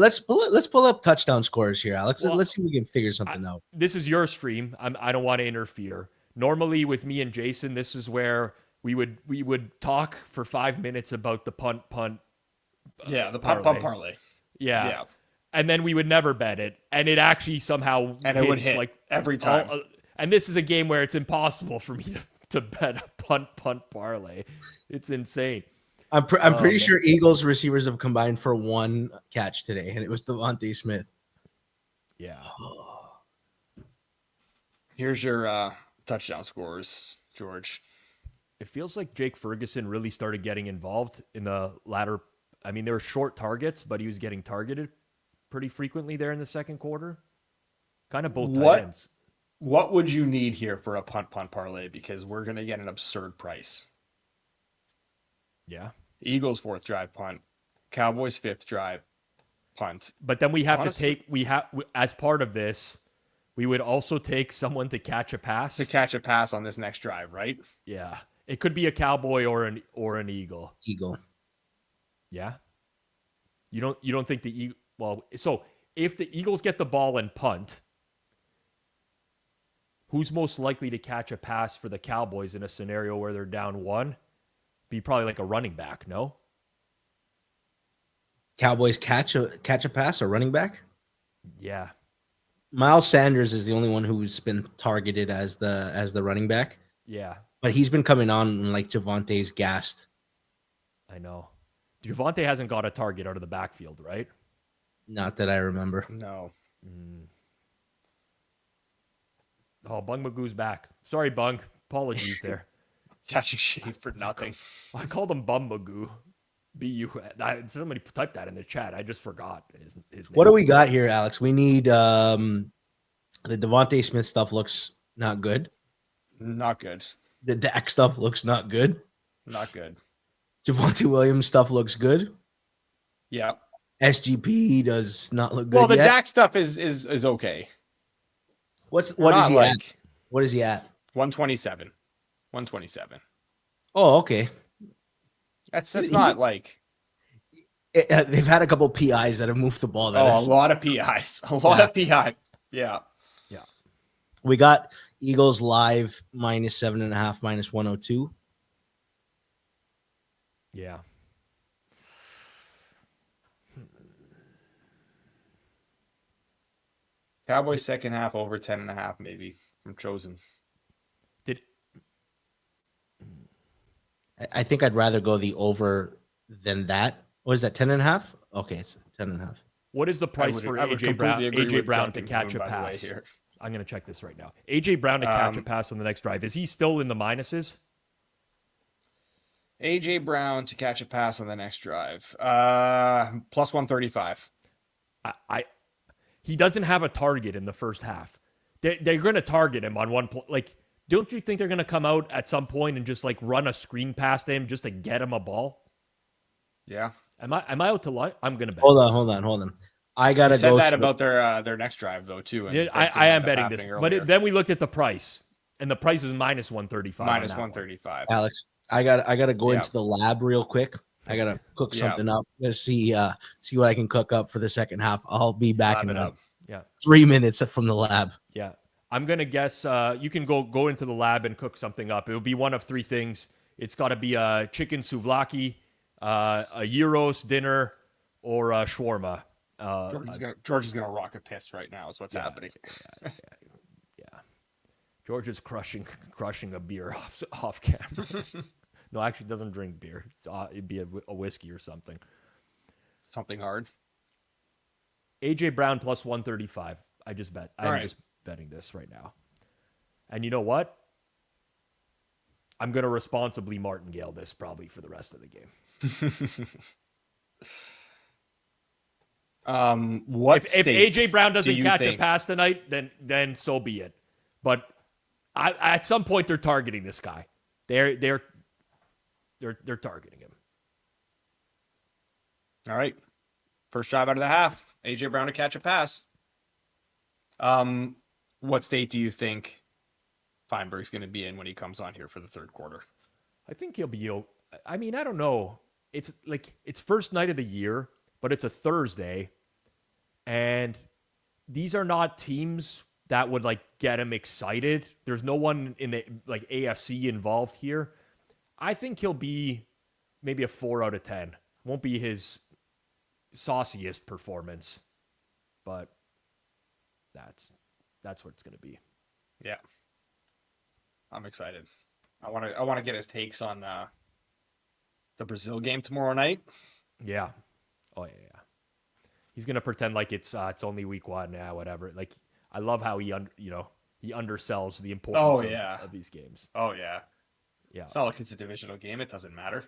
touchdown scores here, Alex. Well, let's see if we can figure something out. This is your stream. I don't want to interfere. Normally, with me and Jason, this is where we would talk for 5 minutes about the punt. Yeah, the punt parlay. Yeah. And then we would never bet it, and it actually somehow it would hit like every time. And this is a game where it's impossible for me to bet a punt parlay. It's insane. I'm pretty sure Eagles receivers have combined for 1 catch today, and it was Devontae Smith. Yeah. Here's your touchdown scores, George. It feels like Jake Ferguson really started getting involved in the latter. I mean, there were short targets, but he was getting targeted pretty frequently there in the second quarter. Kind of both tight ends. What would you need here for a punt parlay? Because we're going to get an absurd price. Yeah. Eagles 4th drive punt. Cowboys 5th drive punt. But then we have as part of this, we would also take someone to catch a pass. To catch a pass on this next drive, right? Yeah. It could be a Cowboy or an Eagle. Eagle. Yeah. You don't think the Eagle? Well, so if the Eagles get the ball and punt, who's most likely to catch a pass for the Cowboys in a scenario where they're down 1? Be probably like a running back, no? Cowboys catch a pass, a running back? Yeah. Miles Sanders is the only one who's been targeted as the running back. Yeah. But he's been coming on like Javonte's gassed. I know. Javonte hasn't got a target out of the backfield, right? Not that I remember. No. Oh, Bung Magoo's back. Sorry, Bung. Apologies there. Catching shade for nothing. I called him Bum Magoo. B-U. Somebody typed that in the chat. I just forgot his name. What do we got here, Alex? We need the Devontae Smith stuff looks not good. Not good. The Dak stuff looks not good. Not good. Javonte Williams stuff looks good. Yeah. SGP does not look good. Well, the yet. Dak stuff is okay. What is he at? What is he at? 127. 127. Oh, okay. That's not like they've had a couple PIs that have moved the ball. A lot of PIs. A lot of PI. Yeah. Yeah. We got Eagles live -7.5, -102. Yeah. Cowboys second half over 10.5 maybe from Chosen. I think I'd rather go the over than that. What is that, 10.5? Okay, it's 10.5. What is the price for AJ Brown to catch a pass? I'm going to check this right now. AJ Brown to catch a pass on the next drive. Is he still in the minuses? AJ Brown to catch a pass on the next drive. Plus 135. He doesn't have a target in the first half. They're going to target him on one point. Like, don't you think they're going to come out at some point and just like run a screen past him just to get him a ball? Yeah. Am I out to lunch? I'm gonna bet. Hold this. on. I gotta You said go that to about their next drive though too. And Yeah, that I didn't am end up betting this, happening but earlier. then we looked at the price, and the price is minus 135. Minus 135. Alex. I gotta go Yeah. into the lab real quick. I gotta cook Yeah. something up. Let's see what I can cook up for the second half. I'll be back Lab in it up. 3 minutes from the lab. Yeah. I'm going to guess you can go into the lab and cook something up. It'll be one of three things. It's got to be a chicken souvlaki, a gyros dinner, or a shawarma. George is gonna rock a piss right now. Is what's happening. Yeah. George is crushing a beer off camera. No, actually doesn't drink beer. It'd be a whiskey or something. Something hard. AJ Brown plus 135. I just bet. I'm just betting this right now. And you know what? I'm going to responsibly martingale this probably for the rest of the game. If AJ Brown doesn't catch a pass tonight, then so be it. But at some point they're targeting this guy. They're targeting him. All right. First drive out of the half. AJ Brown to catch a pass. What state do you think Fienberg's going to be in when he comes on here for the third quarter? I think he'll be. I mean, I don't know. It's first night of the year, but it's a Thursday, and these are not teams that would get him excited. There's no one in the AFC involved here. I think he'll be maybe a 4 out of 10. Won't be his sauciest performance, but that's what it's going to be. Yeah, I'm excited. I want to get his takes on the Brazil game tomorrow night. Yeah. Oh yeah. He's going to pretend like it's only week 1. Yeah, whatever. I love how he undersells the importance of these games. Oh yeah. Yeah. It's not like it's a divisional game. It doesn't matter.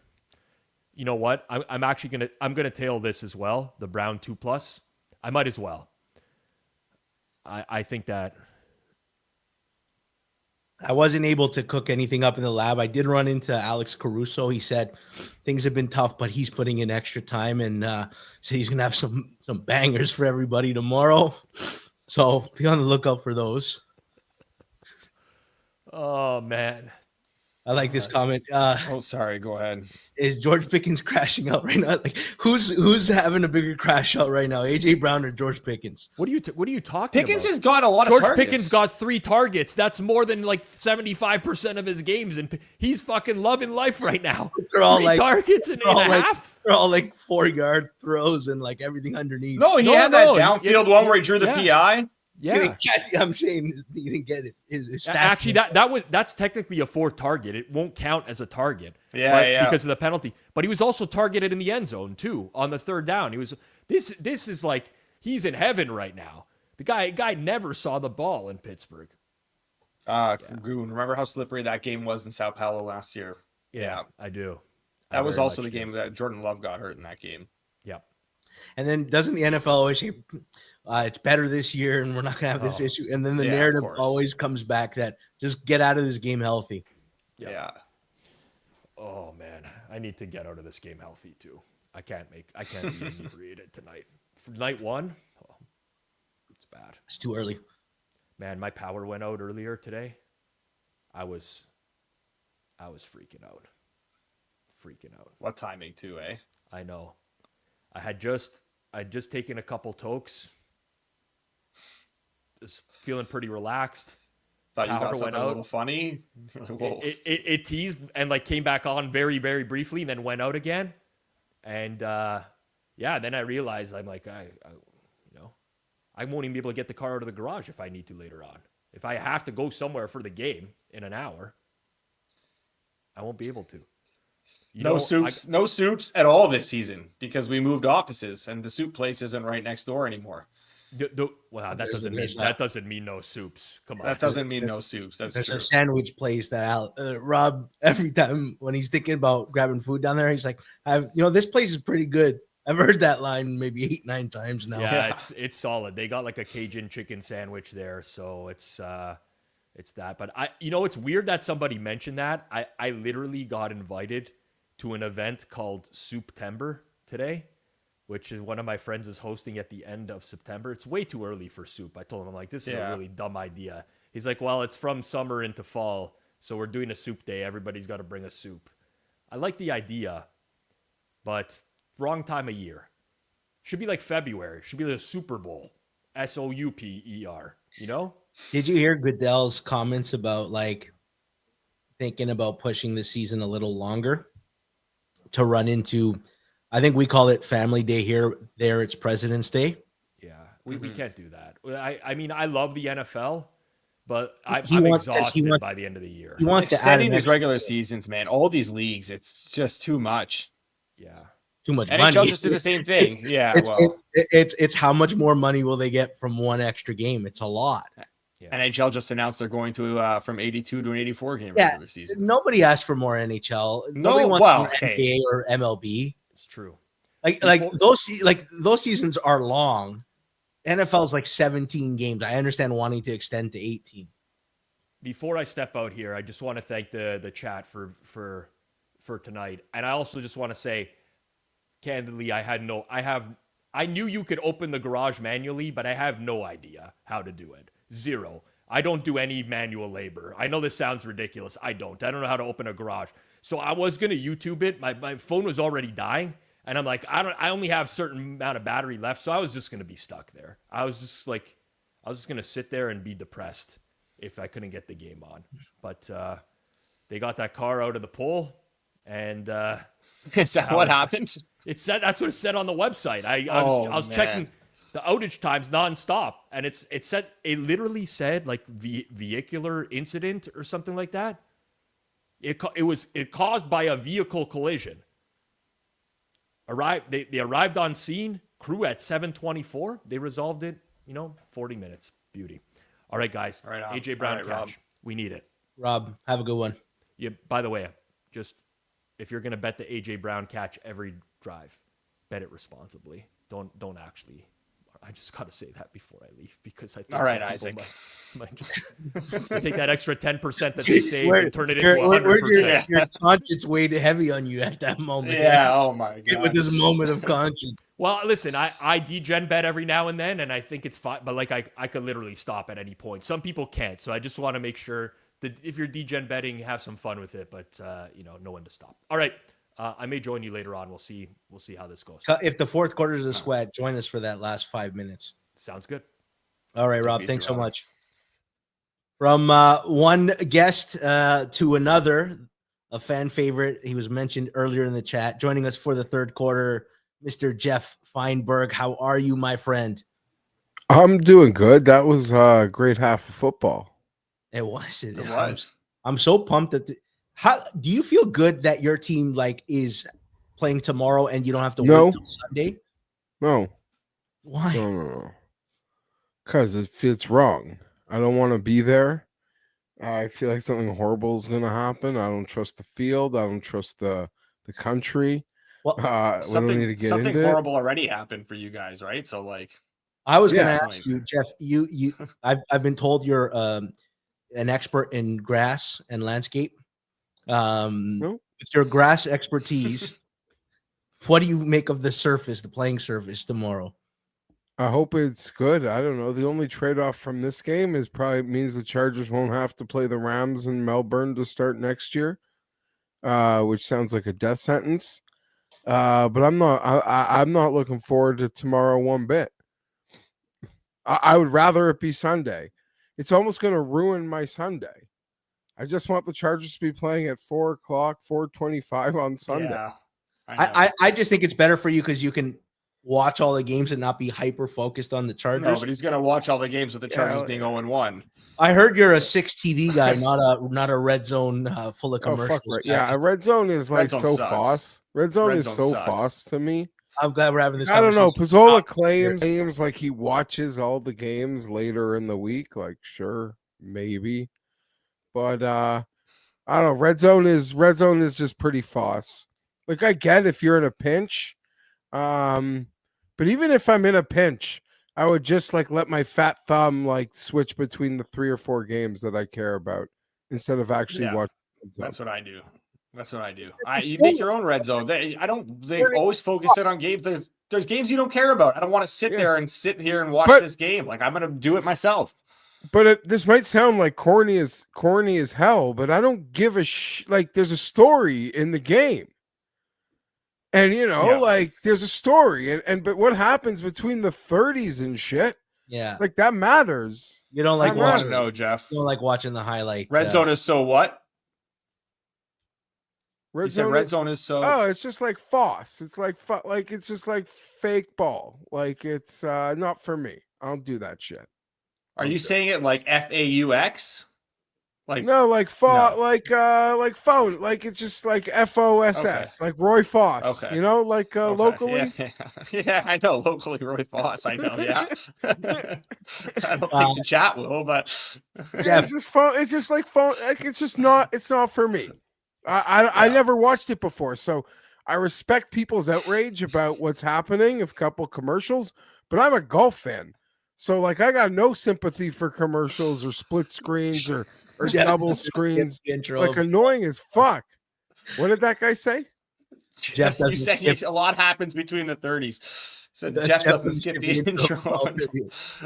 You know what? I'm actually gonna tail this as well. The Brown 2+. I might as well. I think that I wasn't able to cook anything up in the lab. I did run into Alex Caruso. He said things have been tough, but he's putting in extra time and said he's gonna have some bangers for everybody tomorrow. So be on the lookout for those. Oh man. I like this comment. Sorry. Go ahead. Is George Pickens crashing out right now? Who's having a bigger crash out right now? AJ Brown or George Pickens? What are you talking about? Pickens has got a lot of targets. George Pickens got 3 targets. That's more than 75% of his games, and he's fucking loving life right now. They're all 3 targets in a half. They're all 4-yard throws and everything underneath. No, he had that downfield one where he drew the PI. Yeah, I'm saying he didn't get it. His stats actually, that's technically a 4th target. It won't count as a target. Yeah, because of the penalty. But he was also targeted in the end zone too on the 3rd down. He was. This is he's in heaven right now. The guy never saw the ball in Pittsburgh. Goon, remember how slippery that game was in Sao Paulo last year? Yeah, I do. That was also the game that Jordan Love got hurt in that game. Yeah. And then doesn't the NFL always say it's better this year and we're not going to have this issue? And then the narrative always comes back that just get out of this game healthy. Yeah. Oh man, I need to get out of this game healthy too. I can't be inebriated tonight. For night 1, it's bad. It's too early. Man, my power went out earlier today. I was freaking out. What timing too, eh? I know. I'd just taken a couple tokes. Just feeling pretty relaxed. Thought you got something a little funny. It teased and came back on very, very briefly and then went out again. And then I realized I'm I won't even be able to get the car out of the garage if I need to later on. If I have to go somewhere for the game in an hour, I won't be able to. No soups at all this season because we moved offices and the soup place isn't right next door anymore. That doesn't mean no soups. Come on. That doesn't mean no soups. There's a sandwich place that Rob, every time when he's thinking about grabbing food down there, he's like, this place is pretty good. I've heard that line maybe 8-9 times now. Yeah, it's solid. They got a Cajun chicken sandwich there, so it's that. But it's weird that somebody mentioned that. I literally got invited to an event called Souptember today, which is one of my friends is hosting at the end of September. It's way too early for soup. I told him, I'm like, this is a really dumb idea. He's like, well, it's from summer into fall, so we're doing a soup day. Everybody's got to bring a soup. I like the idea, but wrong time of year. Should be like February. Should be the Super Bowl. SOUPER, you know? Did you hear Goodell's comments about like thinking about pushing the season a little longer to run into, I think we call it Family Day here. There it's President's Day. Yeah, we can't do that. I mean, I love the NFL, but I'm wants exhausted by the end of the year. He wants to add extending these regular seasons, man. All these leagues, it's just too much. Yeah. Too much NHL money. just did the same thing. It's how much more money will they get from one extra game? It's a lot. Yeah. NHL just announced they're going to from 82 to an 84 game regular season. Nobody asked for more NHL. No, Nobody wants more NBA or MLB. It's true. Like those seasons are long. NFL's like 17 games. I understand wanting to extend to 18. Before I step out here, I just want to thank the chat for tonight, and I also just want to say, candidly, I knew you could open the garage manually, but I have no idea how to do it. Zero. I don't do any manual labor. I know this sounds ridiculous. I don't know how to open a garage. So I was going to YouTube it. My phone was already dying. And I'm like, I only have a certain amount of battery left. So I was just going to be stuck there. I was just going to sit there and be depressed if I couldn't get the game on. But they got that car out of the pole. And is that what happened? It said that's what it said on the website. I was checking the outage times nonstop, and it literally said like vehicular incident or something like that. It was caused by a vehicle collision. They arrived on scene. Crew at 7:24. They resolved it. 40 minutes. Beauty. All right, guys. All right, AJ Brown catch. Rob. We need it. Rob, have a good one. Yeah. By the way, just if you're gonna bet the AJ Brown catch every drive, bet it responsibly. Don't actually. I just got to say that before I leave because I think all right, Isaac might just take that extra 10% that they save and turn it into 100%. Your conscience weighed heavy on you at that moment. Yeah. Oh my god. With this moment of conscience. Well, listen, I degen bet every now and then, and I think it's fine. But like I could literally stop at any point. Some people can't, so I just want to make sure that if you're degen betting, have some fun with it. But know when to stop. All right. I may join you later on. We'll see how this goes. If the fourth quarter is a sweat, join us for that last 5 minutes. Sounds good. All right, Rob. Thanks so much. From one guest to another, a fan favorite. He was mentioned earlier in the chat. Joining us for the third quarter, Mr. Geoff Fienberg. How are you, my friend? I'm doing good. That was a great half of football. It was. It was. I'm so pumped that. How do you feel good that your team is playing tomorrow and you don't have to wait until Sunday? No. Why? No. Because it fits wrong. I don't want to be there. I feel like something horrible is going to happen. I don't trust the field. I don't trust the country. Well, something horrible already happened for you guys, right? So I was going to ask you, Geoff. I've been told you're an expert in grass and landscape. With your grass expertise, what do you make of the playing surface tomorrow? I hope it's good. I don't know. The only trade-off from this game is probably means the Chargers won't have to play the Rams in Melbourne to start next year, which sounds like a death sentence. But I'm not looking forward to tomorrow one bit. I would rather it be Sunday. It's almost going to ruin my Sunday. I just want the Chargers to be playing at 4 o'clock, 4:25 on Sunday. Yeah, I just think it's better for you because you can watch all the games and not be hyper focused on the Chargers. No, but he's gonna watch all the games with the Chargers being 0-1. I heard you're a 6 TV guy, not a red zone full of commercials. Right. Yeah, a red zone is so fast. Red zone is so fast to me. I'm glad we're having this. I don't know. Pizzola claims like he watches all the games later in the week. Like, sure, maybe. But I don't know. Red zone is just pretty fast. Like, I get if you're in a pinch. But even if I'm in a pinch, I would just let my fat thumb switch between the 3 or 4 games that I care about instead of actually watching. That's what I do. That's what I do. You make your own red zone. They always focus it on games. There's games you don't care about. I don't want to sit here and watch this game. Like, I'm gonna do it myself. But this might sound like corny as hell, but I don't give a like. There's a story in the game, and like there's a story, and but what happens between the 30s and shit? Yeah, like that matters. You don't like watching? No, Jeff. You don't like watching the highlight. Red zone is so what? Red zone is so. Oh, it's just like FOS. It's like it's just like fake ball. Like it's not for me. I don't do that shit. Are you saying it like FAUX? Like no, like phone, like it's just like FOSS, like Roy Foss. Okay. Like locally. Yeah, I know locally Roy Foss. I know. Yeah. I don't think the chat will, but it's just phone. It's just like phone. Like it's just not. It's not for me. I never watched it before, so I respect people's outrage about what's happening. A couple commercials, but I'm a golf fan, so like I got no sympathy for commercials or split screens or double screens. Like annoying as fuck. What did that guy say? Jeff doesn't skip. A lot happens between the 30s. So Jeff doesn't skip the intro.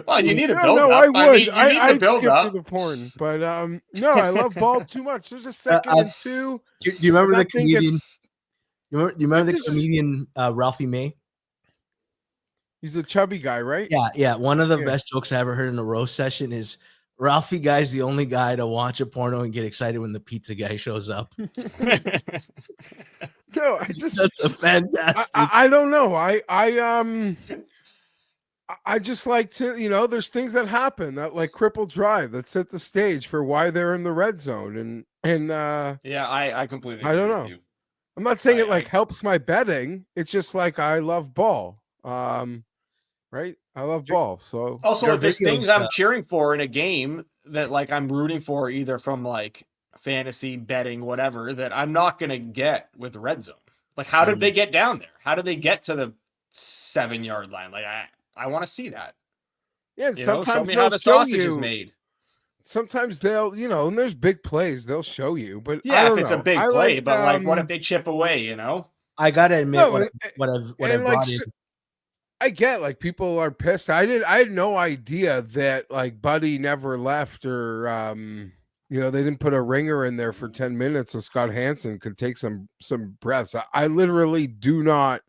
Well, you need a build up. I would. You need the build up. The porn, but no, I love ball too much. There's a second and two. Do you remember the comedian? You remember the comedian Ralphie May? He's a chubby guy, right? Yeah. One of the best jokes I ever heard in a roast session is Ralphie guy's the only guy to watch a porno and get excited when the pizza guy shows up. No, that's a fantastic. I don't know. I just like to, there's things that happen that like Cripple Drive that set the stage for why they're in the red zone. And yeah, I completely I don't know. You. I'm not saying it like helps my betting. It's just like I love ball. Right? I love ball. So also if there's things I'm cheering for in a game that like I'm rooting for either from like fantasy betting, whatever, that I'm not gonna get with red zone. Like how did they get down there? How did they get to the 7-yard line? Like I want to see that. Yeah, and sometimes show me how the sausage is made. Sometimes they'll, and there's big plays, they'll show you. But yeah, if it's a big play, but like what if they chip away, I gotta admit what I've brought in. I get like people are pissed. I had no idea that like Buddy never left or they didn't put a ringer in there for 10 minutes so Scott Hansen could take some breaths. I literally do not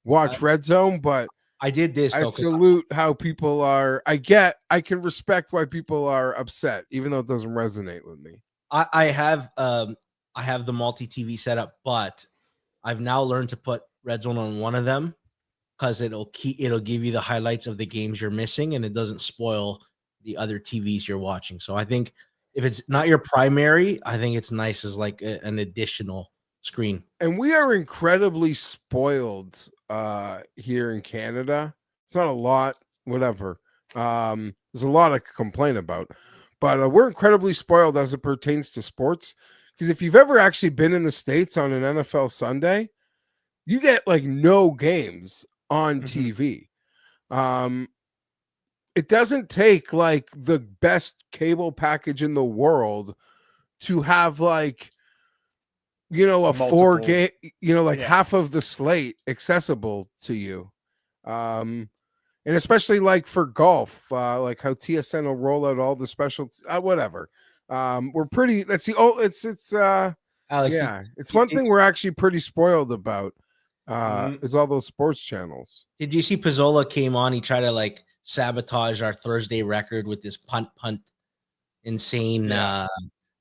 watch Red Zone, but I did this. I salute how people are. I can respect why people are upset, even though it doesn't resonate with me. I have the multi TV setup, but I've now learned to put Red Zone on one of them, because it'll give you the highlights of the games you're missing, and it doesn't spoil the other TVs you're watching. So I think if it's not your primary, I think it's nice as like an additional screen. And we are incredibly spoiled here in Canada. It's not a lot, whatever. There's a lot to complain about, but we're incredibly spoiled as it pertains to sports. Because if you've ever actually been in the States on an NFL Sunday, you get like no games on TV. It doesn't take like the best cable package in the world to have like, a 4 game, half of the slate accessible to you. And especially like for golf, like how TSN will roll out all the special, whatever. We're pretty, it's Alex, it's one thing we're actually pretty spoiled about. Is all those sports channels. Did you see Pizzola came on? He tried to like sabotage our Thursday record with this punt insane.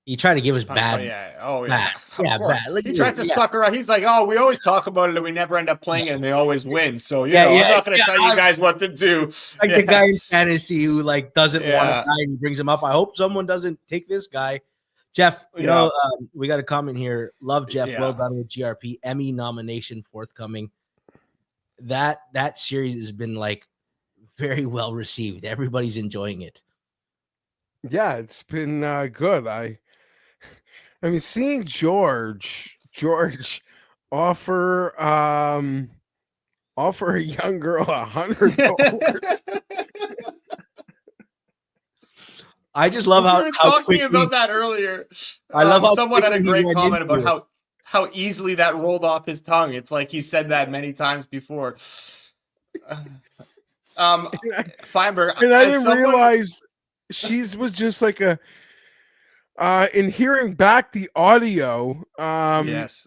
He tried to give us bad. Bad. Like, he tried to sucker out. He's like, "Oh, we always talk about it, and we never end up playing it, and they always win." So I'm not going to tell you guys what to do. Like the guy in fantasy who like doesn't want to die, and he brings him up. I hope someone doesn't take this guy. Jeff, we got a comment here. Love Jeff. Yeah. Well done with GRP. Emmy nomination forthcoming. That series has been like very well received. Everybody's enjoying it. Yeah, it's been good. I mean, seeing George offer a young girl $100. I just love how we were talking about that earlier. I love how someone had a great comment about how easily that rolled off his tongue. It's like he said that many times before. Fienberg, and I didn't realize she was just like a. In hearing back the audio, yes,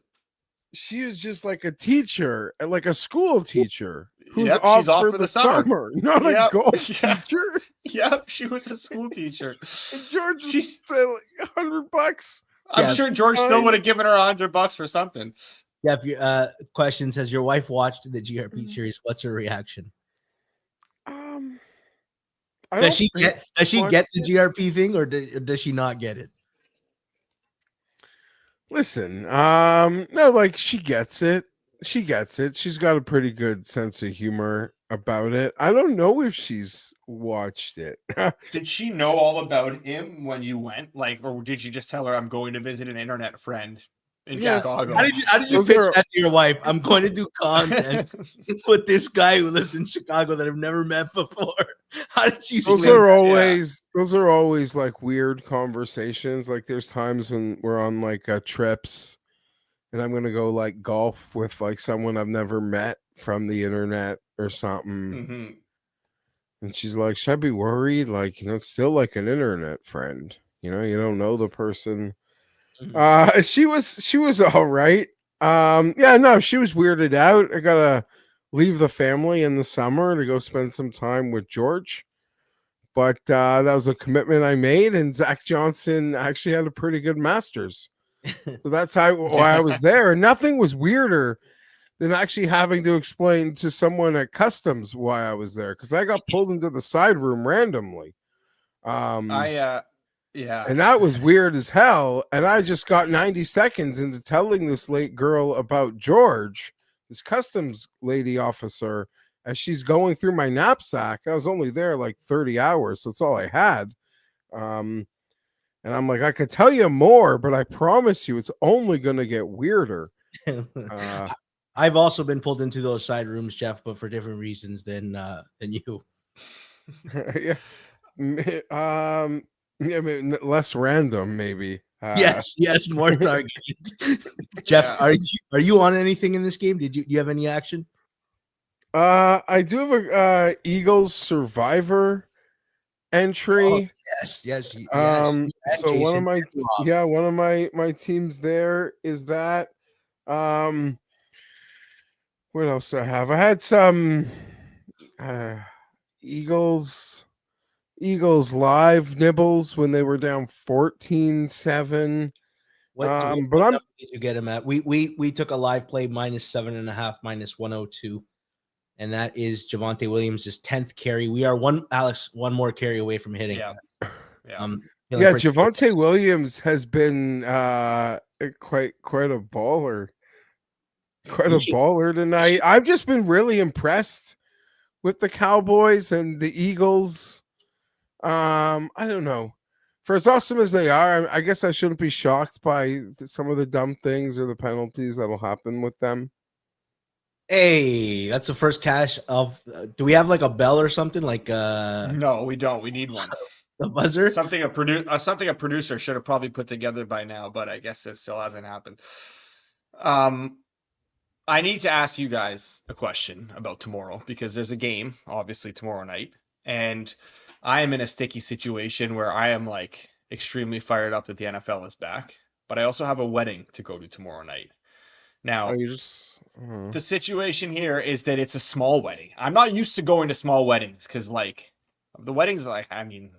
she was just like a teacher, like a school teacher who's she's off for the summer. Not a golf teacher. Yep, she was a school teacher. And George just said like $100. I'm sure George still would have given her $100 for something. Yeah. Questions: has your wife watched the GRP series? What's her reaction? Does she get the GRP thing, or does she not get it? Listen, no, like she gets it. She gets it. She's got a pretty good sense of humor about it. I don't know if she's watched it. Did she know all about him when you went? Like, or did you just tell her I'm going to visit an internet friend in Chicago? How did you pitch that to your wife? I'm going to do content with this guy who lives in Chicago that I've never met before. How did you? Those are always like weird conversations. Like there's times when we're on like trips, and I'm gonna go like golf with like someone I've never met from the internet or something. Mm-hmm. And she's like, should I be worried? Like, it's still like an internet friend. You don't know the person. She was all right. No, she was weirded out. I gotta leave the family in the summer to go spend some time with George. But that was a commitment I made, and Zach Johnson actually had a pretty good Masters. So that's why I was there. And nothing was weirder than actually having to explain to someone at customs why I was there, because I got pulled into the side room randomly. And that was weird as hell. And I just got 90 seconds into telling this late girl about George, this customs lady officer, as she's going through my knapsack. I was only there like 30 hours, so that's all I had. And I'm like, I could tell you more, but I promise you it's only going to get weirder. I've also been pulled into those side rooms, Geoff, but for different reasons than you. Yeah. I mean, less random, maybe. Yes, more targeted. Geoff, are you on anything in this game? Do you have any action? I do have a Eagles Survivor entry. Oh, yes. So one of my teams there is that. What else do I have? I had some Eagles live nibbles when they were down 14-7. What did you get him at? We took a live play -7.5, -102. And that is Javonte Williams' 10th carry. We are one more carry away from hitting. Yeah. Javonte Williams has been quite a baller. Quite a baller tonight. I've just been really impressed with the Cowboys and the Eagles. I don't know. For as awesome as they are, I guess I shouldn't be shocked by some of the dumb things or the penalties that'll happen with them. Hey, that's the first cash of. Do we have like a bell or something? Like no, we don't. We need one. The buzzer. Something a producer should have probably put together by now, but I guess it still hasn't happened. I need to ask you guys a question about tomorrow, because there's a game obviously tomorrow night, and I am in a sticky situation where I am like extremely fired up that the NFL is back, but I also have a wedding to go to tomorrow night. Now, the situation here is that it's a small wedding. I'm not used to going to small weddings because, like, the weddings, like, I mean,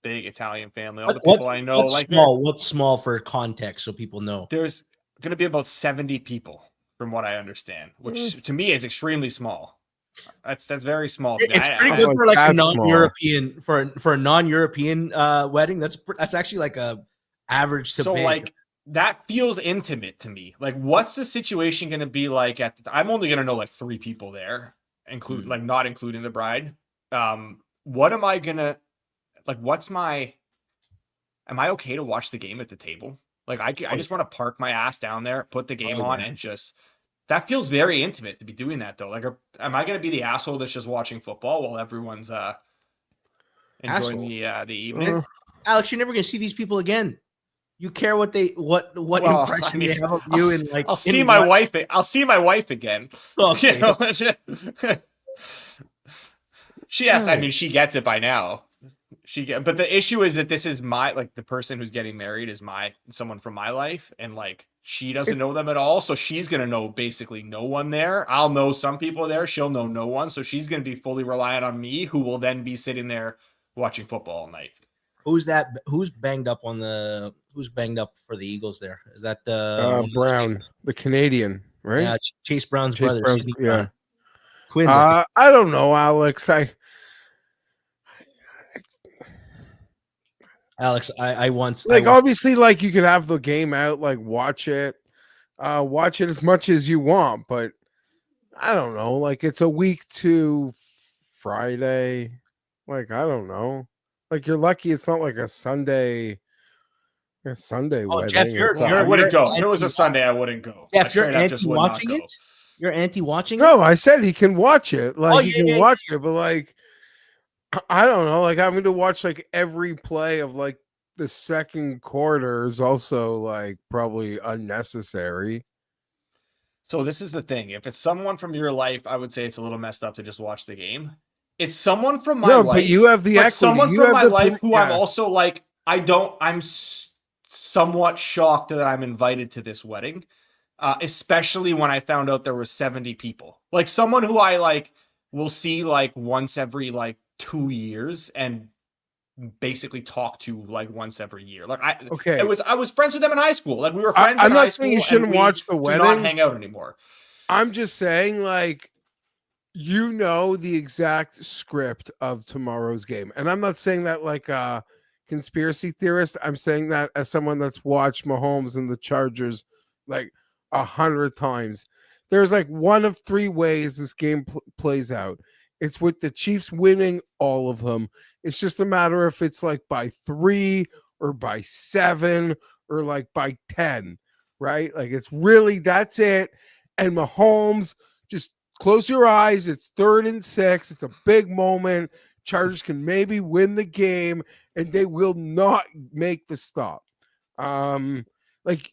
big Italian family, all the people I know. What's small for context so people know? There's going to be about 70 people, from what I understand, which to me is extremely small. That's very small. It's pretty good for like a non-European for a non-European wedding. That's actually like a average to big. Like. That feels intimate to me. Like, what's the situation going to be like I'm only going to know like 3 people there, like not including the bride. What am I going to, like, am I okay to watch the game at the table? Like, I just want to park my ass down there, put the game on, and that feels very intimate to be doing that though. Like, am I going to be the asshole that's just watching football while everyone's enjoying the evening? Alex, you're never going to see these people again. You care what Well, impression I mean, they have of you in like. I'll see my wife. I'll see my wife again. Okay. You know? I mean, she gets it by now. But the issue is that this is the person who's getting married is someone from my life, and like she doesn't know them at all, so she's gonna know basically no one there. I'll know some people there, she'll know no one, so she's gonna be fully reliant on me, who will then be sitting there watching football all night. Who's that? Who's banged up for the Eagles there? Is that the Brown, the Canadian, right? Yeah, Chase Brown's brother. Brown's, yeah. Twins. I don't know, Alex. I once obviously like you could have the game out, like watch it as much as you want, but I don't know, like it's a week to Friday, like I don't know, like you're lucky it's not like a Sunday wedding. Jeff, I wouldn't go. If it was a Sunday, I wouldn't go. Jeff, you're anti-watching it? You're anti-watching it? No, I said he can watch it, like he can watch it, but like I don't know, like having to watch like every play of like the second quarter is also like probably unnecessary. So this is the thing. If it's someone from your life, I would say it's a little messed up to just watch the game. It's someone from my life. But you have the equity. Someone from my life who I'm also like, I'm somewhat shocked that I'm invited to this wedding. Especially when I found out there were 70 people. Like someone who I like will see like once every like 2 years and basically talk to like once every year. Like I was friends with them in high school. Like we were friends in high school. I'm not saying you shouldn't watch the wedding. Do not hang out anymore. I'm just saying like the exact script of tomorrow's game. And I'm not saying that like a conspiracy theorist. I'm saying that as someone that's watched Mahomes and the Chargers like 100 times. There's like one of three ways this game plays out. It's with the Chiefs winning all of them. It's just a matter if it's like by 3 or by 7 or like by 10, right? Like it's really, that's it. And Mahomes, just close your eyes. It's 3rd and 6. It's a big moment. Chargers can maybe win the game and they will not make the stop. Like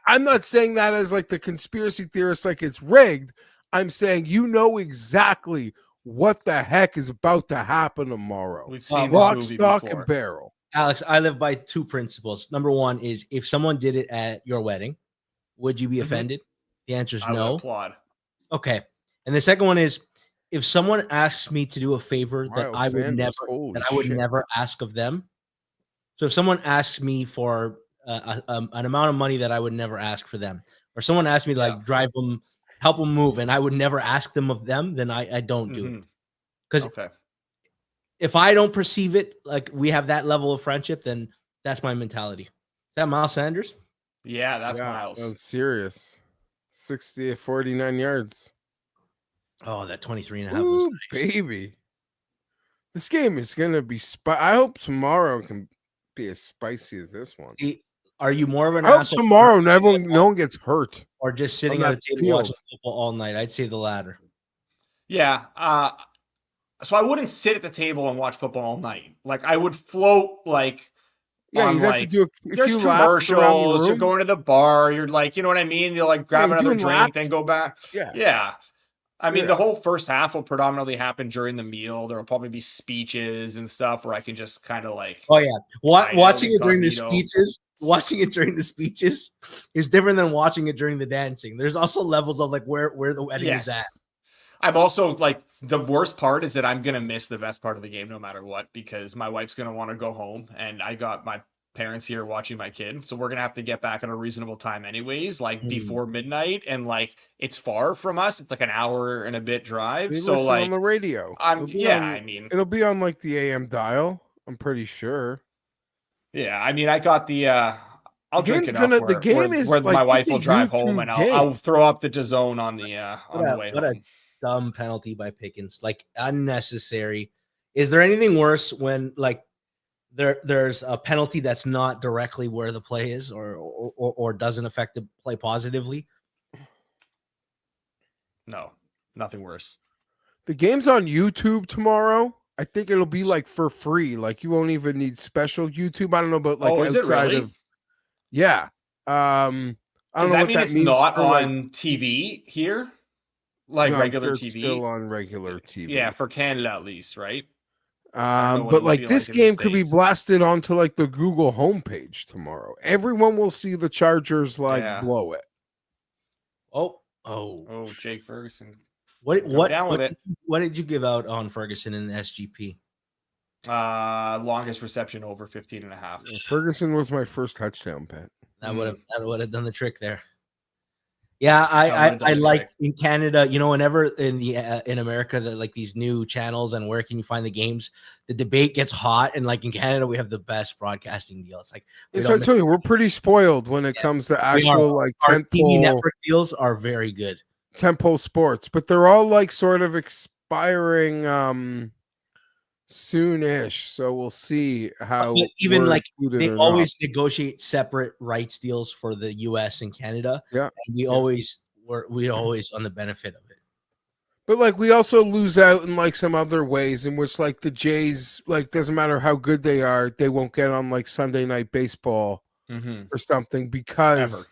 I'm not saying that as like the conspiracy theorist, like it's rigged. I'm saying exactly what the heck is about to happen tomorrow. We've seen lock, stock, and barrel. Alex, I live by 2 principles. Number 1 is if someone did it at your wedding, would you be offended? The answer is no. I would applaud. Okay. And the second one is if someone asks me to do a favor that I would never ask of them. So if someone asks me for an amount of money that I would never ask for them, or someone asked me to like drive them, help them move, and I would never ask them of them, then I don't do it. Because if I don't perceive it like we have that level of friendship, then that's my mentality. Is that Miles Sanders? Yeah, that's Miles. That was serious. 49 yards. Oh, that 23 and a half was nice. Baby. This game is going to be I hope tomorrow can be as spicy as this one. Are you more of an I hope tomorrow no one gets hurt, or just sitting at a table watching football all night? I'd say the latter. Yeah. So I wouldn't sit at the table and watch football all night. Like I would float like on you'd like have to do there's commercials. You're going to the bar. You're like, you know what I mean? You're like grab another drink, then go back. Yeah. I mean, the whole first half will predominantly happen during the meal. There will probably be speeches and stuff where I can just kind of like. Oh yeah, watching it during the speeches. Watching it during the speeches is different than watching it during the dancing. There's also levels of like where the wedding is at. I'm also like the worst part is that I'm gonna miss the best part of the game no matter what because my wife's gonna want to go home and I got my parents here watching my kid, so we're gonna have to get back at a reasonable time anyways, like before midnight, and like it's far from us. It's like an hour and a bit drive. So like on the radio, I mean, it'll be on like the AM dial. I'm pretty sure. Yeah, I mean, I got the. I'll drink it up. The game is where like, my wife will drive home, and I'll throw up the DAZN on the way home. What a dumb penalty by Pickens, like unnecessary. Is there anything worse when like there's a penalty that's not directly where the play is, or doesn't affect the play positively? No, nothing worse. The game's on YouTube tomorrow. I think it'll be like for free. Like you won't even need special YouTube. I don't know, but like outside of Yeah. I don't Does know that what mean that it's means not for, like, on TV here? Like no, I'm regular sure it's TV? still on regular TV. Yeah, for Canada at least, right? I don't know what But it would like be this like in the game could be States. blasted onto like the Google homepage tomorrow. Everyone will see the Chargers like Yeah. blow it. Oh, Jake Ferguson. What Come down with it. what did you give out on Ferguson in the SGP? Longest reception over 15.5. Ferguson was my first touchdown bet. That would have done the trick there. Yeah, I like in Canada, whenever in America that like these new channels and where can you find the games, the debate gets hot, and like in Canada we have the best broadcasting deal. It's like I tell you, we're pretty spoiled when it comes to actual like TV network deals are very good. Tentpole sports, but they're all like sort of expiring soonish, so we'll see how. Even like they always negotiate separate rights deals for the US and Canada. Yeah, and we always on the benefit of it. But like we also lose out in like some other ways in which like the Jays, like doesn't matter how good they are, they won't get on like Sunday Night Baseball or something because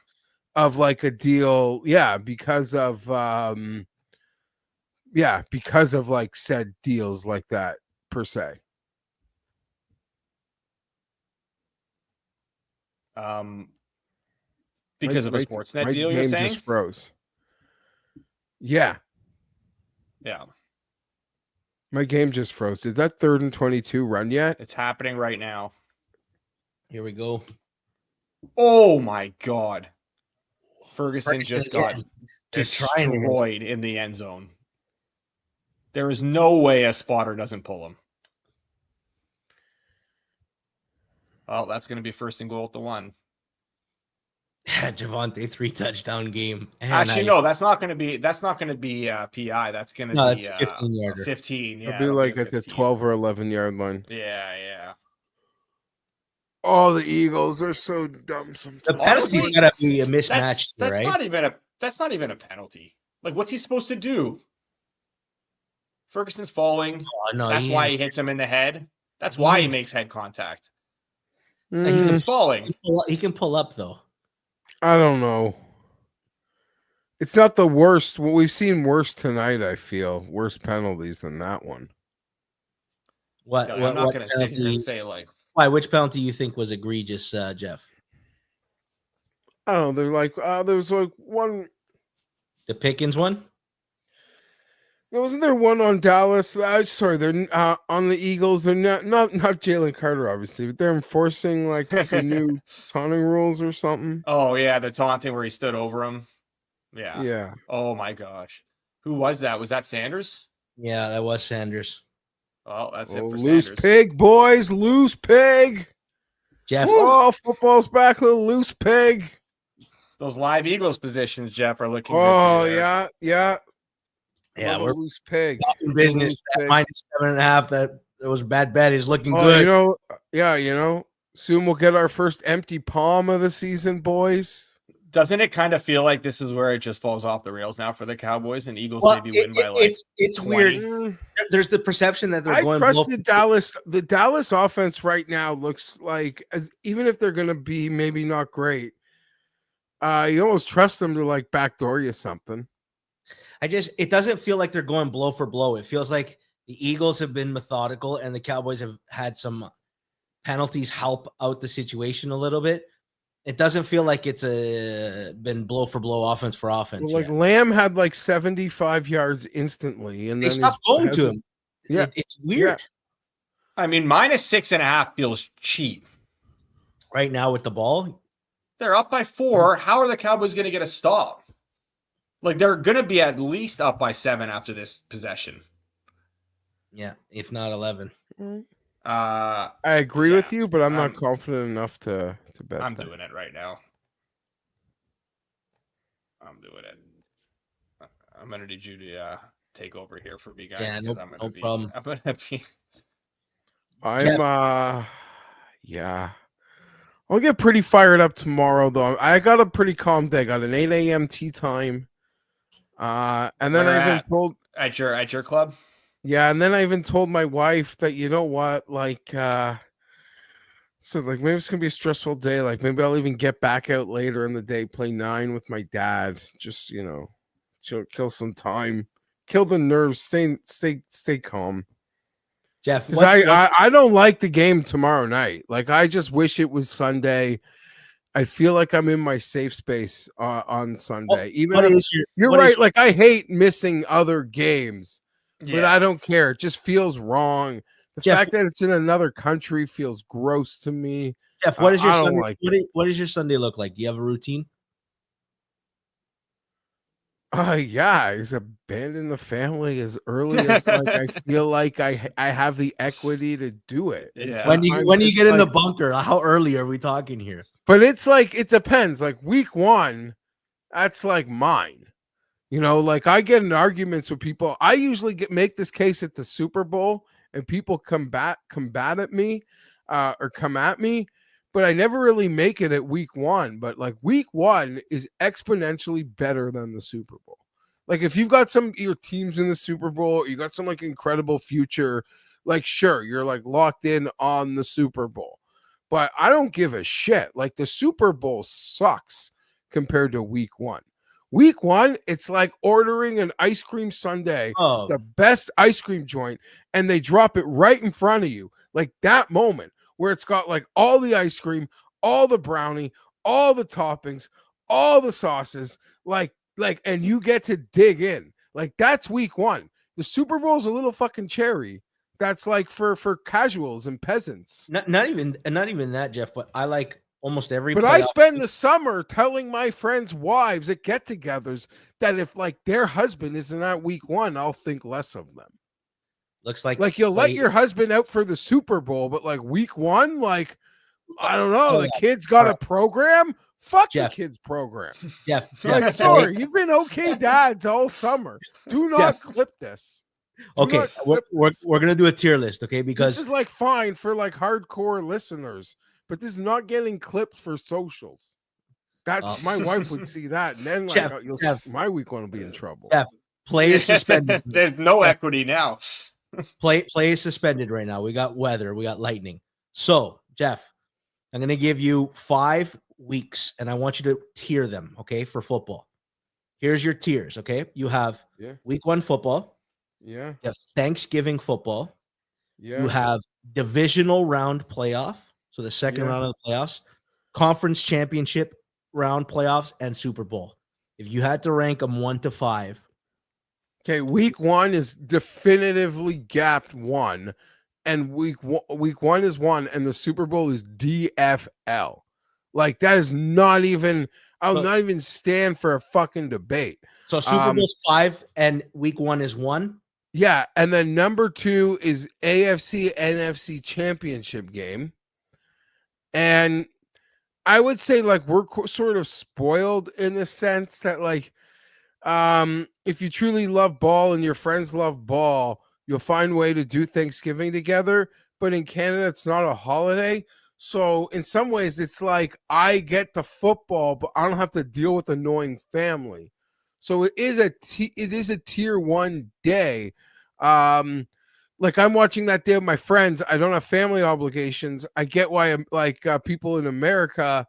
of like a deal. Yeah, because of like said deals like that per se. Because of a Sportsnet deal, you're saying? Just froze. Yeah. Yeah. My game just froze. Did that 3rd and 22 run yet? It's happening right now. Here we go. Oh my God. Ferguson just got destroyed in the end zone. There is no way a spotter doesn't pull him. Well, that's going to be 1st and goal at the 1. Javonte 3 touchdown game. And actually, no, that's not going to be PI. That's going to be 15 yarder. 15. Yeah, it'll be like at the 12 or 11 yard line. Yeah. Oh, the Eagles are so dumb sometimes. The penalty's got to be a mismatch, that's right? That's not even a penalty. Like, what's he supposed to do? Ferguson's falling. Oh, no, that's why he hits him in the head. That's why he makes head contact. He's falling. He can pull up though. I don't know. It's not the worst. Well, we've seen worse tonight, I feel. Worse penalties than that one. I'm not going to sit here and say, like... Why? Which penalty you think was egregious, Jeff? I don't know. They're like... there was like one... The Pickens one? Wasn't there one on Dallas? Sorry, they're on the Eagles. They're not Jalen Carter, obviously, but they're enforcing like the new taunting rules or something. Oh yeah, the taunting where he stood over him. Yeah. Yeah. Oh my gosh, who was that? Was that Sanders? Yeah, that was Sanders. Well, that's it for loose Sanders. Pig, boys, loose pig. Jeff. Oh, football's back, little loose pig. Those live Eagles positions, Jeff, are looking. Oh good yeah. Yeah, we're loose pig in business. That -7.5. That was a bad bet. Is looking good. Soon we'll get our first empty palm of the season, boys. Doesn't it kind of feel like this is where it just falls off the rails now for the Cowboys and Eagles maybe win by like? It's 20? Weird. There's the perception that they're going. I trust the Dallas offense right now looks like, even if they're going to be maybe not great, you almost trust them to like backdoor you something. It doesn't feel like they're going blow for blow. It feels like the Eagles have been methodical and the Cowboys have had some penalties help out the situation a little bit. It doesn't feel like it's been blow for blow offense for offense. Well, like Lamb had like 75 yards instantly, and they stopped going to him. Yeah, it's weird. Yeah. I mean, -6.5 feels cheap right now with the ball. They're up by 4. How are the Cowboys going to get a stop? Like, they're going to be at least up by 7 after this possession. Yeah, if not 11. I agree with you, but I'm not confident enough to bet. I'm doing it right now. I'm doing it. I'm going to need you to take over here for me, guys. Yeah, no problem. I'm going to be... Yeah. I'll get pretty fired up tomorrow, though. I got a pretty calm day. I got an 8 a.m. tea time. And then I even told at your club. Yeah, and then I even told my wife that, you know what, like So like maybe it's gonna be a stressful day. Like maybe I'll even get back out later in the day, play 9 with my dad. Just kill some time, kill the nerves, stay calm. Geoff, Because I don't like the game tomorrow night. Like I just wish it was Sunday. I feel like I'm in my safe space on Sunday. Even if you're right, like I hate missing other games, but I don't care. It just feels wrong. The Geoff, fact that it's in another country feels gross to me. Geoff, what is your Sunday? What does your Sunday look like? Do you have a routine? Yeah, he's abandon the family as early as like I feel like I have the equity to do it. Yeah. When you get in the bunker, how early are we talking here? But it's like it depends. Like week 1, that's like mine. Like I get in arguments with people. I usually make this case at the Super Bowl, and people combat at me, or come at me. But I never really make it at week 1. But like week 1 is exponentially better than the Super Bowl. Like if you've got some your teams in the Super Bowl, you got some like incredible future, like sure, you're like locked in on the Super Bowl. But I don't give a shit. Like the Super Bowl sucks compared to week 1. Week 1, it's like ordering an ice cream sundae, the best ice cream joint, and they drop it right in front of you. Like that moment where it's got like all the ice cream, all the brownie, all the toppings, all the sauces, and you get to dig in. Like that's week 1. The Super Bowl is a little fucking cherry. That's like for casuals and peasants. Not even that, Geoff. But I like almost every. But I spend the summer telling my friends' wives at get-togethers that if like their husband isn't at week 1, I'll think less of them. Looks like you'll let your husband out for the Super Bowl, but like week 1, like I don't know, the kid's got a program. Fuck Geoff. the kids' program. Geoff, like sorry, you've been okay dads all summer. Do not clip this. Okay, we're gonna do a tier list, okay? Because this is like fine for like hardcore listeners, but this is not getting clipped for socials. That's my wife would see that, and then like my week 1 will be in trouble. Geoff, play is suspended. There's no equity now. Play is suspended right now. We got weather, we got lightning. So, Geoff, I'm gonna give you 5 weeks, and I want you to tier them, okay, for football. Here's your tiers, okay? You have week 1 football. Yeah. You have Thanksgiving football. Yeah. You have divisional round playoff, so the second round of the playoffs, conference championship round playoffs, and Super Bowl. If you had to rank them 1 to 5. Okay, week 1 is definitively gapped 1, and week 1 is 1, and the Super Bowl is DFL. Like that is not even. I'll not even stand for a fucking debate. So Super Bowl's 5 and week 1 is 1. Yeah, and then number 2 is AFC NFC championship game, and I would say like we're sort of spoiled in the sense that like, if you truly love ball and your friends love ball, you'll find a way to do Thanksgiving together. But in Canada, it's not a holiday. So in some ways, it's like I get the football, but I don't have to deal with annoying family. So it is a tier 1 day. Like I'm watching that day with my friends. I don't have family obligations. I get why I'm like people in America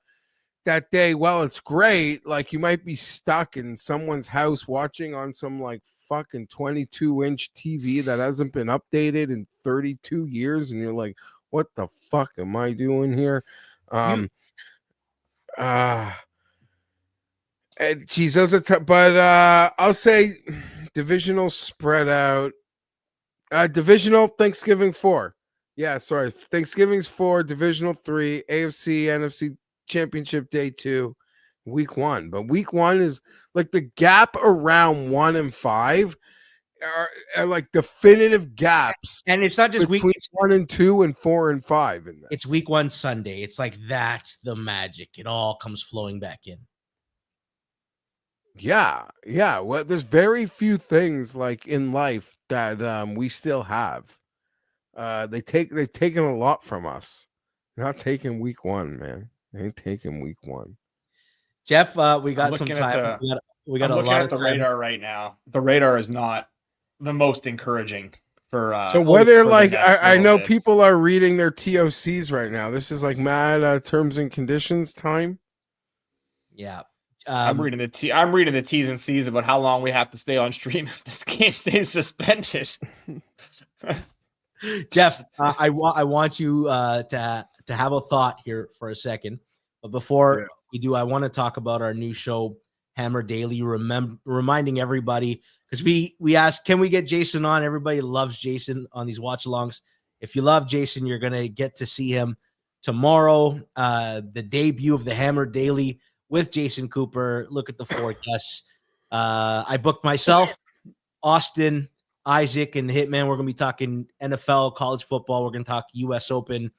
that day. Well, it's great. Like you might be stuck in someone's house watching on some like fucking 22-inch TV that hasn't been updated in 32 years. And you're like, what the fuck am I doing here? And geez, those are but I'll say divisional spread out. Divisional Thanksgiving 4. Yeah, sorry. Thanksgiving's 4, divisional 3, AFC, NFC championship day 2, week 1. But week 1 is like the gap around 1 and 5 are like definitive gaps. And it's not just between 1 and 2 and 4 and 5 in this. It's week 1 Sunday. It's like that's the magic. It all comes flowing back in. Yeah. Well, there's very few things like in life that we still have. They've taken a lot from us. They're not taking week 1, man. They ain't taking week 1. Geoff, we got some time. We got a lot of the time. radar right now. The radar is not the most encouraging for so what are like I know bit. people are reading their TOCs right now. This is like mad terms and conditions time. Yeah. I'm reading the T's and C's about how long we have to stay on stream if this game stays suspended. Geoff, I want you to have a thought here for a second, but before we do, I want to talk about our new show, Hammer Daily. Reminding everybody, because we asked, can we get Jason on? Everybody loves Jason on these watch-alongs. If you love Jason, you're gonna get to see him tomorrow. The debut of the Hammer Daily with Jason Cooper. Look at the forecasts. I booked myself, Austin, Isaac, and Hitman. We're going to be talking NFL, college football. We're going to talk U.S. Open.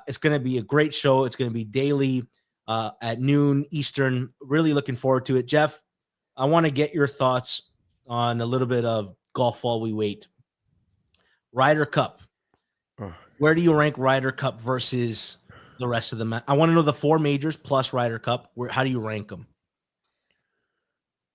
It's going to be a great show. It's going to be daily at noon Eastern. Really looking forward to it. Geoff, I want to get your thoughts on a little bit of golf while we wait. Ryder Cup. Where do you rank Ryder Cup versus the rest of them? I want to know the 4 majors plus Ryder Cup. How do you rank them?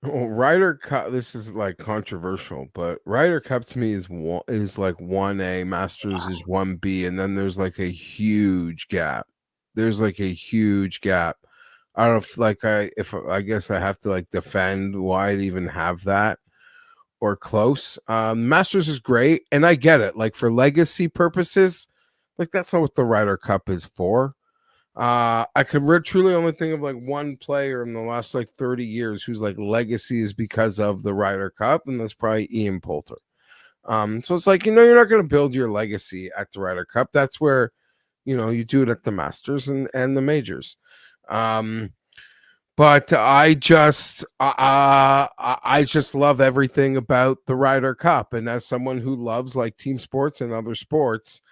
Well, Ryder Cup, this is like controversial, but Ryder Cup to me is like 1A, Masters is 1B, and then there's like a huge gap. There's like a huge gap. I don't know if I guess I have to like defend why I'd even have that or close. Masters is great, and I get it. Like for legacy purposes, like that's not what the Ryder Cup is for. I could truly only think of like one player in the last like 30 years whose like legacy is because of the Ryder Cup, and that's probably Ian Poulter. So it's like, you're not going to build your legacy at the Ryder Cup. That's where, you do it at the Masters and the majors. But I just love everything about the Ryder Cup, and as someone who loves like team sports and other sports,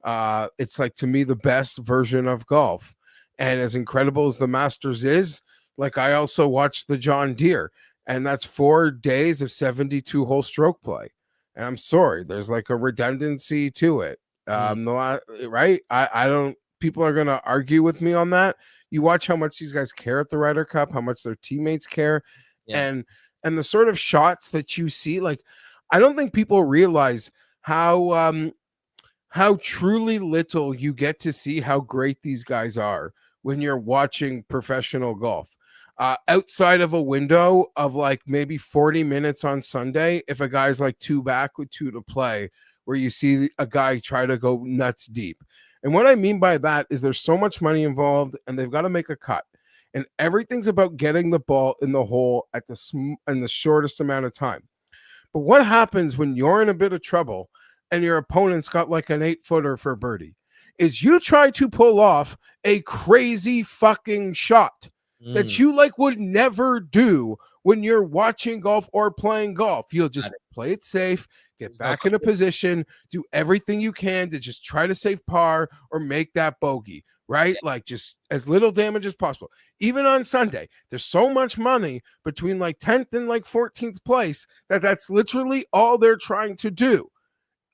it's like to me the best version of golf. And as incredible as the Masters is, like I also watched the John Deere, and that's 4 days of 72 hole stroke play. And I'm sorry, there's like a redundancy to it. Right? I don't. People are gonna argue with me on that. You watch how much these guys care at the Ryder Cup, how much their teammates care, and the sort of shots that you see. Like, I don't think people realize how truly little you get to see how great these guys are when you're watching professional golf. Outside of a window of like maybe 40 minutes on Sunday, if a guy's like 2 back with 2 to play, where you see a guy try to go nuts deep. And what I mean by that is there's so much money involved, and they've got to make a cut. And everything's about getting the ball in the hole at in the shortest amount of time. But what happens when you're in a bit of trouble and your opponent's got like an 8-footer for birdie is you try to pull off a crazy fucking shot that you like would never do when you're watching golf or playing golf. You'll just play it safe, get back in a position, do everything you can to just try to save par or make that bogey, right? Like just as little damage as possible. Even on Sunday, there's so much money between like 10th and like 14th place that's literally all they're trying to do.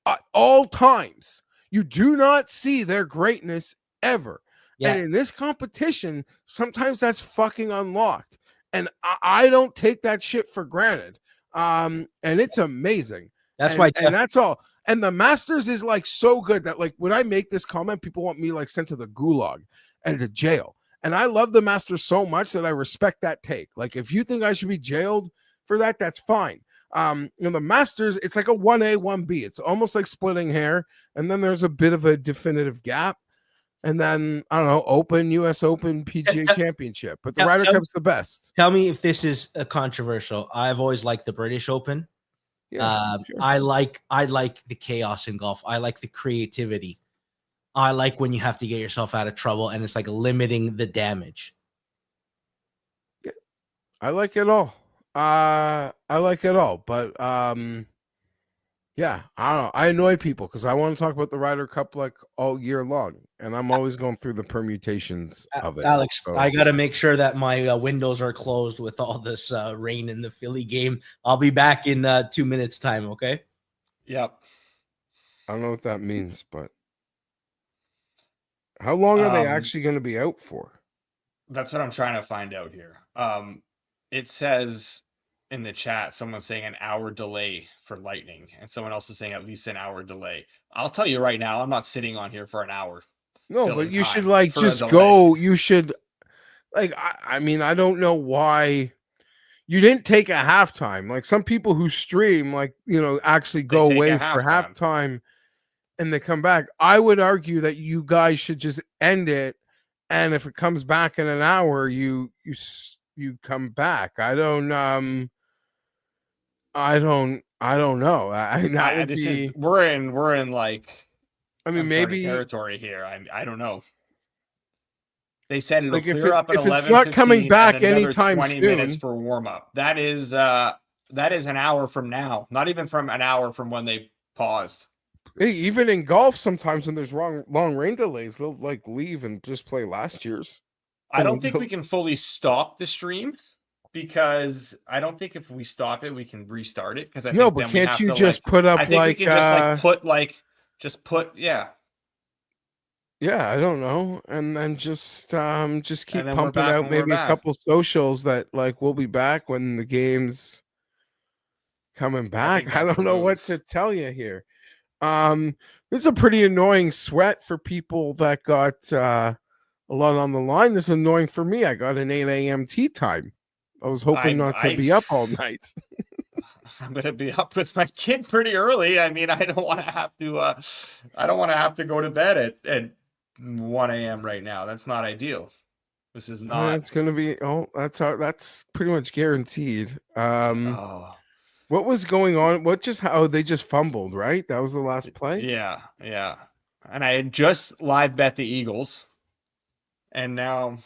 At all times, you do not see their greatness ever. And in this competition, sometimes that's fucking unlocked. And I don't take that shit for granted. And it's amazing. That's why, and that's all. And the Masters is like so good that like when I make this comment, people want me like sent to the gulag and to jail. And I love the Masters so much that I respect that take. Like if you think I should be jailed for that, that's fine. The Masters, it's like a 1A, 1B. It's almost like splitting hair. And then there's a bit of a definitive gap. And then, I don't know, Open, U.S. Open, PGA Championship. But the Ryder Cup's the best. Tell me if this is a controversial. I've always liked the British Open. Yeah, sure. I like the chaos in golf. I like the creativity. I like when you have to get yourself out of trouble, and it's like limiting the damage. Yeah, I like it all. I like it all. But yeah, I don't know. I annoy people because I want to talk about the Ryder Cup like all year long, and I'm always going through the permutations of it. Alex, so I got to make sure that my windows are closed with all this rain in the Philly game. I'll be back in 2 minutes time, okay? Yep. I don't know what that means, but how long are they actually going to be out for? That's what I'm trying to find out here. It says in the chat, someone's saying an hour delay for Lightning, and someone else is saying at least an hour delay. I'll tell you right now, I'm not sitting on here for an hour. No, but filling you should time like for a just delay. go. You should like. I mean, I don't know why you didn't take a halftime. Like some people who stream, like actually go take a away for halftime. halftime and they come back. I would argue that you guys should just end it, and if it comes back in an hour, you come back. I don't know. That would be. We're in like. I mean, maybe territory here. I don't know. They said it'll like clear up at 11:15. If it's not coming back and another anytime 20 soon. minutes for warm up. That is an hour from now. Not even from an hour from when they paused. Hey, even in golf, sometimes when there's long rain delays, they'll like leave and just play last year's. I don't think we can fully stop the stream because I don't think if we stop it, we can restart it. Because no, but can't you just put up I think we can just put yeah. Yeah, I don't know, and then just keep pumping out maybe a couple socials that like we'll be back when the game's coming back. I don't know what to tell you here. This is a pretty annoying sweat for people that got a lot on the line. This is annoying for me. I got an 8 a.m. tea time. I was hoping not to be up all night. I'm gonna be up with my kid pretty early. I mean, I don't want to have to. I don't want to have to go to bed at 1 a.m. right now. That's not ideal. This is not. It's gonna be. Oh, that's pretty much guaranteed. What was going on? They just fumbled, right? That was the last play? Yeah. And I had just live bet the Eagles. And now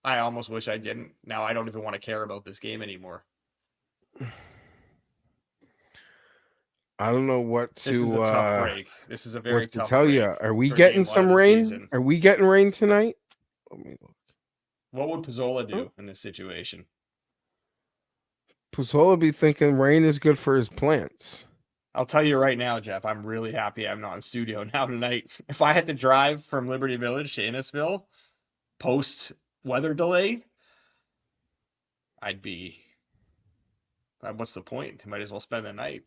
I almost wish I didn't. Now I don't even want to care about this game anymore. I don't know what to. This is a tough break. This is a very tough tell break. You. Are we getting some rain? Season. Are we getting rain tonight? Let me look. What would Pizzola do in this situation? Pizzola be thinking rain is good for his plants. I'll tell you right now, Geoff, I'm really happy I'm not in studio now tonight. If I had to drive from Liberty Village to Innisfil post weather delay, I'd be. What's the point? I might as well spend the night.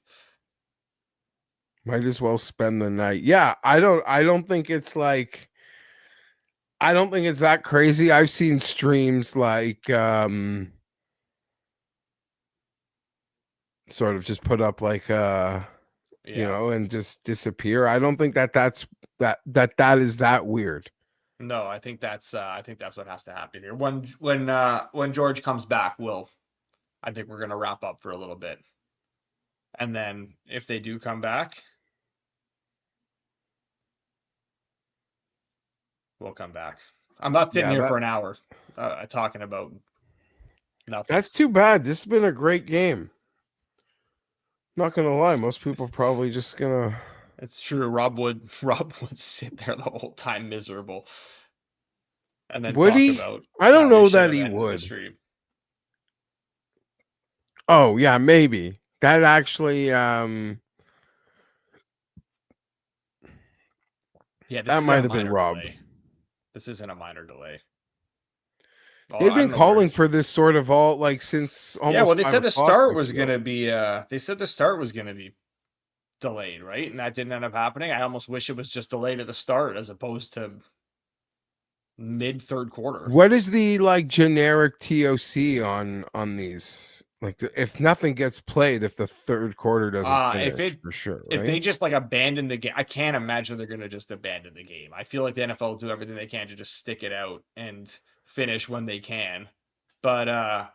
Might as well spend the night. Yeah, I don't think it's like. I don't think it's that crazy. I've seen streams like sort of just put up like and just disappear. I don't think that is that weird. No, I think that's what has to happen here. When George comes back, I think we're gonna wrap up for a little bit. And then if they do come back, we'll come back. I'm not sitting here for an hour talking about nothing. That's too bad. This has been a great game. Not gonna lie, most people are probably just gonna. It's true. Rob would sit there the whole time miserable, and then would he? I don't know that he would. Oh yeah, maybe that actually. Yeah, that might have been Rob. Delay. This isn't a minor delay. They've been calling for this sort of all like since almost. Yeah, well, they said the start was going to be. They said the start was going to be delayed, right? And that didn't end up happening. I almost wish it was just delayed at the start as opposed to mid third quarter. What is the like generic TOC on these? Like if nothing gets played, if the third quarter doesn't finish, for sure. Right? If they just like abandon the game, I can't imagine they're going to just abandon the game. I feel like the NFL will do everything they can to just stick it out and finish when they can. But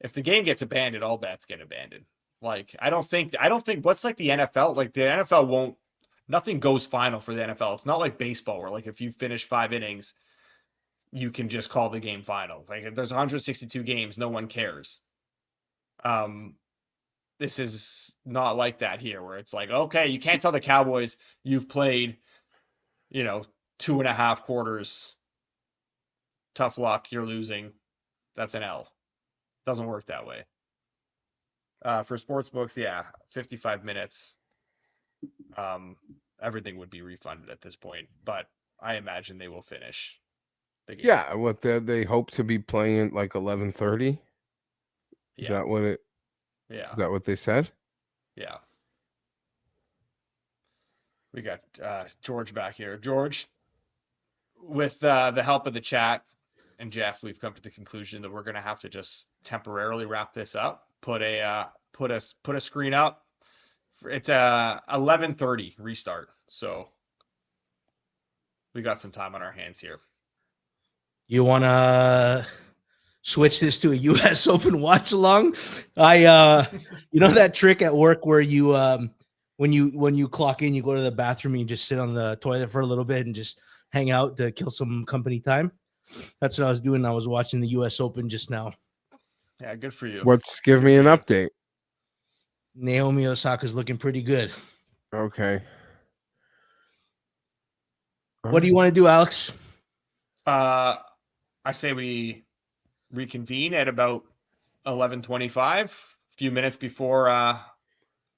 if the game gets abandoned, all bets get abandoned. Like I don't think what's like the NFL, like the NFL won't, nothing goes final for the NFL. It's not like baseball where like if you finish 5 innings, you can just call the game final. Like if there's 162 games, no one cares. This is not like that here where it's like, okay, you can't tell the Cowboys you've played, 2.5 quarters. Tough luck, you're losing. That's an L. Doesn't work that way. For sportsbooks, 55 minutes. Everything would be refunded at this point, but I imagine they will finish the game. Yeah, what they hope to be playing at like 11:30. Is Yeah. that what it? Yeah. Is that what they said? Yeah. We got George back here. George, with the help of the chat and Geoff, we've come to the conclusion that we're going to have to just temporarily wrap this up. Put a screen up. It's a 11:30 restart, so we got some time on our hands here. You want to switch this to a U.S. Open watch along? You know that trick at work where you when you clock in, you go to the bathroom and you just sit on the toilet for a little bit and just hang out to kill some company time. That's what I was doing. I was watching the U.S. Open just now. Yeah, good for you. Give me an update. Naomi Osaka's looking pretty good. Okay. What do you want to do, Alex? I say we reconvene at about 11:25, a few minutes before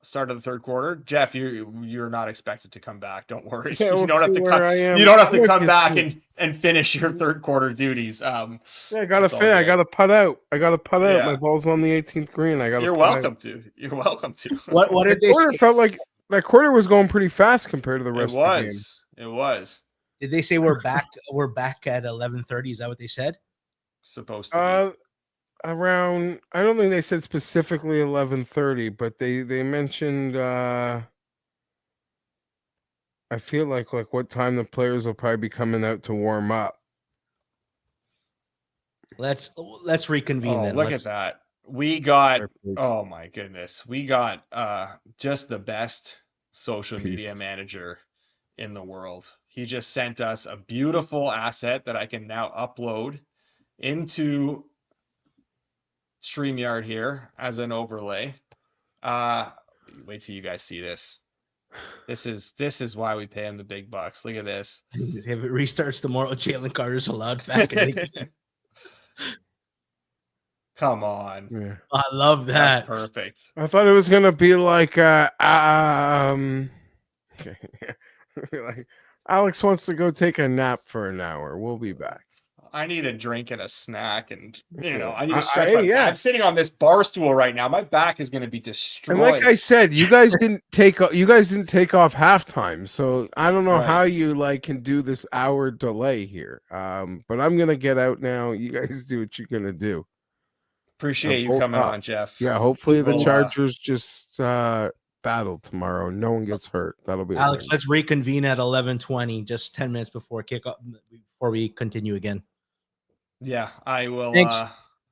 start of the third quarter. Geoff, you're not expected to come back. Don't worry. Yeah, You don't have to come. I am. You don't have to come back and finish your third quarter duties. Yeah, I gotta finish. I gotta putt out. Yeah. My ball's on the 18th green. You're welcome to. You're welcome to. What did they say? Felt like that quarter was going pretty fast compared to the rest of the game. It was. Did they say we're back? We're back at 11:30. Is that what they said? Supposed to be. Around, I don't think they said specifically 11:30, but they mentioned I feel like what time the players will probably be coming out to warm up. Let's reconvene then. Look at that. We got oh my goodness. We got just the best social media manager in the world. He just sent us a beautiful asset that I can now upload into StreamYard here as an overlay. Wait till you guys see this. This is why we pay him the big bucks. Look at this. If it restarts tomorrow, Jalen Carter's allowed back in the game. Come on. Yeah. I love that. That's perfect. I thought it was gonna be like okay. Like Alex wants to go take a nap for an hour. We'll be back. I need a drink and a snack, and I need to stretch my back. I'm sitting on this bar stool right now. My back is going to be destroyed. And like I said, you guys didn't take off halftime, so I don't know how you can do this hour delay here. But I'm gonna get out now. You guys do what you're gonna do. Appreciate you coming on, Geoff. Yeah, hopefully the Chargers just battle tomorrow. No one gets hurt. That'll be Alex. Let's reconvene at 11:20, just 10 minutes before kickoff, before we continue again. Yeah, I will.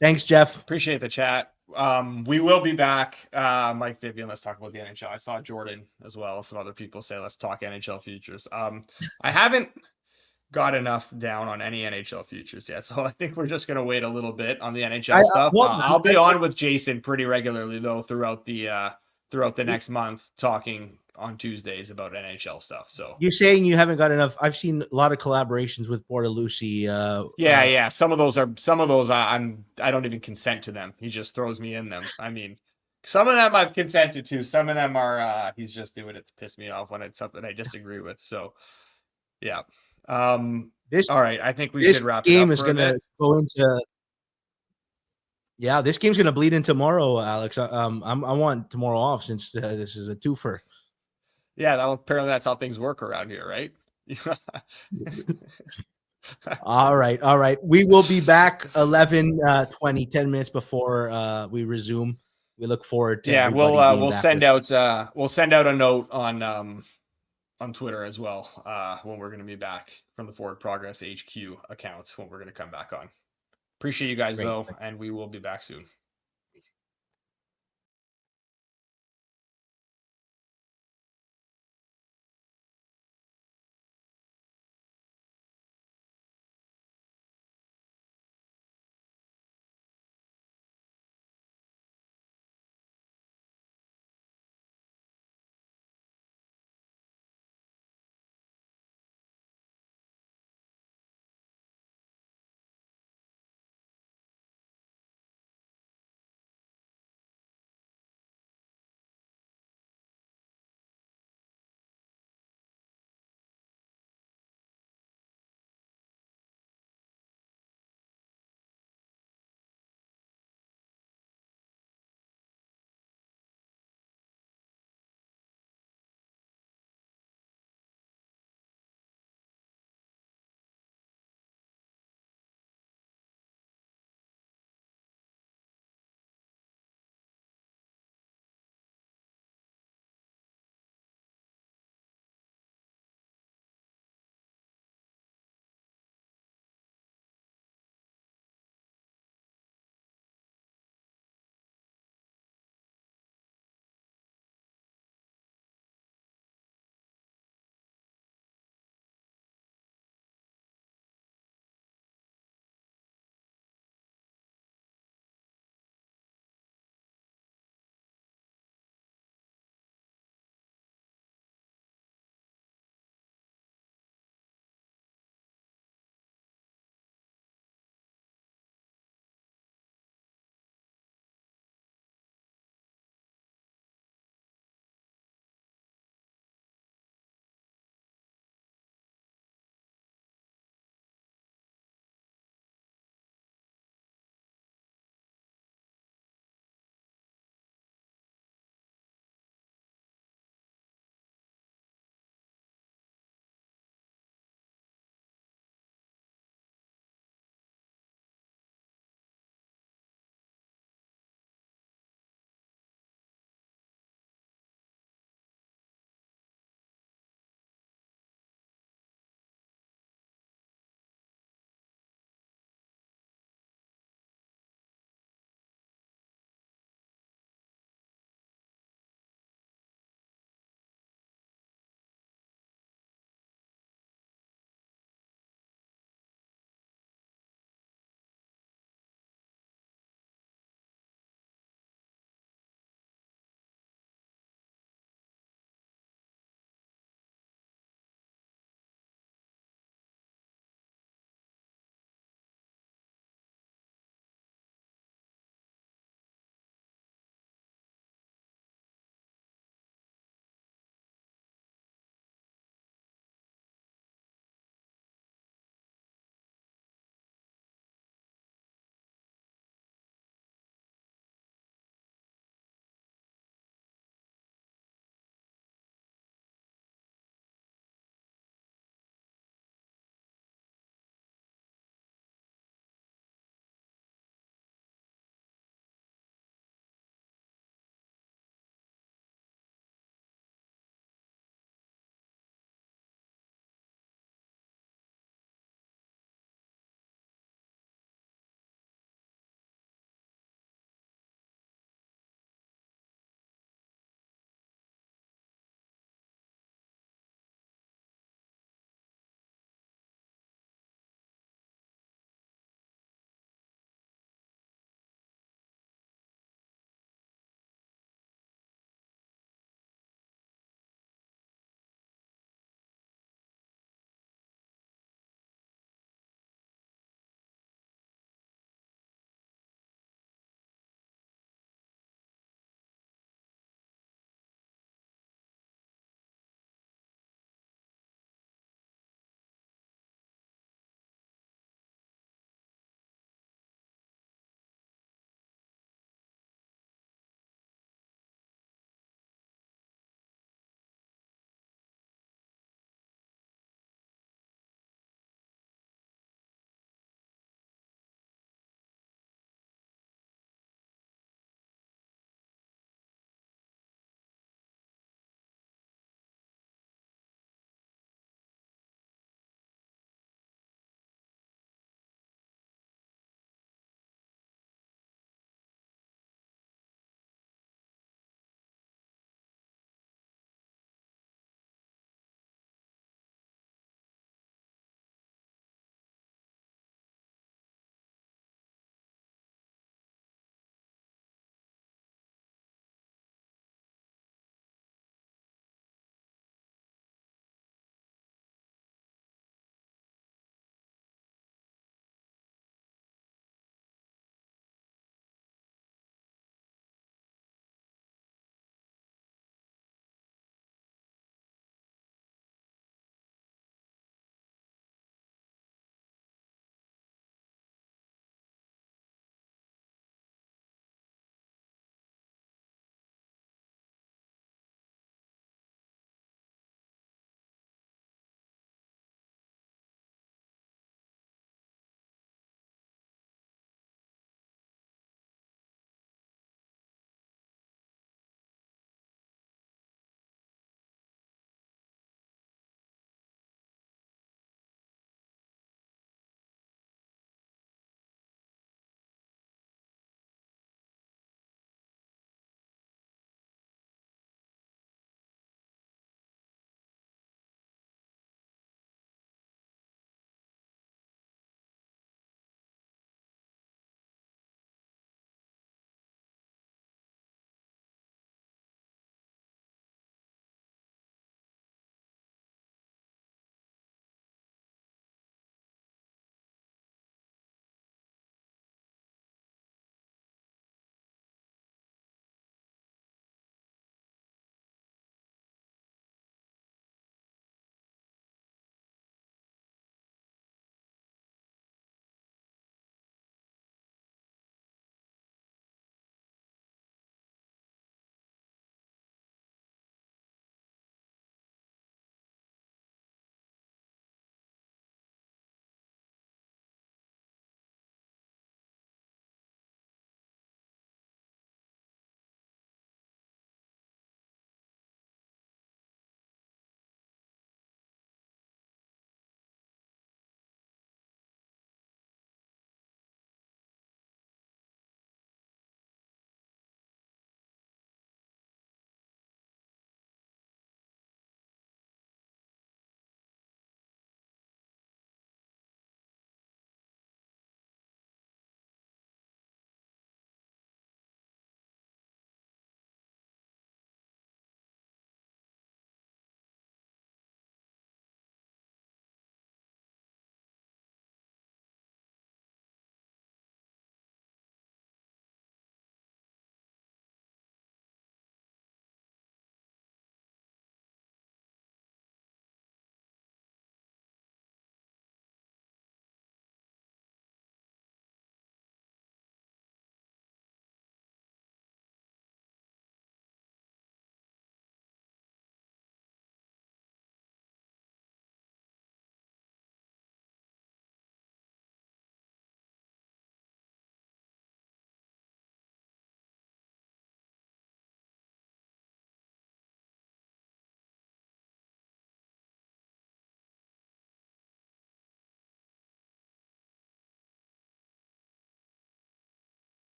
Thanks, Geoff. Appreciate the chat. We will be back. Mike Vivian, let's talk about the NHL. I saw Jordan as well. Some other people say let's talk NHL futures. I haven't got enough down on any NHL futures yet, so I think we're just going to wait a little bit on the NHL stuff. I'll be on with Jason pretty regularly though throughout the next month, talking on Tuesdays about NHL stuff. So you're saying you haven't got enough? I've seen a lot of collaborations with Bortolucci. Yeah. Some of those I don't even consent to them. He just throws me in them. I mean, some of them I've consented to. Some of them are he's just doing it to piss me off when it's something I disagree with. So yeah. All right. I think we should wrap it up. This game is going to go into. Yeah, this game's going to bleed in tomorrow, Alex. I want tomorrow off since this is a twofer. Yeah, apparently that's how things work around here, right? All right. We will be back 11:20, 10 minutes before we resume. We look forward to we'll send out a note on Twitter as well when we're going to be back from the Forward Progress HQ accounts when we're going to come back on. Appreciate you guys though, and we will be back soon.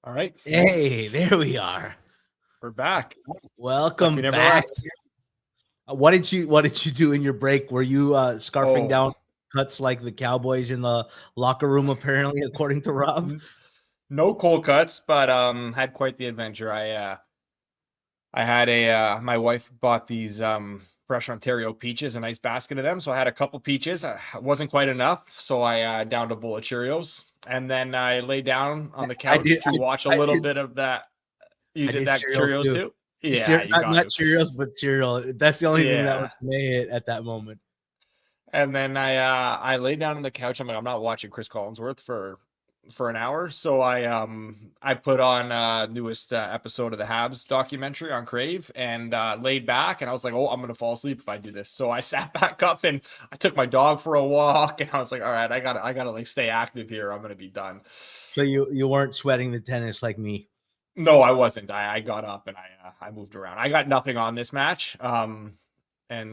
All right. Hey, there we are. We're back. Welcome Like back. What did you do in your break? Were you scarfing down cuts like the Cowboys in the locker room, apparently, according to Rob? No cold cuts, but had quite the adventure. I had my wife bought these fresh Ontario peaches, a nice basket of them. So I had a couple peaches. It wasn't quite enough, so I downed a bowl of Cheerios, and then I lay down on the couch to watch a little bit of that. You did that Cheerios too? Yeah, you got not Cheerios, but cereal. That's the only thing that was gonna hit at that moment. And then I laid down on the couch. I'm like, I'm not watching Chris Collinsworth for an hour. So I put on newest episode of the Habs documentary on Crave and laid back, and I was like, oh, I'm gonna fall asleep if I do this. So I sat back up and I took my dog for a walk, and I was like, all right, I gotta like stay active here. I'm gonna be done. So you weren't sweating the tennis like me. No, I wasn't. I got up and I moved around. I got nothing on this match. And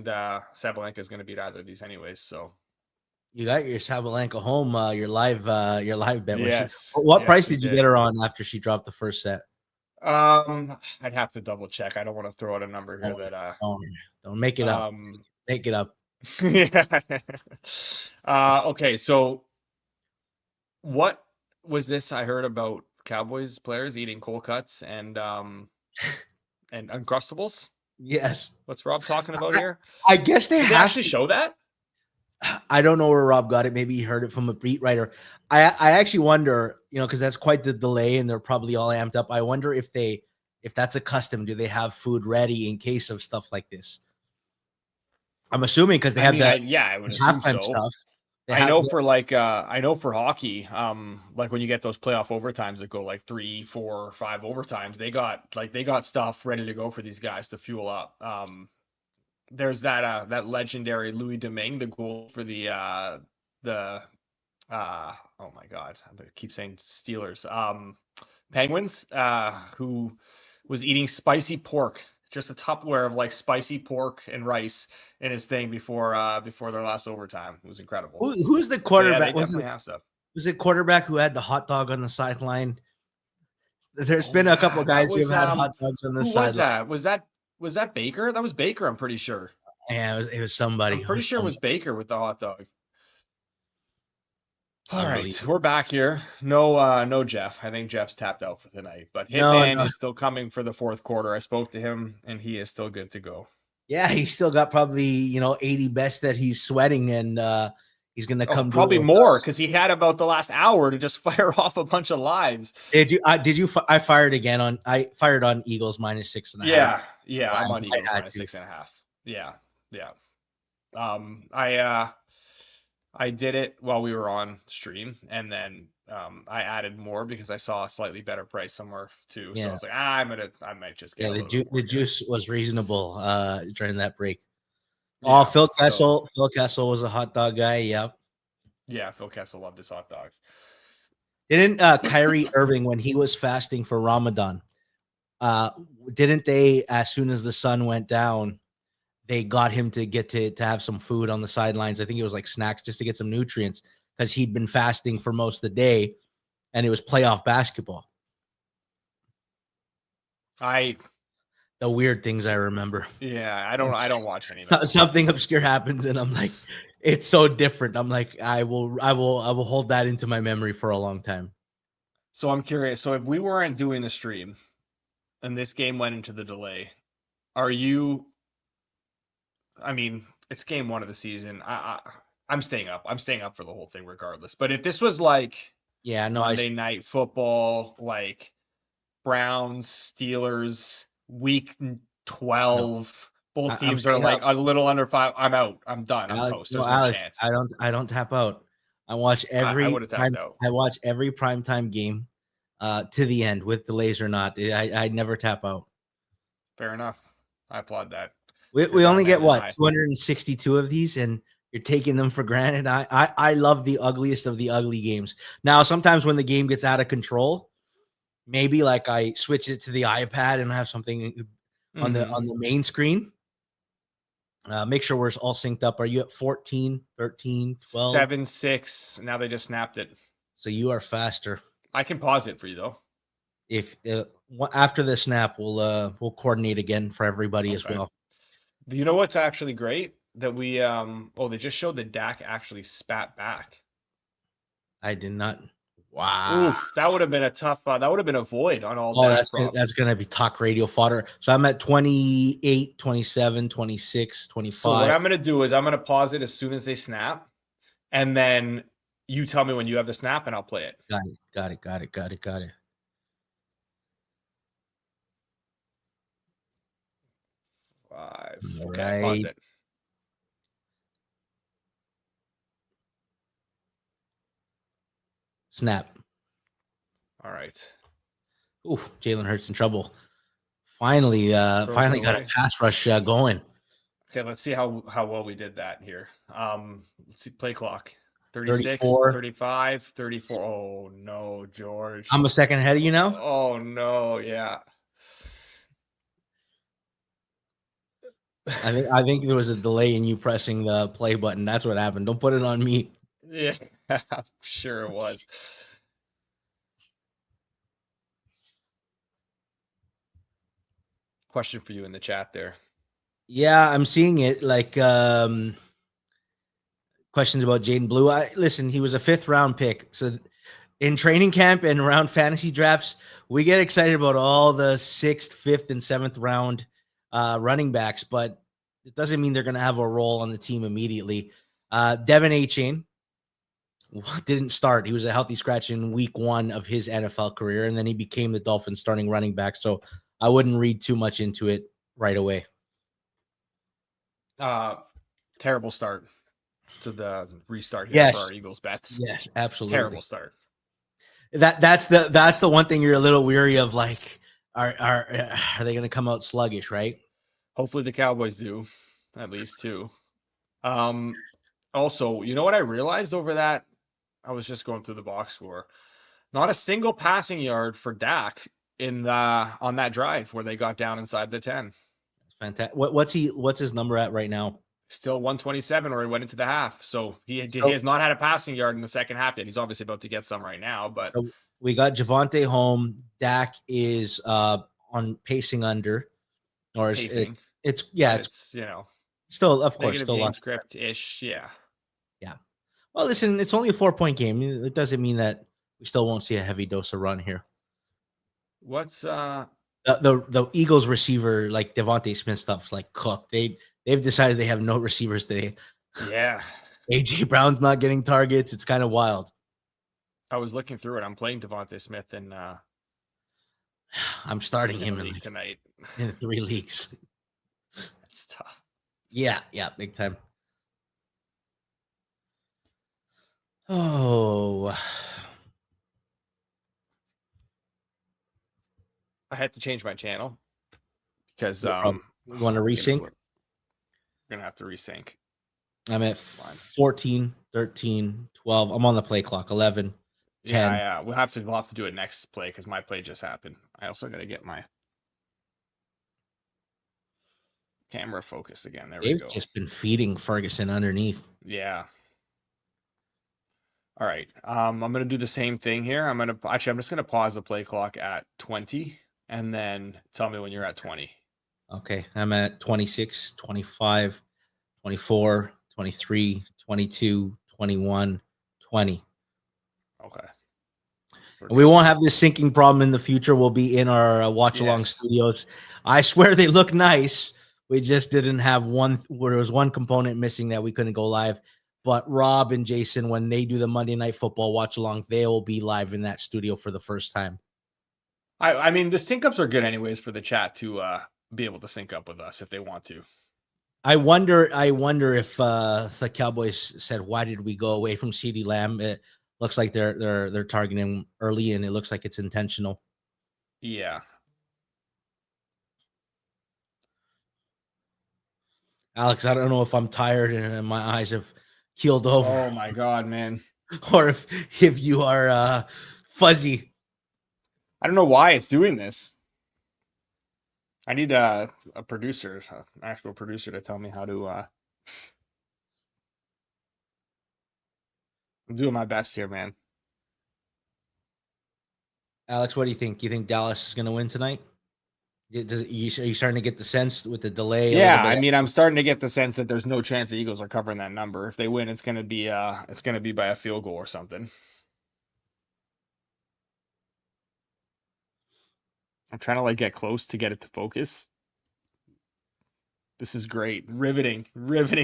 Sabalenka is going to beat either of these anyways. So you got your Sabalenka home, your live bet. Yes. What price did you get her on after she dropped the first set? I'd have to double check. I don't want to throw out a number here don't make it up. Make it up. Yeah. Okay. So what was this I heard about Cowboys players eating cold cuts and Uncrustables? Yes. What's Rob talking about here? I guess they actually show that. I don't know where Rob got it. Maybe he heard it from a beat writer. I actually wonder, because that's quite the delay and they're probably all amped up. I wonder if that's a custom. Do they have food ready in case of stuff like this? I'm assuming because they have that. Yeah, I would halftime stuff. I know for hockey, like when you get those playoff overtimes that go like 3, 4, 5 overtimes, they got stuff ready to go for these guys to fuel up. There's that legendary Louis Domingue, the goal for the oh my God, I keep saying Steelers, Penguins, who was eating spicy pork, just a Tupperware of like spicy pork and rice in his thing before their last overtime. It was incredible. Who's the quarterback? So yeah, was it quarterback who had the hot dog on the sideline? There's been a couple guys who have had hot dogs on the sideline. Was that Baker? That was Baker, I'm pretty sure. Yeah, it was somebody. I'm pretty sure it was Baker with the hot dog. All right, we're back here. No Geoff. I think Jeff's tapped out for the night, but Hitman is still coming for the fourth quarter. I spoke to him, and he is still good to go. Yeah, he's still got probably 80 bets that he's sweating, and he's going to come. Probably more because he had about the last hour to just fire off a bunch of lives. Did you? I fired again on. I fired on Eagles -6.5. Yeah, I'm on Eagles -6.5. Yeah. I did it while we were on stream, and then I added more because I saw a slightly better price somewhere too. So I was like, I might just get the juice was reasonable during that break. Yeah, Phil Kessel was a hot dog guy. Yeah, Phil Kessel loved his hot dogs. Didn't Kyrie Irving, when he was fasting for Ramadan, didn't they, as soon as the sun went down, they got him to get to have some food on the sidelines? I think it was like snacks just to get some nutrients because he'd been fasting for most of the day, and it was playoff basketball. The weird things I remember. Yeah, I don't watch any of that. Something obscure happens, and I'm like, it's so different. I'm like, I will hold that into my memory for a long time. So I'm curious. So if we weren't doing the stream, and this game went into the delay, are you? I mean, it's game 1 of the season. I'm staying up. I'm staying up for the whole thing regardless. But if this was like Monday Night Football, like Browns, Steelers, week 12, both teams are like a little under 5. I'm out. I'm done. I'm toast. There's no chance. I don't tap out. I watch every I watch every primetime game to the end with delays or not. I never tap out. Fair enough. I applaud that. We only get 262 of these, and you're taking them for granted. I love the ugliest of the ugly games. Now, sometimes when the game gets out of control, maybe like I switch it to the iPad and have something on the main screen. Make sure we're all synced up. Are you at 14, 13, 12? 7-6. Now they just snapped it. So you are faster. I can pause it for you though. if after the snap, we'll coordinate again for everybody as well. You know what's actually great that we they just showed that Dak actually spat back. I did not. Wow. Oof, that would have been a tough. That would have been a void on all That's props. going to be talk radio fodder. So I'm at 28, 27, 26, 25. So what I'm going to do is I'm going to pause it as soon as they snap, and then you tell me when you have the snap, and I'll play it. Got it. 5. All Okay, right. pause it. Snap. All right. Ooh, Jalen Hurts in trouble. Finally got a pass rush going. Okay, let's see how well we did that here. Let's see, play clock. 36, 34. 35, 34. Oh, no, George. I'm a second ahead of you now? Oh, no, yeah. I think there was a delay in you pressing the play button. That's what happened. Don't put it on me. Yeah, I'm sure it was. Question for you in the chat there. Yeah, I'm seeing it. Like questions about Jaden Blue. Listen, he was a 5th round pick. So in training camp and around fantasy drafts, we get excited about all the 6th, 5th, and 7th round running backs, but it doesn't mean they're going to have a role on the team immediately. Devin Achane didn't start. He was a healthy scratch in week 1 of his NFL career, and then he became the Dolphins starting running back. So I wouldn't read too much into it right away. Terrible start to the restart here for our Eagles bets. Yes, absolutely. Terrible start. That's the one thing you're a little weary of. Like, are they going to come out sluggish? Right. Hopefully the Cowboys do, at least 2. Also, you know what I realized over that? I was just going through the box score. Not a single passing yard for Dak on that drive where they got down inside the 10. Fantastic. What's his number at right now? Still 127 where he went into the half. So he has not had a passing yard in the second half yet. He's obviously about to get some right now, but so we got Javonte home. Dak is on pacing under, or pacing. It's still, of course, still game script ish. Yeah. Well, listen, it's only a 4-point game. It doesn't mean that we still won't see a heavy dose of run here. What's the Eagles receiver, like Devontae Smith stuff, like cooked. They've decided they have no receivers today. Yeah. AJ Brown's not getting targets. It's kind of wild. I was looking through it. I'm playing Devontae Smith and I'm starting him in tonight in 3 leagues. That's tough. Yeah, big time. Oh, I had to change my channel because you want to resync? We're gonna have to resync. I'm at 14, 13, 12. I'm on the play clock. 11, 10. Yeah. We'll have to do it next play because my play just happened. I also got to get my camera focused again. There we go. They've just been feeding Ferguson underneath. Yeah. All right. I'm gonna do the same thing here. I'm just gonna pause the play clock at 20 and then tell me when you're at 20. Okay. I'm at 26, 25, 24, 23, 22, 21, 20. Okay. We won't have this syncing problem in the future. We'll be in our watch-along studios. I swear they look nice. We just didn't have one where there was one component missing that we couldn't go live. But Rob and Jason, when they do the Monday Night Football watch-along, they will be live in that studio for the first time. I mean, the sync-ups are good anyways for the chat to be able to sync up with us if they want to. I wonder if the Cowboys said, why did we go away from CeeDee Lamb? It looks like they're targeting him early, and it looks like it's intentional. Yeah. Alex, I don't know if I'm tired and my eyes have keeled over. Oh my God, man. Or if you are fuzzy. I don't know why it's doing this. I need a producer, an actual producer to tell me how to I'm doing my best here, man. Alex, what do you think? You think Dallas is going to win tonight? Are you starting to get the sense with the delay? Yeah, I mean, I'm starting to get the sense that there's no chance the Eagles are covering that number. If they win, it's gonna be by a field goal or something. I'm trying to like get close to get it to focus. This is great. Riveting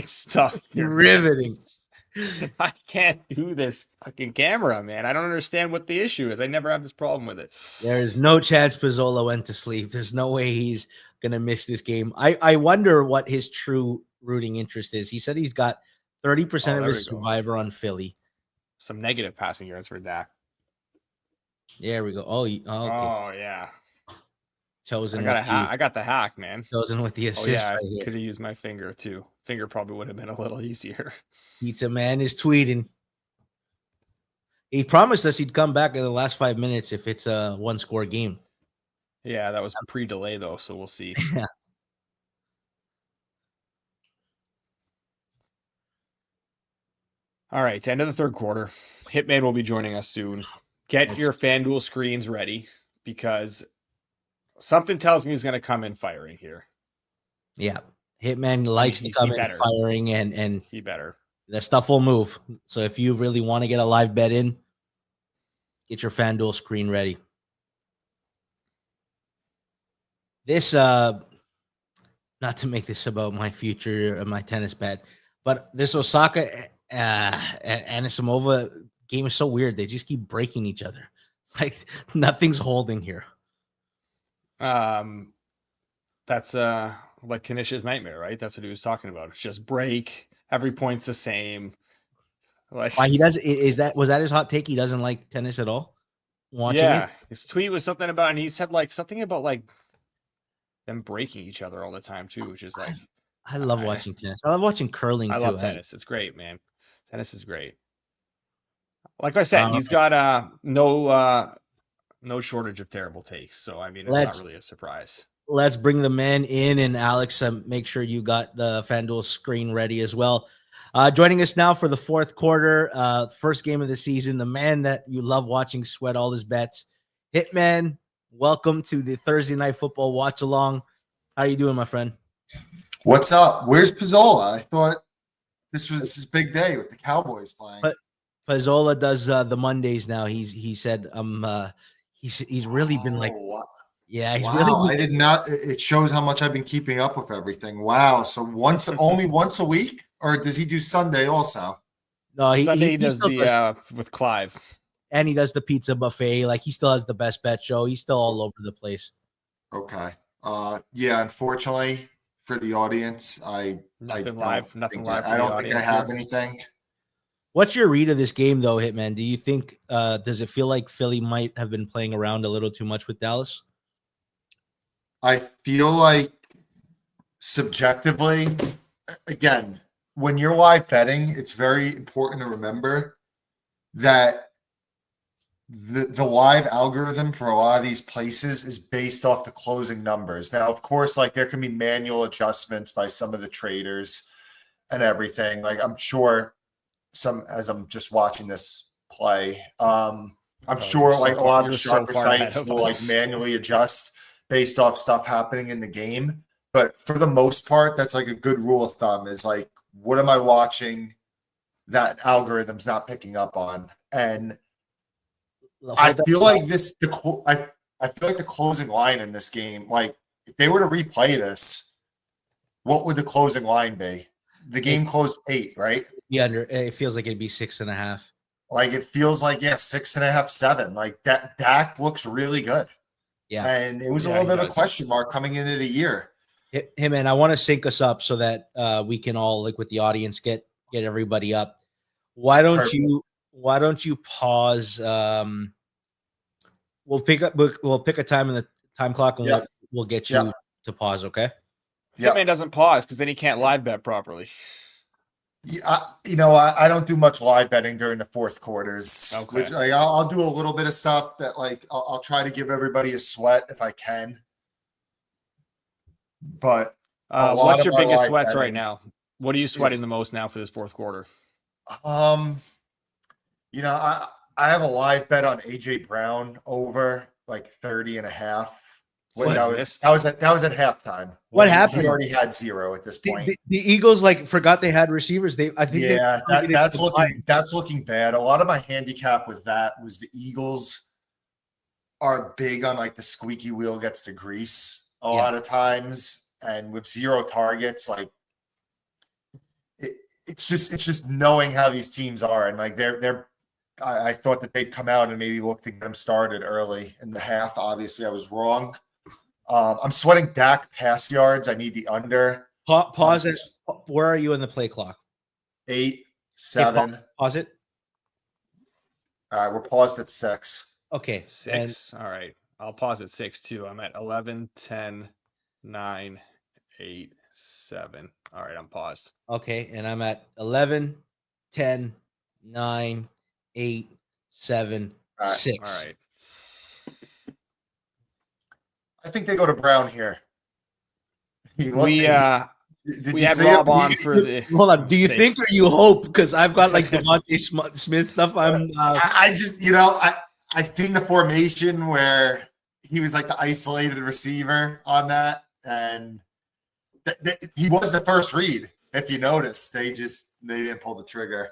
stuff here. Riveting. I can't do this fucking camera, man. I don't understand what the issue is. I never have this problem with it. There is no chance Pizzola went to sleep. There's no way he's going to miss this game. I wonder what his true rooting interest is. He said he's got 30% of his survivor on Philly. Some negative passing yards for Dak. There we go. Okay. Oh, yeah. Chosen. I got the hack, man. Chosen with the assist. I right here. could have used my finger too. Finger probably would have been a little easier. Pizza Man is tweeting. He promised us he'd come back in the last 5 minutes if it's a 1-score game. Yeah, that was pre-delay though, so we'll see. Yeah. All right, end of the third quarter. Hitman will be joining us soon. Get your FanDuel screens ready because something tells me he's going to come in firing here. Yeah. Hitman likes to come in firing and he better. The stuff will move. So if you really want to get a live bet in, get your FanDuel screen ready. This, not to make this about my future of my tennis bet, but this Osaka and Anisimova game is so weird. They just keep breaking each other. It's like nothing's holding here. That's like Kanish's nightmare, right? That's what he was talking about. It's just break. Every point's the same. Like why he does was that his hot take? He doesn't like tennis at all. Watching it? His tweet was something about, and he said like something about like them breaking each other all the time too, which is like I love watching tennis. I love watching curling too. I love tennis. It's great, man. Tennis is great. Like I said, he's got no shortage of terrible takes. So I mean, it's not really a surprise. Let's bring the man in, and Alex, make sure you got the FanDuel screen ready as well. Joining us now for the fourth quarter, first game of the season, the man that you love watching sweat all his bets, Hitman. Welcome to the Thursday Night Football watch along. How are you doing, my friend? What's up? Where's Pizzola? I thought this was his big day with the Cowboys playing. But Pizzola does the Mondays now. He said he's really been like. Wow. Yeah, he's really. I did not. It shows how much I've been keeping up with everything. Wow. So only once a week, or does he do Sunday also? No, Sunday he does the with Clive, and he does the pizza buffet. Like he still has the best bet show. He's still all over the place. Okay. Yeah. Unfortunately for the audience, nothing live. I don't think I have anything. What's your read of this game, though, Hitman? Do you think does it feel like Philly might have been playing around a little too much with Dallas? I feel like subjectively, again, when you're live betting, it's very important to remember that the live algorithm for a lot of these places is based off the closing numbers. Now, of course, like there can be manual adjustments by some of the traders and everything. Like I'm sure as I'm just watching this play, I'm sure like a lot of sharper sites will like manually adjust based off stuff happening in the game. But for the most part, that's like a good rule of thumb is like, what am I watching that algorithm's not picking up on? And I feel like I feel like the closing line in this game, like if they were to replay this, what would the closing line be? The game closed 8, right? Yeah, it feels like it'd be 6.5. Like it feels like 6.5, 7. Like that Dak looks really good. Yeah. And it was a little bit of a question mark coming into the year. Hey, man, I want to sync us up so that we can all, like with the audience, get everybody up. Why don't you pause? We'll pick a time in the time clock and we'll get you to pause, okay? Yeah. Hitman doesn't pause because then he can't live bet properly. Yeah, I don't do much live betting during the fourth quarters. Okay. Which, I'll do a little bit of stuff that I'll try to give everybody a sweat if I can. But what's your biggest sweats right now? What are you sweating the most now for this fourth quarter? I have a live bet on AJ Brown over like 30.5. What That is was at halftime. What He happened? already had 0 at this point. The Eagles forgot they had receivers. I think that's looking bad. A lot of my handicap with that was the Eagles are big on like the squeaky wheel gets the grease a lot of times, and with 0 targets, like it's just knowing how these teams are, and like I thought that they'd come out and maybe look to get them started early in the half. Obviously, I was wrong. I'm sweating Dak pass yards. I need the under. Pause it. Where are you in the play clock? 8, 7. Pause it. All right, we're paused at 6. Okay. 6. All right. I'll pause at 6 too. I'm at 11, 10, 9, 8, 7. All right, I'm paused. Okay, and I'm at 11, 10, 9, 8, 7, 6. All right. I think they go to Brown here. We had Rob on for the. Hold on. Do you think or you hope? Because I've got like Devontae Smith stuff. I just I seen the formation where he was like the isolated receiver on that, and he was the first read. If you notice, they didn't pull the trigger.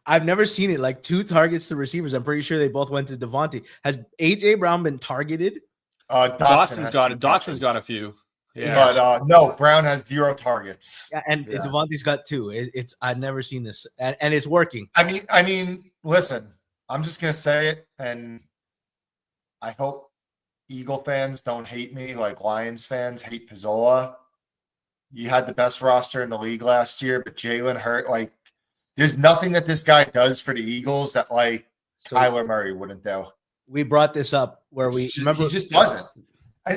I've never seen it. Like 2 targets to receivers. I'm pretty sure they both went to Devontae. Has AJ Brown been targeted? Dotson's got a few. Yeah. But no, Brown has 0 targets. Yeah, and Devontae's got 2. I've never seen this, and it's working. I mean, listen, I'm just gonna say it, and I hope Eagle fans don't hate me like Lions fans hate Pizzola. You had the best roster in the league last year, but Jalen Hurts, like, there's nothing that this guy does for the Eagles that like Kyler Murray wouldn't do. We brought this up where he just doesn't.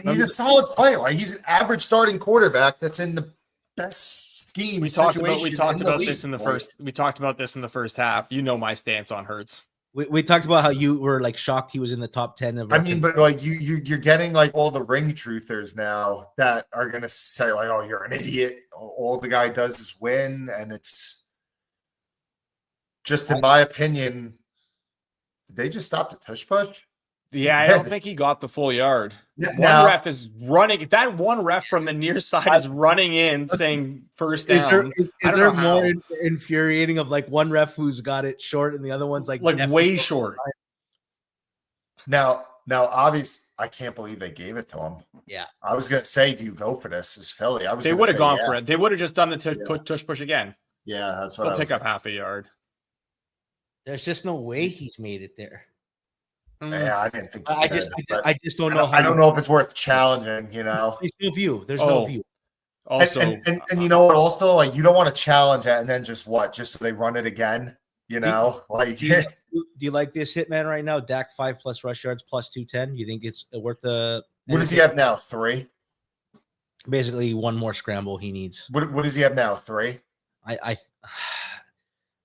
He's a solid player. Like, he's an average starting quarterback that's in the best scheme. We talked about this in the first half. You know my stance on Hurts. We talked about how you were like shocked he was in the top 10 of. I mean, but like you're getting like all the ring truthers now that are gonna say like, "Oh, you're an idiot." All the guy does is win, and it's just, in my opinion, did they just stop the tush push? Yeah, I don't think he got the full yard. One ref is running. That one ref from the near side is running in saying first down. Is there more infuriating of like one ref who's got it short and the other one's like way short? Now, obviously, I can't believe they gave it to him. Yeah, I was gonna say, do you go for this? Is Philly? They would have gone for it. They would have just done the tush push again. Yeah, that's what They'll pick up half a yard. There's just no way he's made it there. Yeah, I didn't think. I just don't know. I don't know if it's worth challenging. You know, there's no view. There's no view. Also, and you know what? Also, like, you don't want to challenge it and then just so they run it again. You know, do you like this Hitman right now? Dak 5+ rush yards plus 210. You think it's worth the? What does he have now? 3. Basically, one more scramble he needs. What does he have now? 3.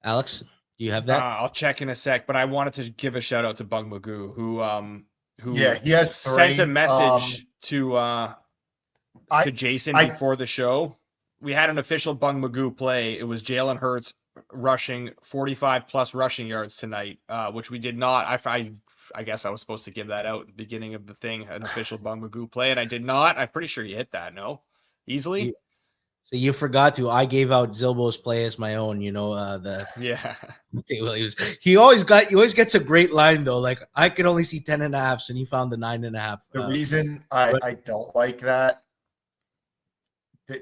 Alex, do you have that? I'll check in a sec, but I wanted to give a shout out to Bung Magoo, who he has 3. Sent a message to Jason before the show. We had an official Bung Magoo play. It was Jalen Hurts rushing 45+ rushing yards tonight, which we did not. I guess I was supposed to give that out at the beginning of the thing, an official Bung Magoo play, and I did not. I'm pretty sure you hit that, no? Easily? So you forgot to. I gave out Zilbow's play as my own. You know He always gets a great line though. Like, I could only see 10.5, and he found the 9.5. The reason I don't like that,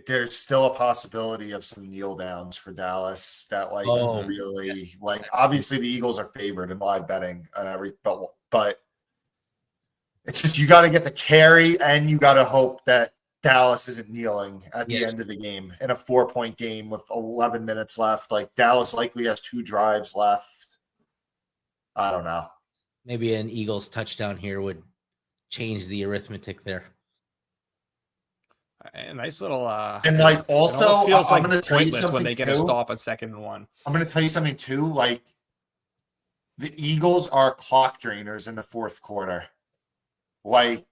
there's still a possibility of some kneel downs for Dallas that really obviously the Eagles are favored in live betting and everything, but it's just, you got to get the carry and you got to hope that Dallas isn't kneeling at the end of the game in a 4-point game with 11 minutes left. Like, Dallas likely has 2 drives left. I don't know. Maybe an Eagles touchdown here would change the arithmetic there. A nice little and like, also feels I'm like going to tell you pointless something when they get a too. stop on 2nd and 1. I'm going to tell you something too. Like, the Eagles are clock drainers in the 4th quarter. Like,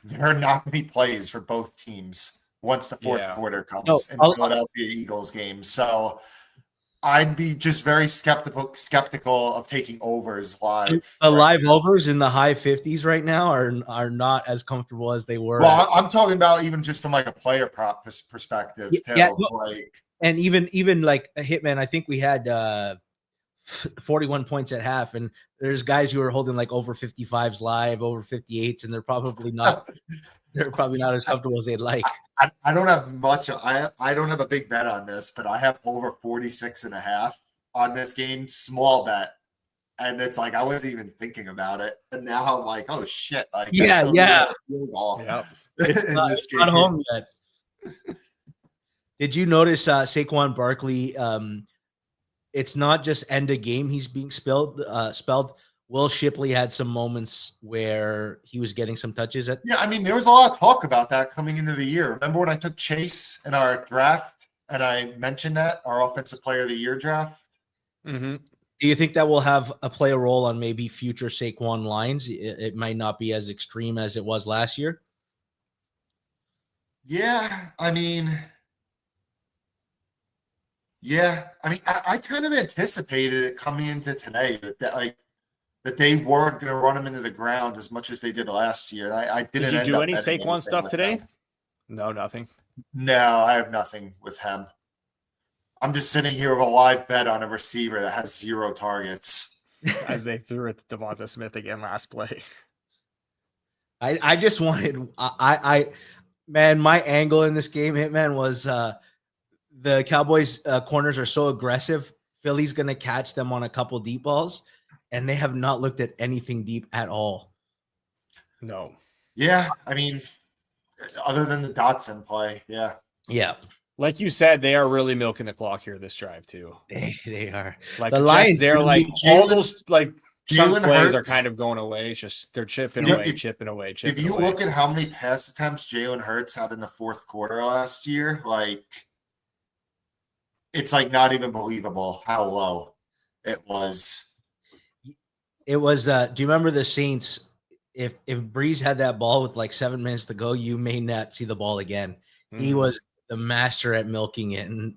there are not many plays for both teams once the 4th quarter comes in Philadelphia Eagles games. So I'd be just very skeptical of taking overs live. The live overs in the high 50s right now are not as comfortable as they were. Well, I'm talking about even just from like a player prop perspective too. Yeah, and even like a Hitman, I think we had 41 points at half, and there's guys who are holding like over 55s live, over 58s, and they're probably not as comfortable as they'd like. I don't have much. I don't have a big bet on this, but I have over 46.5 on this game, small bet. And it's like I wasn't even thinking about it. And now I'm like, oh shit. Like, yeah. Yep. It's not home yet. Did you notice Saquon Barkley? It's not just end of game he's being spelled. Will Shipley had some moments where he was getting some touches at. Yeah, I mean, there was a lot of talk about that coming into the year. Remember when I took Chase in our draft and I mentioned that, our Offensive Player of the Year draft? Mm-hmm. Do you think that will play a role on maybe future Saquon lines? It might not be as extreme as it was last year. Yeah, I mean, I kind of anticipated it coming into today that they weren't going to run him into the ground as much as they did last year. I didn't. Did you do any Saquon stuff today? Him. No, nothing. No, I have nothing with him. I'm just sitting here with a live bet on a receiver that has 0 targets. As they threw it to Devonta Smith again last play. I just wanted man, my angle in this game, Hitman, was the Cowboys corners are so aggressive. Philly's going to catch them on a couple deep balls, and they have not looked at anything deep at all. No. Yeah, I mean, other than the Dotson play, yeah. Yeah. Like you said, they are really milking the clock here this drive too. They are. Like the Lions, they're like all those like chunk plays Hurts are kind of going away. It's just they're chipping away. If you look at how many pass attempts Jalen Hurts had in the fourth quarter last year, like it's like not even believable how low it was. It was. Do you remember the Saints? If Breeze had that ball with like 7 minutes to go, you may not see the ball again. He was the master at milking it, and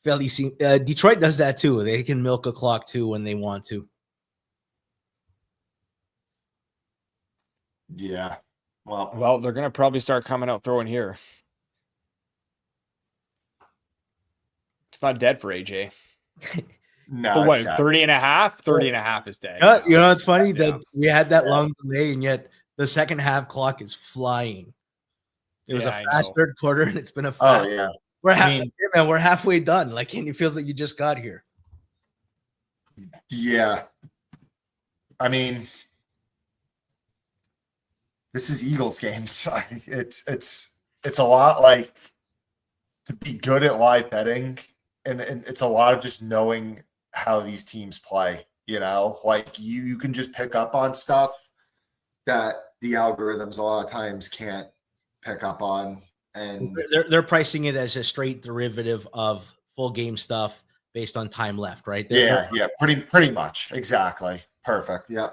Philly Detroit does that too. They can milk a clock too when they want to. Yeah. Well, they're gonna probably start coming out throwing here. It's not dead for AJ. No. But what, 30 and a half? 30 and a half is dead. You know, it's funny that we had that long delay, and yet the second half clock is flying. It was a fast third quarter, and it's been a fast. Oh, yeah. We're halfway done. Like, and it feels like you just got here. Yeah. I mean, this is Eagles games. It's a lot like to be good at live betting, and it's a lot of just knowing how these teams play. You know, like you can just pick up on stuff that the algorithms a lot of times can't pick up on, and they're pricing it as a straight derivative of full game stuff based on time left, right? Yeah, pretty much, exactly, perfect. Yeah.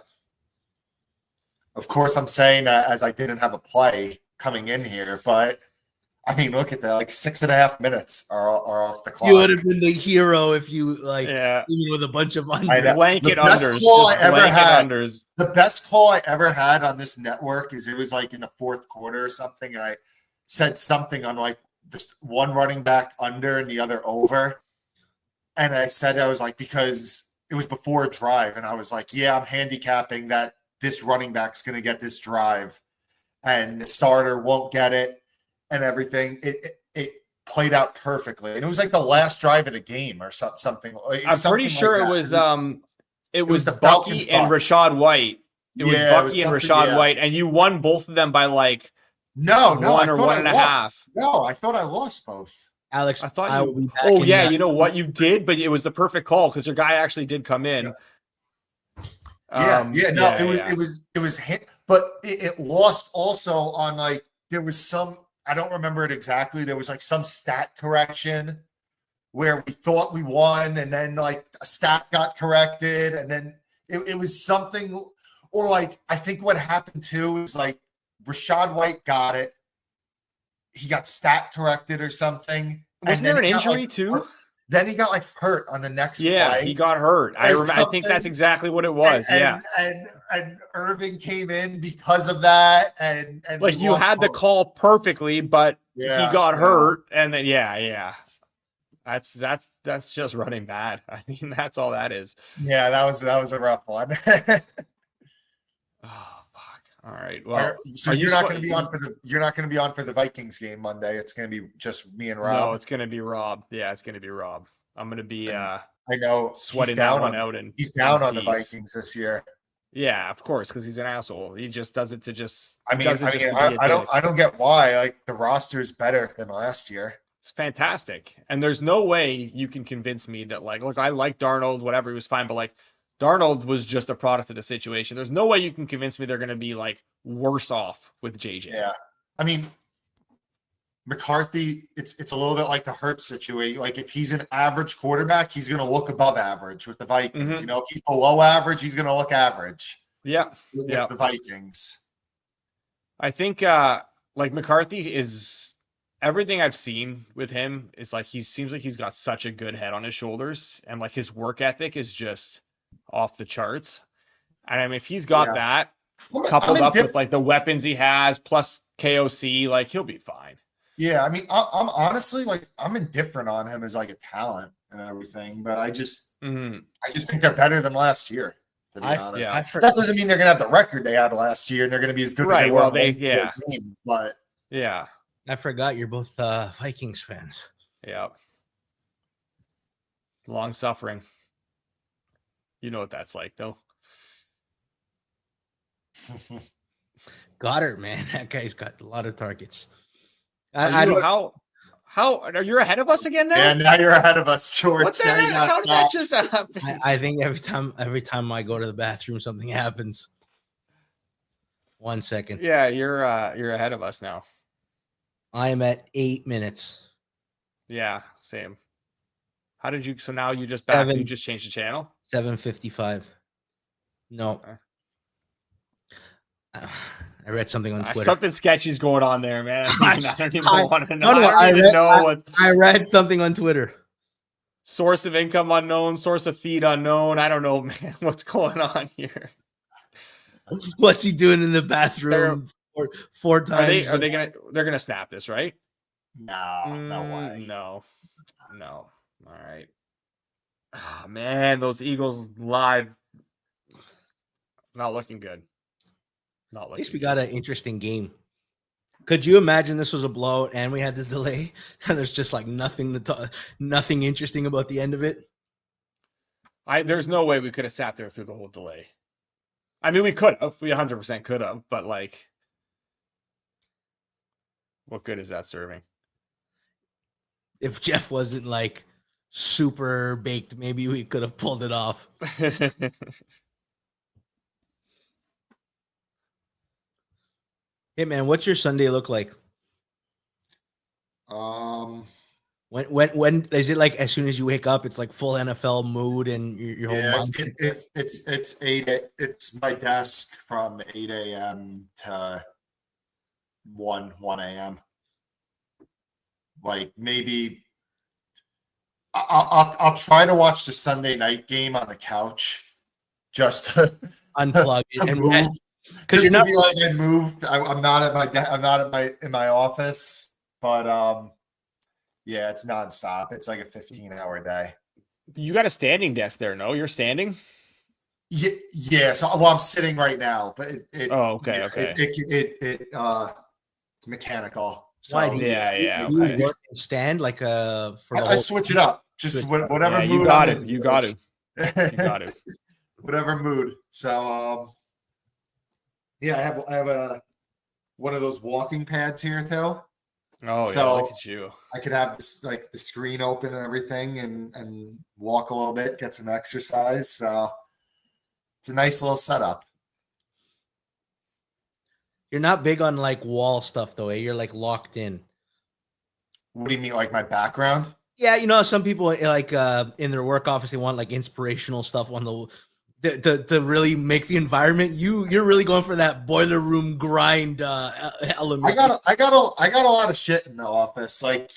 Of course, I'm saying that as I didn't have a play coming in here, but I mean, look at that, like 6.5 minutes are off the clock. You would have been the hero if you even with a bunch of blanket unders. The best call I ever had on this network is it was like in the fourth quarter or something, and I said something on like just one running back under and the other over, and I said I was like, because it was before a drive, and I was like, yeah, I'm handicapping that this running back's going to get this drive, and the starter won't get it. And everything, it played out perfectly, and it was like the last drive of the game or something. I'm pretty sure it was Bucky and Rashad White. It was Bucky and Rashad White, and you won both of them by like one or 1.5. No, I thought I lost both. Alex, I thought you. Oh yeah, you know what you did, but it was the perfect call because your guy actually did come in. It was hit, but it lost also on like there was some. I don't remember it exactly. There was like some stat correction where we thought we won, and then like a stat got corrected, and then it was something, or like I think what happened too is like Rashad White got it. He got stat corrected or something. Wasn't there an injury too? Then he got like hurt on the next Yeah, play. he got hurt. I think that's exactly what it was. And Irving came in because of that. And like you had the call perfectly, but he got hurt, and then that's just running bad. I mean, that's all that is. Yeah, that was a rough one. Oh fuck! All right. Well, so you're not going to be on for the Vikings game Monday. It's going to be just me and Rob. No, it's going to be Rob. Yeah, it's going to be Rob. I'm going to be. I know sweating that one out, and he's down on the Vikings this year. Yeah, of course, because he's an asshole. He just does it to just. I don't get why. Like the roster's better than last year. It's fantastic, and there's no way you can convince me that like, look, I like Darnold, whatever, he was fine, but like Darnold was just a product of the situation. There's no way you can convince me they're going to be like worse off with JJ. Yeah, I mean McCarthy. It's a little bit like the Hurts situation. Like if he's an average quarterback, he's going to look above average with the Vikings. Mm-hmm. You know, if he's below average, he's going to look average. Yeah, with the Vikings. I think like McCarthy is. Everything I've seen with him is like he seems like he's got such a good head on his shoulders, and like his work ethic is just off the charts. And I mean, if he's got that coupled up with like the weapons he has plus KOC, like he'll be fine. Yeah, I mean, I'm honestly like I'm indifferent on him as like a talent and everything, but I just think they're better than last year. To be honest, that doesn't mean they're gonna have the record they had last year and they're gonna be as good as they were. Games, but yeah. I forgot you're both Vikings fans. Yeah. Long suffering. You know what that's like, though. Goddard, man, that guy's got a lot of targets. How are you ahead of us again now? Yeah, now you're ahead of us, George. What the heck? How did that just happen? I think every time I go to the bathroom, something happens. 1 second. Yeah, you're ahead of us now. I am at 8 minutes. Yeah, same. How did you? So now you just back? You just changed the channel. 7:55. No. I read something on Twitter. Something sketchy's going on there, man. I don't even want to know. I read something on Twitter. Source of income unknown. Source of feed unknown. I don't know, man. What's going on here? What's he doing in the bathroom? Four times. They're gonna snap this, right? No, no way. No. All right. Oh, man, those Eagles live not looking good. At least we got an interesting game. Could you imagine this was a blowout and we had the delay and there's just like nothing interesting about the end of it? There's no way we could have sat there through the whole delay. I mean, we could have. We 100% could have, but like, what good is that serving? If Geoff wasn't like super baked, maybe we could have pulled it off. Hey man, what's your Sunday look like? When is it like as soon as you wake up, it's like full NFL mood and your whole mind? It's 8. It's my desk from 8 a.m. to 1 a.m. Like maybe I'll try to watch the Sunday night game on the couch, just to unplug it and rest. Because you're not be like I moved. I'm not in my office, but yeah, it's nonstop. It's like a 15-hour day. You got a standing desk there, no? You're standing? Yeah. So I'm sitting right now, but okay. It's mechanical. So, yeah. Okay. Stand like I switch it up. Just whatever mood. You got it. You got it. Whatever mood. So yeah, I have one of those walking pads here too. Oh, so yeah, look at you. I could have this like the screen open and everything and walk a little bit, get some exercise. So it's a nice little setup. You're not big on like wall stuff though, eh? You're like locked in. What do you mean, like my background? Yeah, some people like in their work office they want like inspirational stuff on to really make the environment. You're really going for that boiler room grind element. I got a lot of shit in the office. Like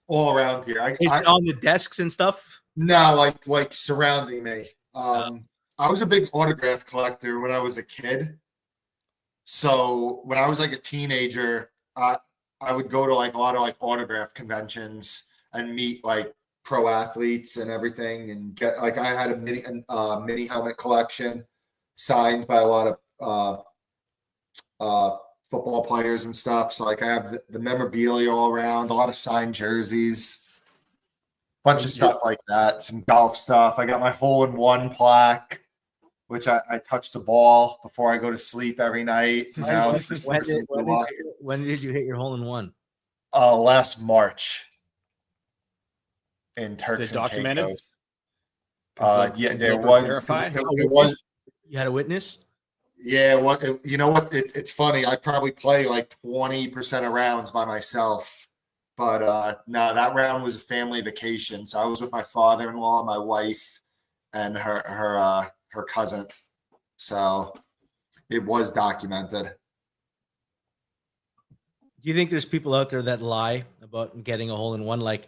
all around here. Is it on the desks and stuff? No, like surrounding me. I was a big autograph collector when I was a kid. So when I was like a teenager, I would go to like a lot of like autograph conventions and meet like pro athletes and everything, and get like I had a mini helmet collection signed by a lot of football players and stuff. So like I have the memorabilia all around, a lot of signed jerseys, bunch of stuff like that, some golf stuff. I got my hole-in-one plaque, which I touch the ball before I go to sleep every night. You know, when did you hit your hole-in-one? Last March in Turks and documented? Caicos. Yeah, there was. It was. You had a witness? Yeah, you know what? It's funny. I probably play like 20% of rounds by myself, but no, that round was a family vacation. So I was with my father-in-law, my wife, and her cousin. So it was documented. Do you think there's people out there that lie about getting a hole-in-one? Like,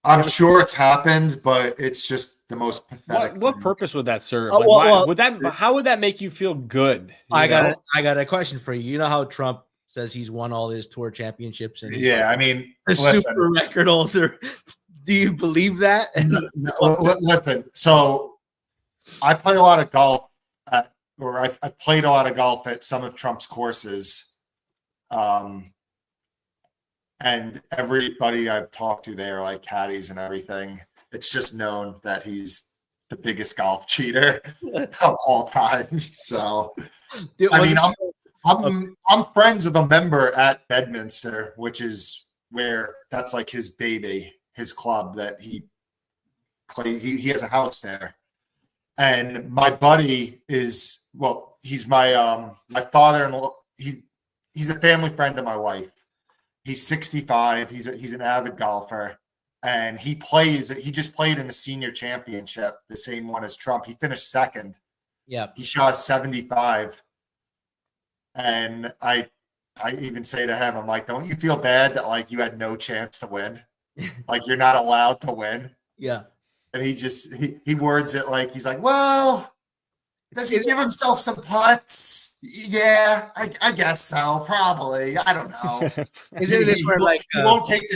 I'm sure it's happened, but it's just the most pathetic. What purpose would that serve? Oh, Like, how would that make you feel good? I got a question for you. You know how Trump says he's won all his tour championships, and I mean, a super record holder. Do you believe that? Listen, so I play a lot of golf, I played a lot of golf at some of Trump's courses. And everybody I've talked to there, like caddies and everything, it's just known that he's the biggest golf cheater of all time. So, I mean, I'm friends with a member at Bedminster, which is where that's like his baby, his club that he plays. He has a house there, and my buddy is he's my father-in-law. He's a family friend of my wife. He's 65. He's an avid golfer, and he just played in the senior championship, the same one as Trump. He finished second. Yeah. He shot 75. And I even say to him, I'm like, don't you feel bad that like you had no chance to win? Like you're not allowed to win. Yeah. And he words it like, he's like, well, does he give himself some putts? Yeah, I guess so. Probably. I don't know. He won't take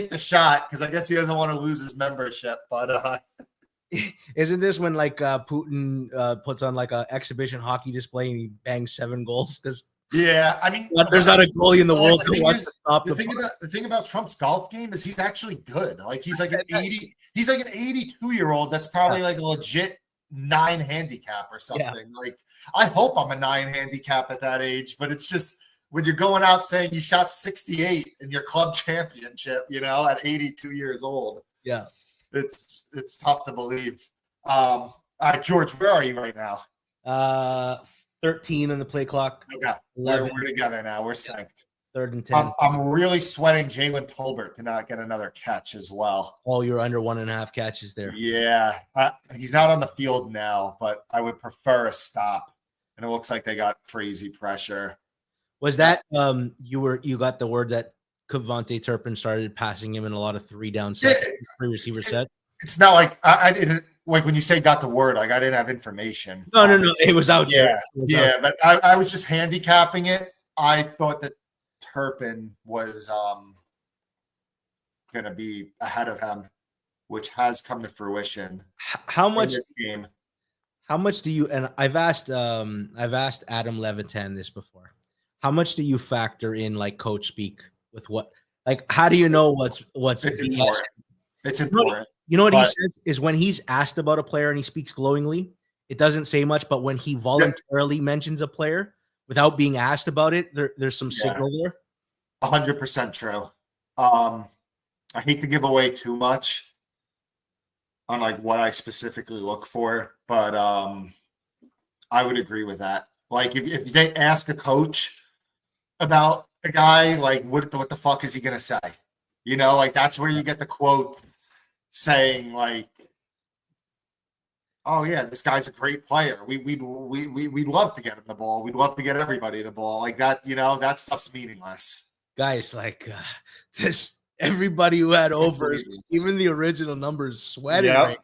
the shot because I guess he doesn't want to lose his membership. But isn't this when like Putin puts on like a exhibition hockey display and he bangs 7 goals? Because I mean, there's not a goalie in the world who wants to stop the thing about Trump's golf game is he's actually good. Like he's like an 82-year-old that's probably like a legit 9 handicap or something. Yeah. Like I hope I'm a 9 handicap at that age, but it's just when you're going out saying you shot 68 in your club championship, you know, at 82 years old. Yeah. It's tough to believe. All right, George, where are you right now? 13 on the play clock. Okay. We're together now. We're synced. 3rd and 10. I'm really sweating Jalen Tolbert to not get another catch as well. Oh, you're under 1.5 catches there. Yeah. He's not on the field now, but I would prefer a stop. And it looks like they got crazy pressure. Was that you got the word that Kevontae Turpin started passing him in a lot of 3-down sets, 3 receiver set? It's not like I didn't like when you say got the word, like I didn't have information. No, it was out there. But I was just handicapping it. I thought that Turpin was going to be ahead of him, which has come to fruition. How much in this game? How much do you? And I've asked Adam Levitan this before. How much do you factor in like coach speak with what? Like, how do you know what's it's important? It's important. You know what he says is when he's asked about a player and he speaks glowingly, it doesn't say much. But when he voluntarily mentions a player without being asked about it, there's some signal there. 100% true. I hate to give away too much on like what I specifically look for, but I would agree with that. Like if they ask a coach about a guy, like what the fuck is he gonna say? You know, like that's where you get the quote saying like, "Oh yeah, this guy's a great player. We'd love to get him the ball. We'd love to get everybody the ball." Like that, you know, that stuff's meaningless. Guys, like this Everybody who had Can't overs, believe it. even the original numbers, sweating Yep. right.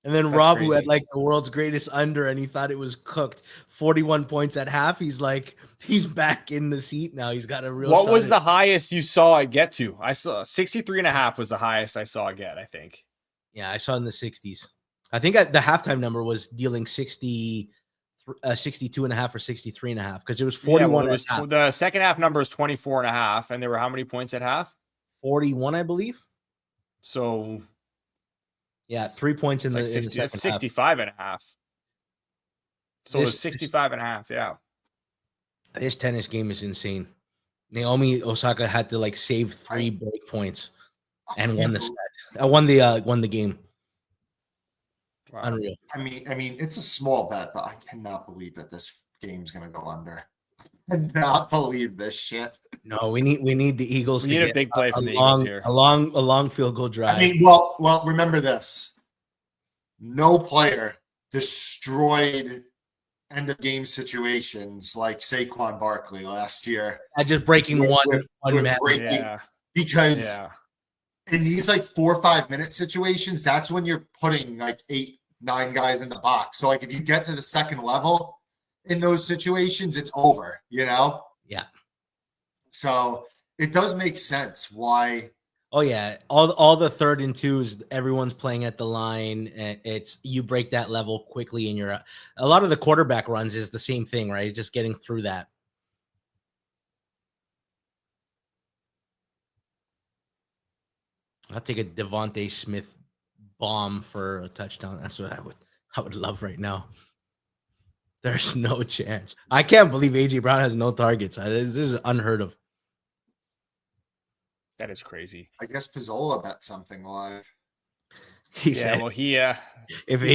And then That's Rob, who crazy. had like the world's greatest under, and he thought it was cooked. 41 points at half. He's like, he's back in the seat now. He's got a real. What shot was at- the highest you saw it get to? I saw 63.5 was the highest I saw it get, I think. Yeah, I saw in the 60s. I think the halftime number was dealing 62 and a half or 63 and a half because it was 41. Well, it was the second half number is 24.5, and there were how many points at half? 41, I believe. So Yeah, 3 points in it's the, like in the 60, that's second half. 65.5. So it was 65.5, yeah. This tennis game is insane. Naomi Osaka had to like save 3 break points and won the set. Won the game. Wow. Unreal. I mean, it's a small bet, but I cannot believe that this game's gonna go under. I cannot believe this shit. No, we need the Eagles We to need get a big play from the long, Eagles here. a long field goal drive. I mean, well, remember this. No player destroyed end of game situations like Saquon Barkley last year. Just breaking one with match. breaking- Yeah. Because Yeah. in these like 4 or 5 minute situations, that's when you're putting like 8, 9 guys in the box. So like if you get to the second level in those situations, it's over, you know? Yeah. So it does make sense why. Oh yeah, all the 3rd and 2s, everyone's playing at the line. It's you break that level quickly, and you're a lot of the quarterback runs is the same thing, right? Just getting through that. I'll take a Devontae Smith bomb for a touchdown. That's what I would love right now. There's no chance. I can't believe AJ Brown has no targets. This is unheard of. That is crazy. I guess Pizzola bet something live. He Yeah, said well, if he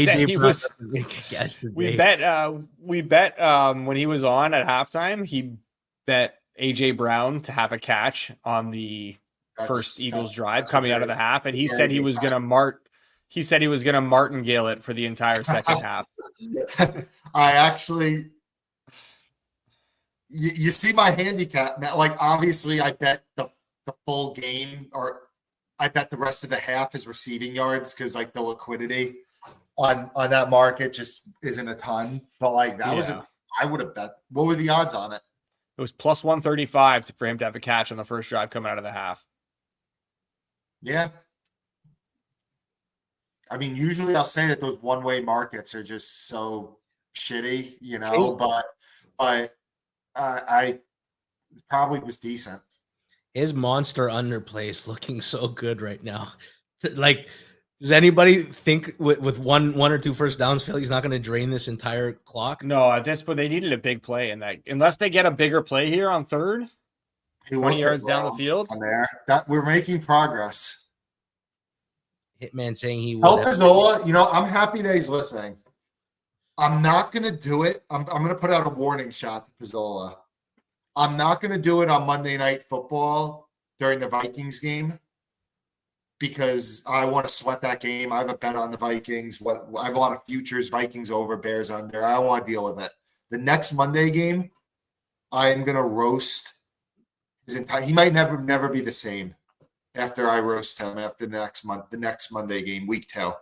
said AJ he Brown was- doesn't make a guess we today, bet when he was on at halftime, he bet AJ Brown to have a catch on the first Eagles drive that's coming a out of the half, and he very said he big was bet. gonna martingale it for the entire second half. I actually, you see my handicap now. Like obviously, I bet the full game, or I bet the rest of the half is receiving yards because like the liquidity on that market just isn't a ton. But like that was I would have bet. What were the odds on it? It was plus 135 for him to have a catch on the first drive coming out of the half. Yeah. I mean, usually I'll say that those one-way markets are just so shitty, you know, but I probably was decent. his monster underplay is looking so good right now. Like, does anybody think with one or two first downs, Philly's not going to drain this entire clock? No, at this point they needed a big play in that. Unless they get a bigger play here on third, 20 yards down the field. On there, that we're making progress. Hitman saying he Help will. Pizzola, you know, I'm happy that he's listening. I'm not going to do it. I'm going to put out a warning shot to Pizzola. I'm not going to do it on Monday Night Football during the Vikings game because I want to sweat that game. I have a bet on the Vikings. I have a lot of futures, Vikings over, Bears under. I don't want to deal with it. The next Monday game, I'm going to roast his entire. He might never be the same after I roast him after the next Monday game, week 2.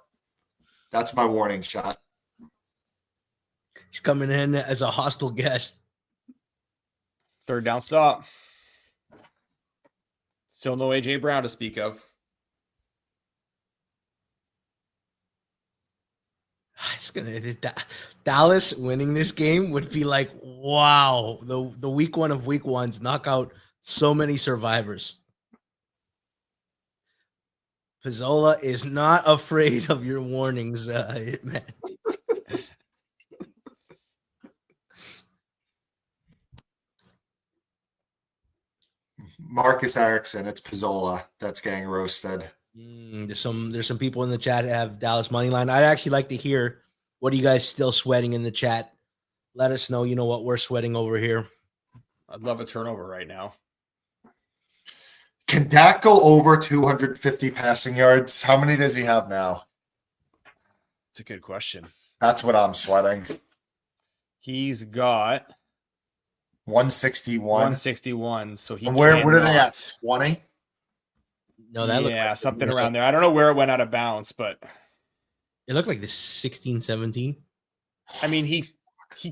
That's my warning shot. He's coming in as a hostile guest. Third down stop. Still no AJ Brown to speak of. It's gonna Dallas winning this game would be like, wow, the week 1 of week 1s knock out so many survivors. Pizzola is not afraid of your warnings, Hitman. Marcus Erickson, it's Pizzola that's getting roasted. There's some people in the chat that have Dallas money line. I'd actually like to hear what are you guys still sweating in the chat. Let us know. You know what we're sweating over here. I'd love a turnover right now. Can Dak go over 250 passing yards? How many does he have now? It's a good question. That's what I'm sweating. He's got 161. 161. So he And what are they at? cannot. 20? No, that looked Yeah, like something around there. I don't know where it went out of bounds, but it looked like the 16, 17. I mean, he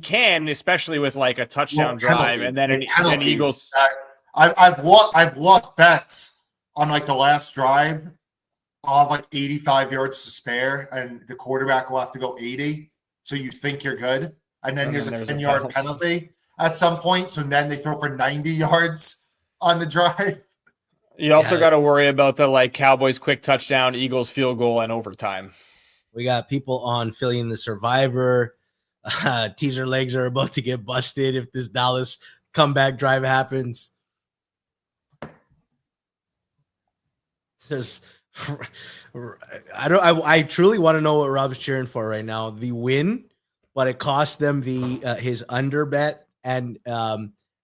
can, especially with like a touchdown Well, drive, and then an Eagles. I've lost bets on like the last drive. I'll have like 85 yards to spare, and the quarterback will have to go 80. So you think you're good, and then there's a 10-yard penalty at some point. So then they throw for 90 yards on the drive. You also got to worry about the like Cowboys quick touchdown, Eagles field goal, and overtime. We got people on Philly in the Survivor. Teaser legs are about to get busted if this Dallas comeback drive happens. I truly want to know what Rob's cheering for right now. The win, but it cost them his under bet, and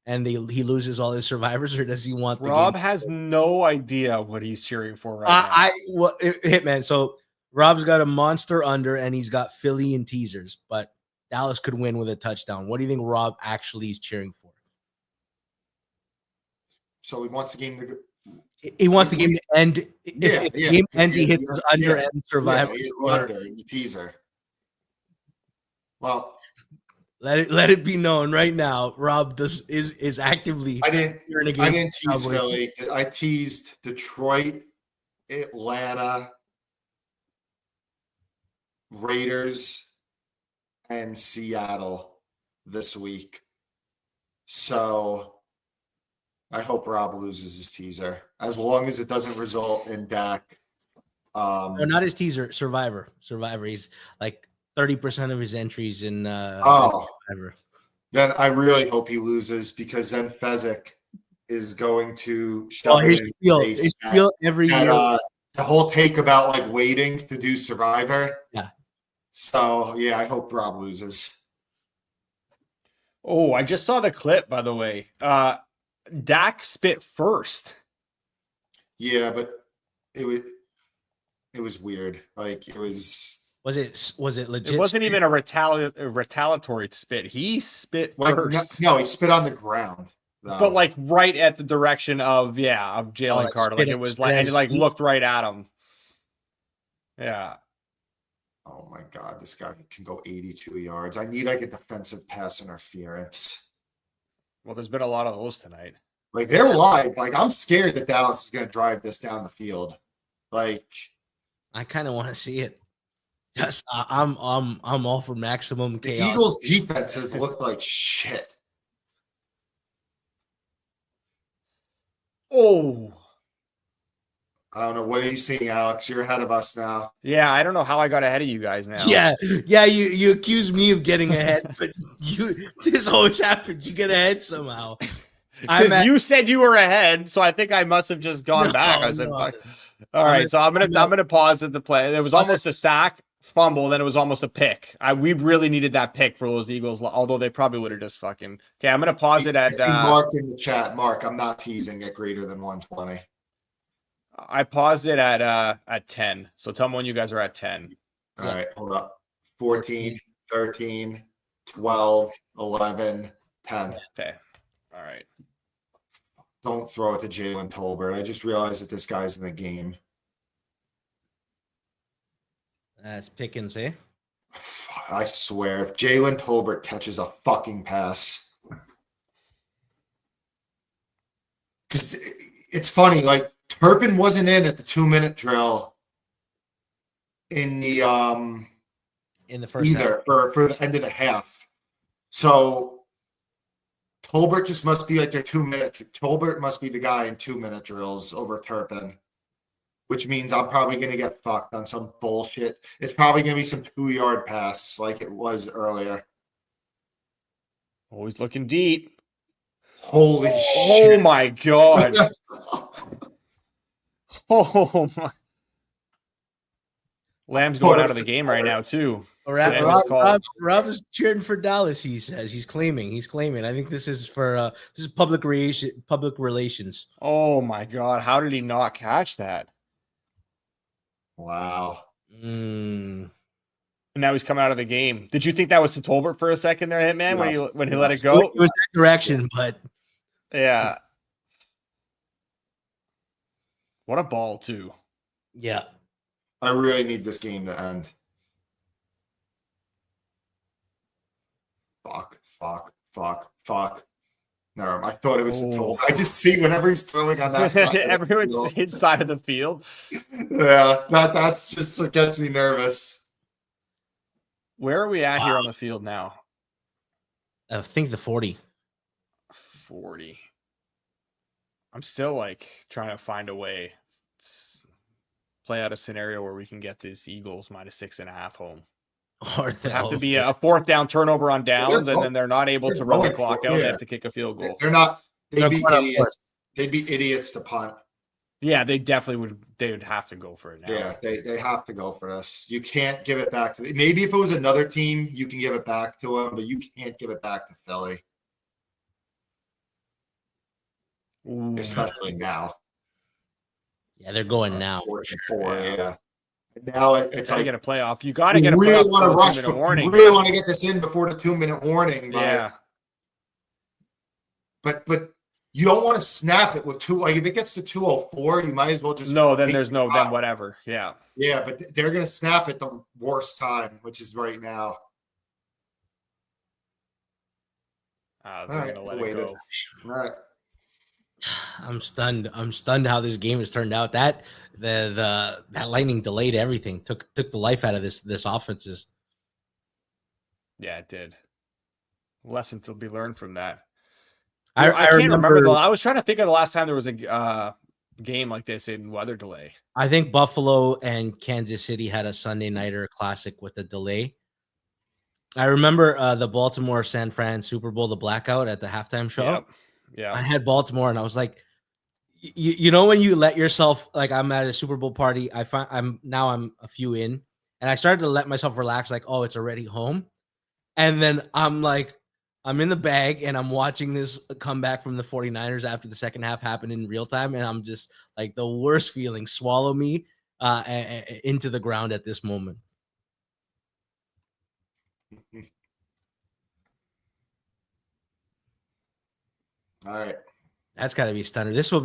he loses all his survivors, or does he want the Rob game? has no idea what he's cheering for right now. Hitman. So Rob's got a monster under, and he's got Philly and teasers, but Dallas could win with a touchdown. What do you think Rob actually is cheering for? So he wants the game to go. He wants the game to end. If the game ends, he hits under and survive. Yeah, he's under in the teaser. Well, let it be known right now. Rob is actively. I didn't tease Philly. I teased Detroit, Atlanta, Raiders, and Seattle this week. So I hope Rob loses his teaser, as long as it doesn't result in Dak. No, not his teaser. Survivor. He's like 30% of his entries in Survivor. Then I really hope he loses, because then Fezzik is going to shove it in his face every year. The whole take about like waiting to do Survivor. Yeah. So yeah, I hope Rob loses. Oh, I just saw the clip, by the way. Dak spit first. Yeah, but it was weird. Like it was. Was it legit? It wasn't even a retaliatory spit. He spit first. No, he spit on the ground. Though. But like right at the direction of Jalen Carter. Like it was like, and he like looked right at him. Yeah. Oh my God, this guy can go 82 yards. I need like a defensive pass interference. Well, there's been a lot of those tonight. Like they're live. Like I'm scared that Dallas is going to drive this down the field. Like I kind of want to see it. Yes, I'm all for maximum chaos. The Eagles' defenses look like shit. Oh, I don't know. What are you seeing, Alex? You're ahead of us now. Yeah, I don't know how I got ahead of you guys now. Yeah. You accuse me of getting ahead, but this always happens. You get ahead somehow. Because you said you were ahead, so I think I must have just gone back. I said, "All right." So I'm gonna pause at the play. There was almost a sack, fumble, then it was almost a pick. We really needed that pick for those Eagles, although they probably would have just fucking. Okay, I'm gonna pause it at. Mark in the chat. Mark, I'm not teasing at greater than 120. I paused it at 10. So tell me when you guys are at 10. All right, hold up. 14, 13, 12, 11, 10. Okay. All right. Don't throw it to Jalen Tolbert. I just realized that this guy's in the game. That's Pickens, eh? I swear, if Jalen Tolbert catches a fucking pass. Because it's funny, like, Turpin wasn't in at the 2-minute drill in the first either half. for the end of the half. So Tolbert just must be like their 2-minute. Tolbert must be the guy in 2-minute drills over Turpin, which means I'm probably going to get fucked on some bullshit. It's probably going to be some 2-yard pass like it was earlier. Always looking deep. Holy shit. Oh my God. Oh my. Lamb's going out of the game right now too. Rob is cheering for Dallas. He says he's claiming. I think this is for public relations. Oh my God! How did he not catch that? Wow. And now he's coming out of the game. Did you think that was to Tolbert for a second there, Hitman, when he let it It go? was that direction, but Yeah. What a ball, too. yeah. I really need this game to end. Fuck. No, I thought it was a toll. I just see whenever he's throwing on that side. Everyone's inside of the field. Yeah, that's just what gets me nervous. Where are we at here on the field now? I think the 40. 40. I'm still like trying to find a way. Play out a scenario where we can get these Eagles -6.5 home. Or It'd have to be a 4th down turnover on downs, and then they're not able to run the clock out. They have to kick a field goal. They're not. They'd be idiots. They'd be idiots to punt. Yeah, they definitely would. They would have to go for it now. Yeah, they have to go for this. You can't give it back to. Maybe if it was another team, you can give it back to them, but you can't give it back to Philly, especially now. Yeah, they're going now. 4 yeah. Now it's like like get a playoff. You got to get a really playoff. Want to rush. Warning. You really want to get this in before the 2-minute warning. Yeah. But you don't want to snap it with two. Like if it gets to 2:04, you might as well just then there's no then whatever. Yeah. Yeah, but they're gonna snap at the worst time, which is right now. They're gonna let it go. All right. I'm stunned. I'm stunned how this game has turned out. That lightning delayed everything. Took the life out of this offenses. Yeah, it did. Lesson to be learned from that. I can't remember. I was trying to think of the last time there was a game like this in weather delay. I think Buffalo and Kansas City had a Sunday nighter classic with a delay. I remember the Baltimore San Fran Super Bowl, the blackout at the halftime show. Yep. Yeah, I had Baltimore, and I was like, you know, when you let yourself, like, I'm at a Super Bowl party. I'm a few in, and I started to let myself relax, like, oh, it's already home, and then I'm like, I'm in the bag, and I'm watching this comeback from the 49ers after the second half happened in real time, and I'm just like, the worst feeling swallow me into the ground at this moment. All right. That's got to be a stunner. This will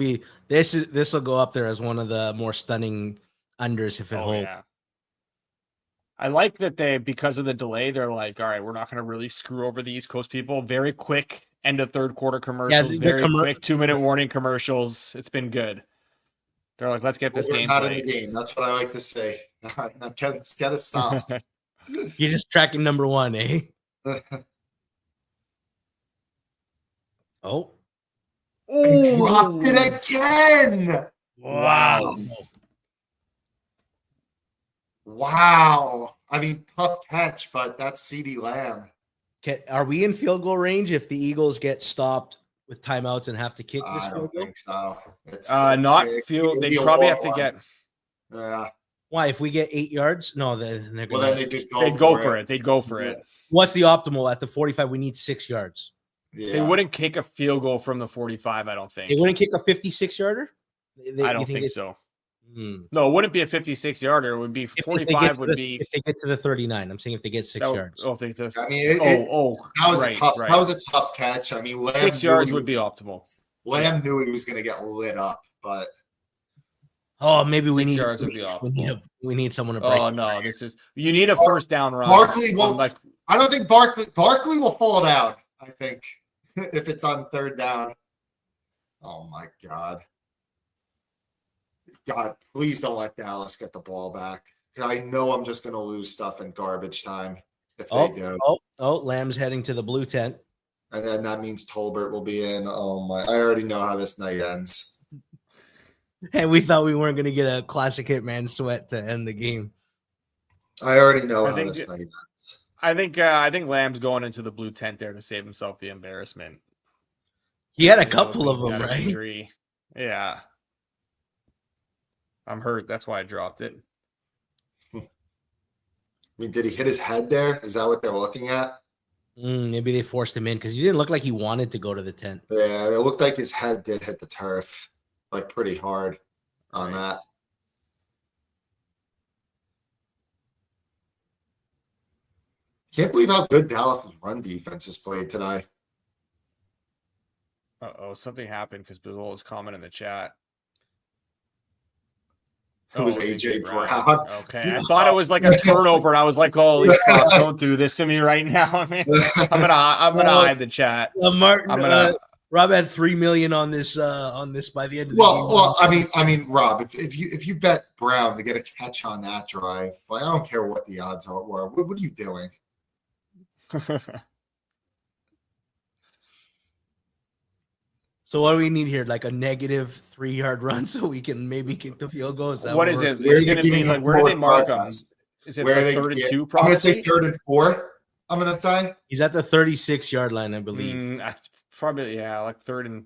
go up there as one of the more stunning unders if it holds. Yeah. I like that because of the delay, they're like, all right, we're not going to really screw over the East Coast people. Very quick end of third quarter commercials, very quick 2-minute warning commercials. It's been good. They're like, let's get this game not played. In the game. That's what I like to say. All right, gotta stop. You're just tracking number one, eh? Oh. Dropped it again. Wow. I mean, tough catch, but that's CeeDee Lamb. Are we in field goal range if the Eagles get stopped with timeouts and have to kick this field goal? I don't think so. Not field. They probably have to get. Yeah. Why? If we get 8 yards? No, they're going to. Well, then they just go. They'd go for it. They'd go for it. What's the optimal? At the 45, we need 6 yards. Yeah. They wouldn't kick a field goal from the 45, I don't think. They wouldn't kick a 56-yarder? I don't think so. No, it wouldn't be a 56-yarder. It would be 45 would be. If they get to the 39, I'm saying if they get 6 yards. Oh, I mean, that was a tough catch. I mean, Lamb 6 yards would be optimal. Lamb knew he was going to get lit up, but. Oh, maybe we 6 need. yards would be optimal. We need someone to break. Oh no, you need a first down run. Barkley won't. I don't think Barkley will fall down. I think if it's on third down. Oh my God. God, please don't let Dallas get the ball back. I know I'm just going to lose stuff in garbage time if they do. Lamb's heading to the blue tent. And then that means Tolbert will be in. Oh my! I already know how this night ends. And we thought we weren't going to get a classic Hitman sweat to end the game. I already know how this night ends. I think Lamb's going into the blue tent there to save himself the embarrassment. He had a couple of them, right? Injury. Yeah. I'm hurt. That's why I dropped it. I mean, did he hit his head there? Is that what they're looking at? Maybe they forced him in because he didn't look like he wanted to go to the tent. Yeah, it looked like his head did hit the turf, like pretty hard on that. Can't believe how good Dallas' run defense has played today. Something happened because Pizzola comment in the chat. It was AJ Brown. Okay, I thought it was like a turnover, and I was like, "Holy fuck! Don't do this to me right now, man." I'm gonna hide the chat. Martin, Rob had 3 million on this by the end of the game. Well, I mean, Rob, if you bet Brown to get a catch on that drive, like I don't care what the odds are. What are you doing? So what do we need here? Like a negative 3-yard run so we can maybe kick the field goal? What is it? It's going to be like, where do they mark them? Is it like 3rd and 2 probably? I'm going to say 3rd and 4. I'm going to say. He's at the 36-yard line, I believe. Probably, yeah, like 3rd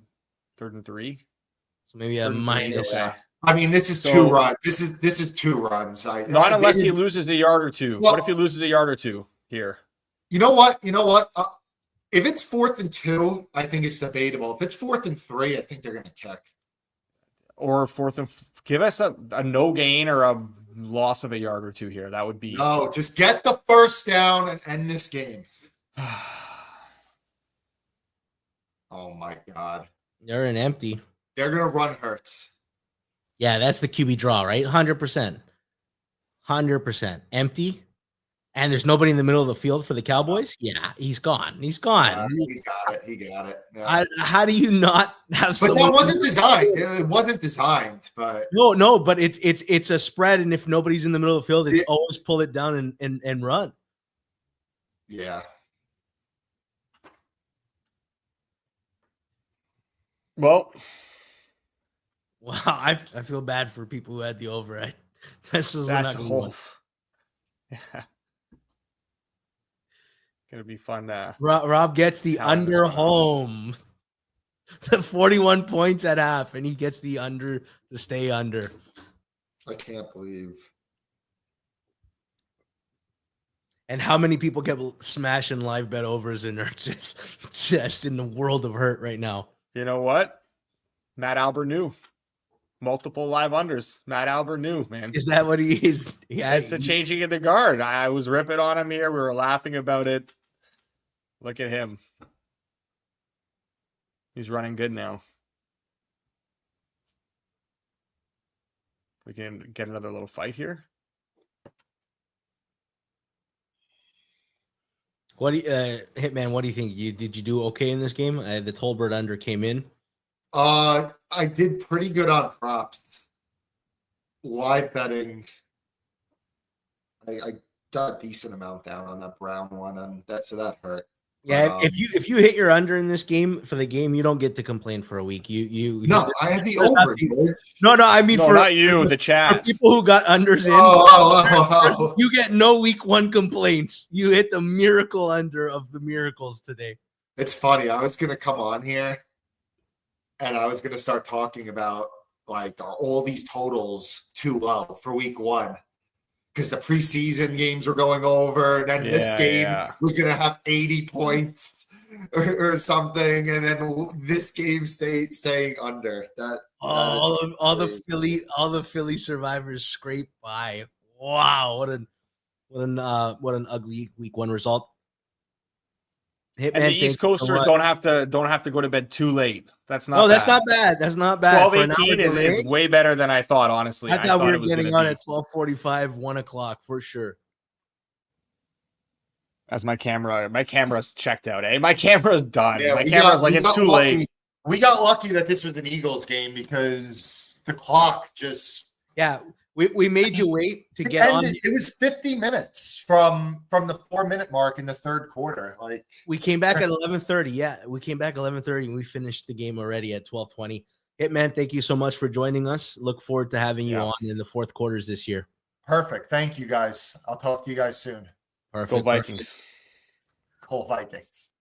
and 3. So maybe a minus. Okay. I mean, this is 2 runs. This is 2 runs. Not unless he loses a yard or 2. Well, what if he loses a yard or 2 here? You know what? If it's 4th and 2, I think it's debatable. If it's 4th and 3, I think they're going to kick. Or 4th and give us a no gain or a loss of a yard or 2 here. That would be. No, just get the first down and end this game. Oh my God. They're an empty. They're going to run Hurts. Yeah, that's the QB draw, right? 100%. 100%. Empty. And there's nobody in the middle of the field for the Cowboys? Yeah, he's gone. He's gone. He's got it. He got it. Yeah. How do you not have But that wasn't designed. It wasn't designed, but no, but it's a spread, and if nobody's in the middle of the field, it's always pull it down and run. Yeah. Well, wow, I feel bad for people who had the over. That's not whole. Yeah. Gonna be fun. Rob gets the under home. The 41 points at half, and he gets the under to stay under. I can't believe. And how many people kept smashing live bet overs and are just in the world of hurt right now? You know what? Matt Albert knew. Multiple live unders. Matt Albert knew, man. Is that what he is? Yeah, it's the changing of the guard. I was ripping on him here. We were laughing about it. Look at him. He's running good now. We can get another little fight here. What do you, Hitman? What do you think? Did you do okay in this game? The Tolbert under came in. I did pretty good on props. Live betting. I got a decent amount down on that Brown one, and that hurt. Yeah, if you hit your under in this game for the game, you don't get to complain for a week. No, I had the over. No, I mean for not you, the chat. For people who got unders in, you get no week 1 complaints. You hit the miracle under of the miracles today. It's funny. I was gonna come on here, and I was gonna start talking about like are all these totals too low for week 1. Because the preseason games were going over, and then this game was going to have 80 points or something, and then this game staying under. All the Philly survivors scrape by. Wow, what an ugly week 1 result. Hitman, and the East Coasters don't have to go to bed too late. That's not. No, that's not bad. That's not bad. 12:18 is way better than I thought. Honestly, I thought we were getting on at 12:45, 1 o'clock for sure. As my camera's checked out. My camera's done. Yeah, my camera's it's too late. We got lucky that this was an Eagles game because the clock just. Yeah. We made you wait to get on. It was 50 minutes from the 4-minute mark in the 3rd quarter. Like we came back at 11:30. Yeah, we came back 11:30 and we finished the game already at 12:20. Hitman, thank you so much for joining us. Look forward to having you on in the 4th quarters this year. Perfect. Thank you guys. I'll talk to you guys soon. Perfect. Go Vikings. Go Vikings.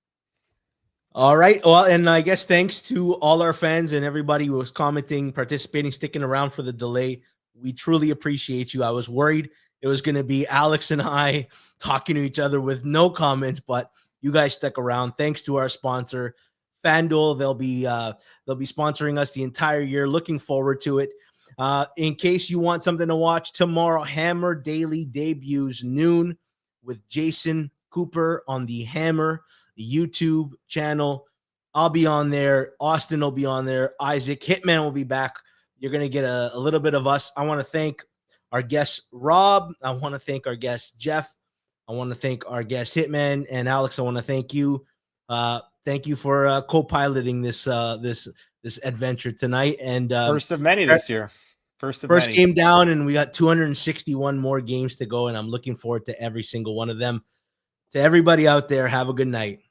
All right. Well, and I guess thanks to all our fans and everybody who was commenting, participating, sticking around for the delay. We truly appreciate you. I was worried it was going to be Alex and I talking to each other with no comments, but you guys stuck around. Thanks to our sponsor, FanDuel. They'll be sponsoring us the entire year. Looking forward to it. In case you want something to watch tomorrow, Hammer Daily debuts noon with Jason Cooper on the Hammer YouTube channel. I'll be on there. Austin will be on there. Isaac Hitman will be back. You're going to get a little bit of us. I want to thank our guest, Rob. I want to thank our guest, Geoff. I want to thank our guest, Hitman. And Alex, I want to thank you. Thank you for co-piloting this adventure tonight. And First of many this year. First game down, and we got 261 more games to go, and I'm looking forward to every single one of them. To everybody out there, have a good night.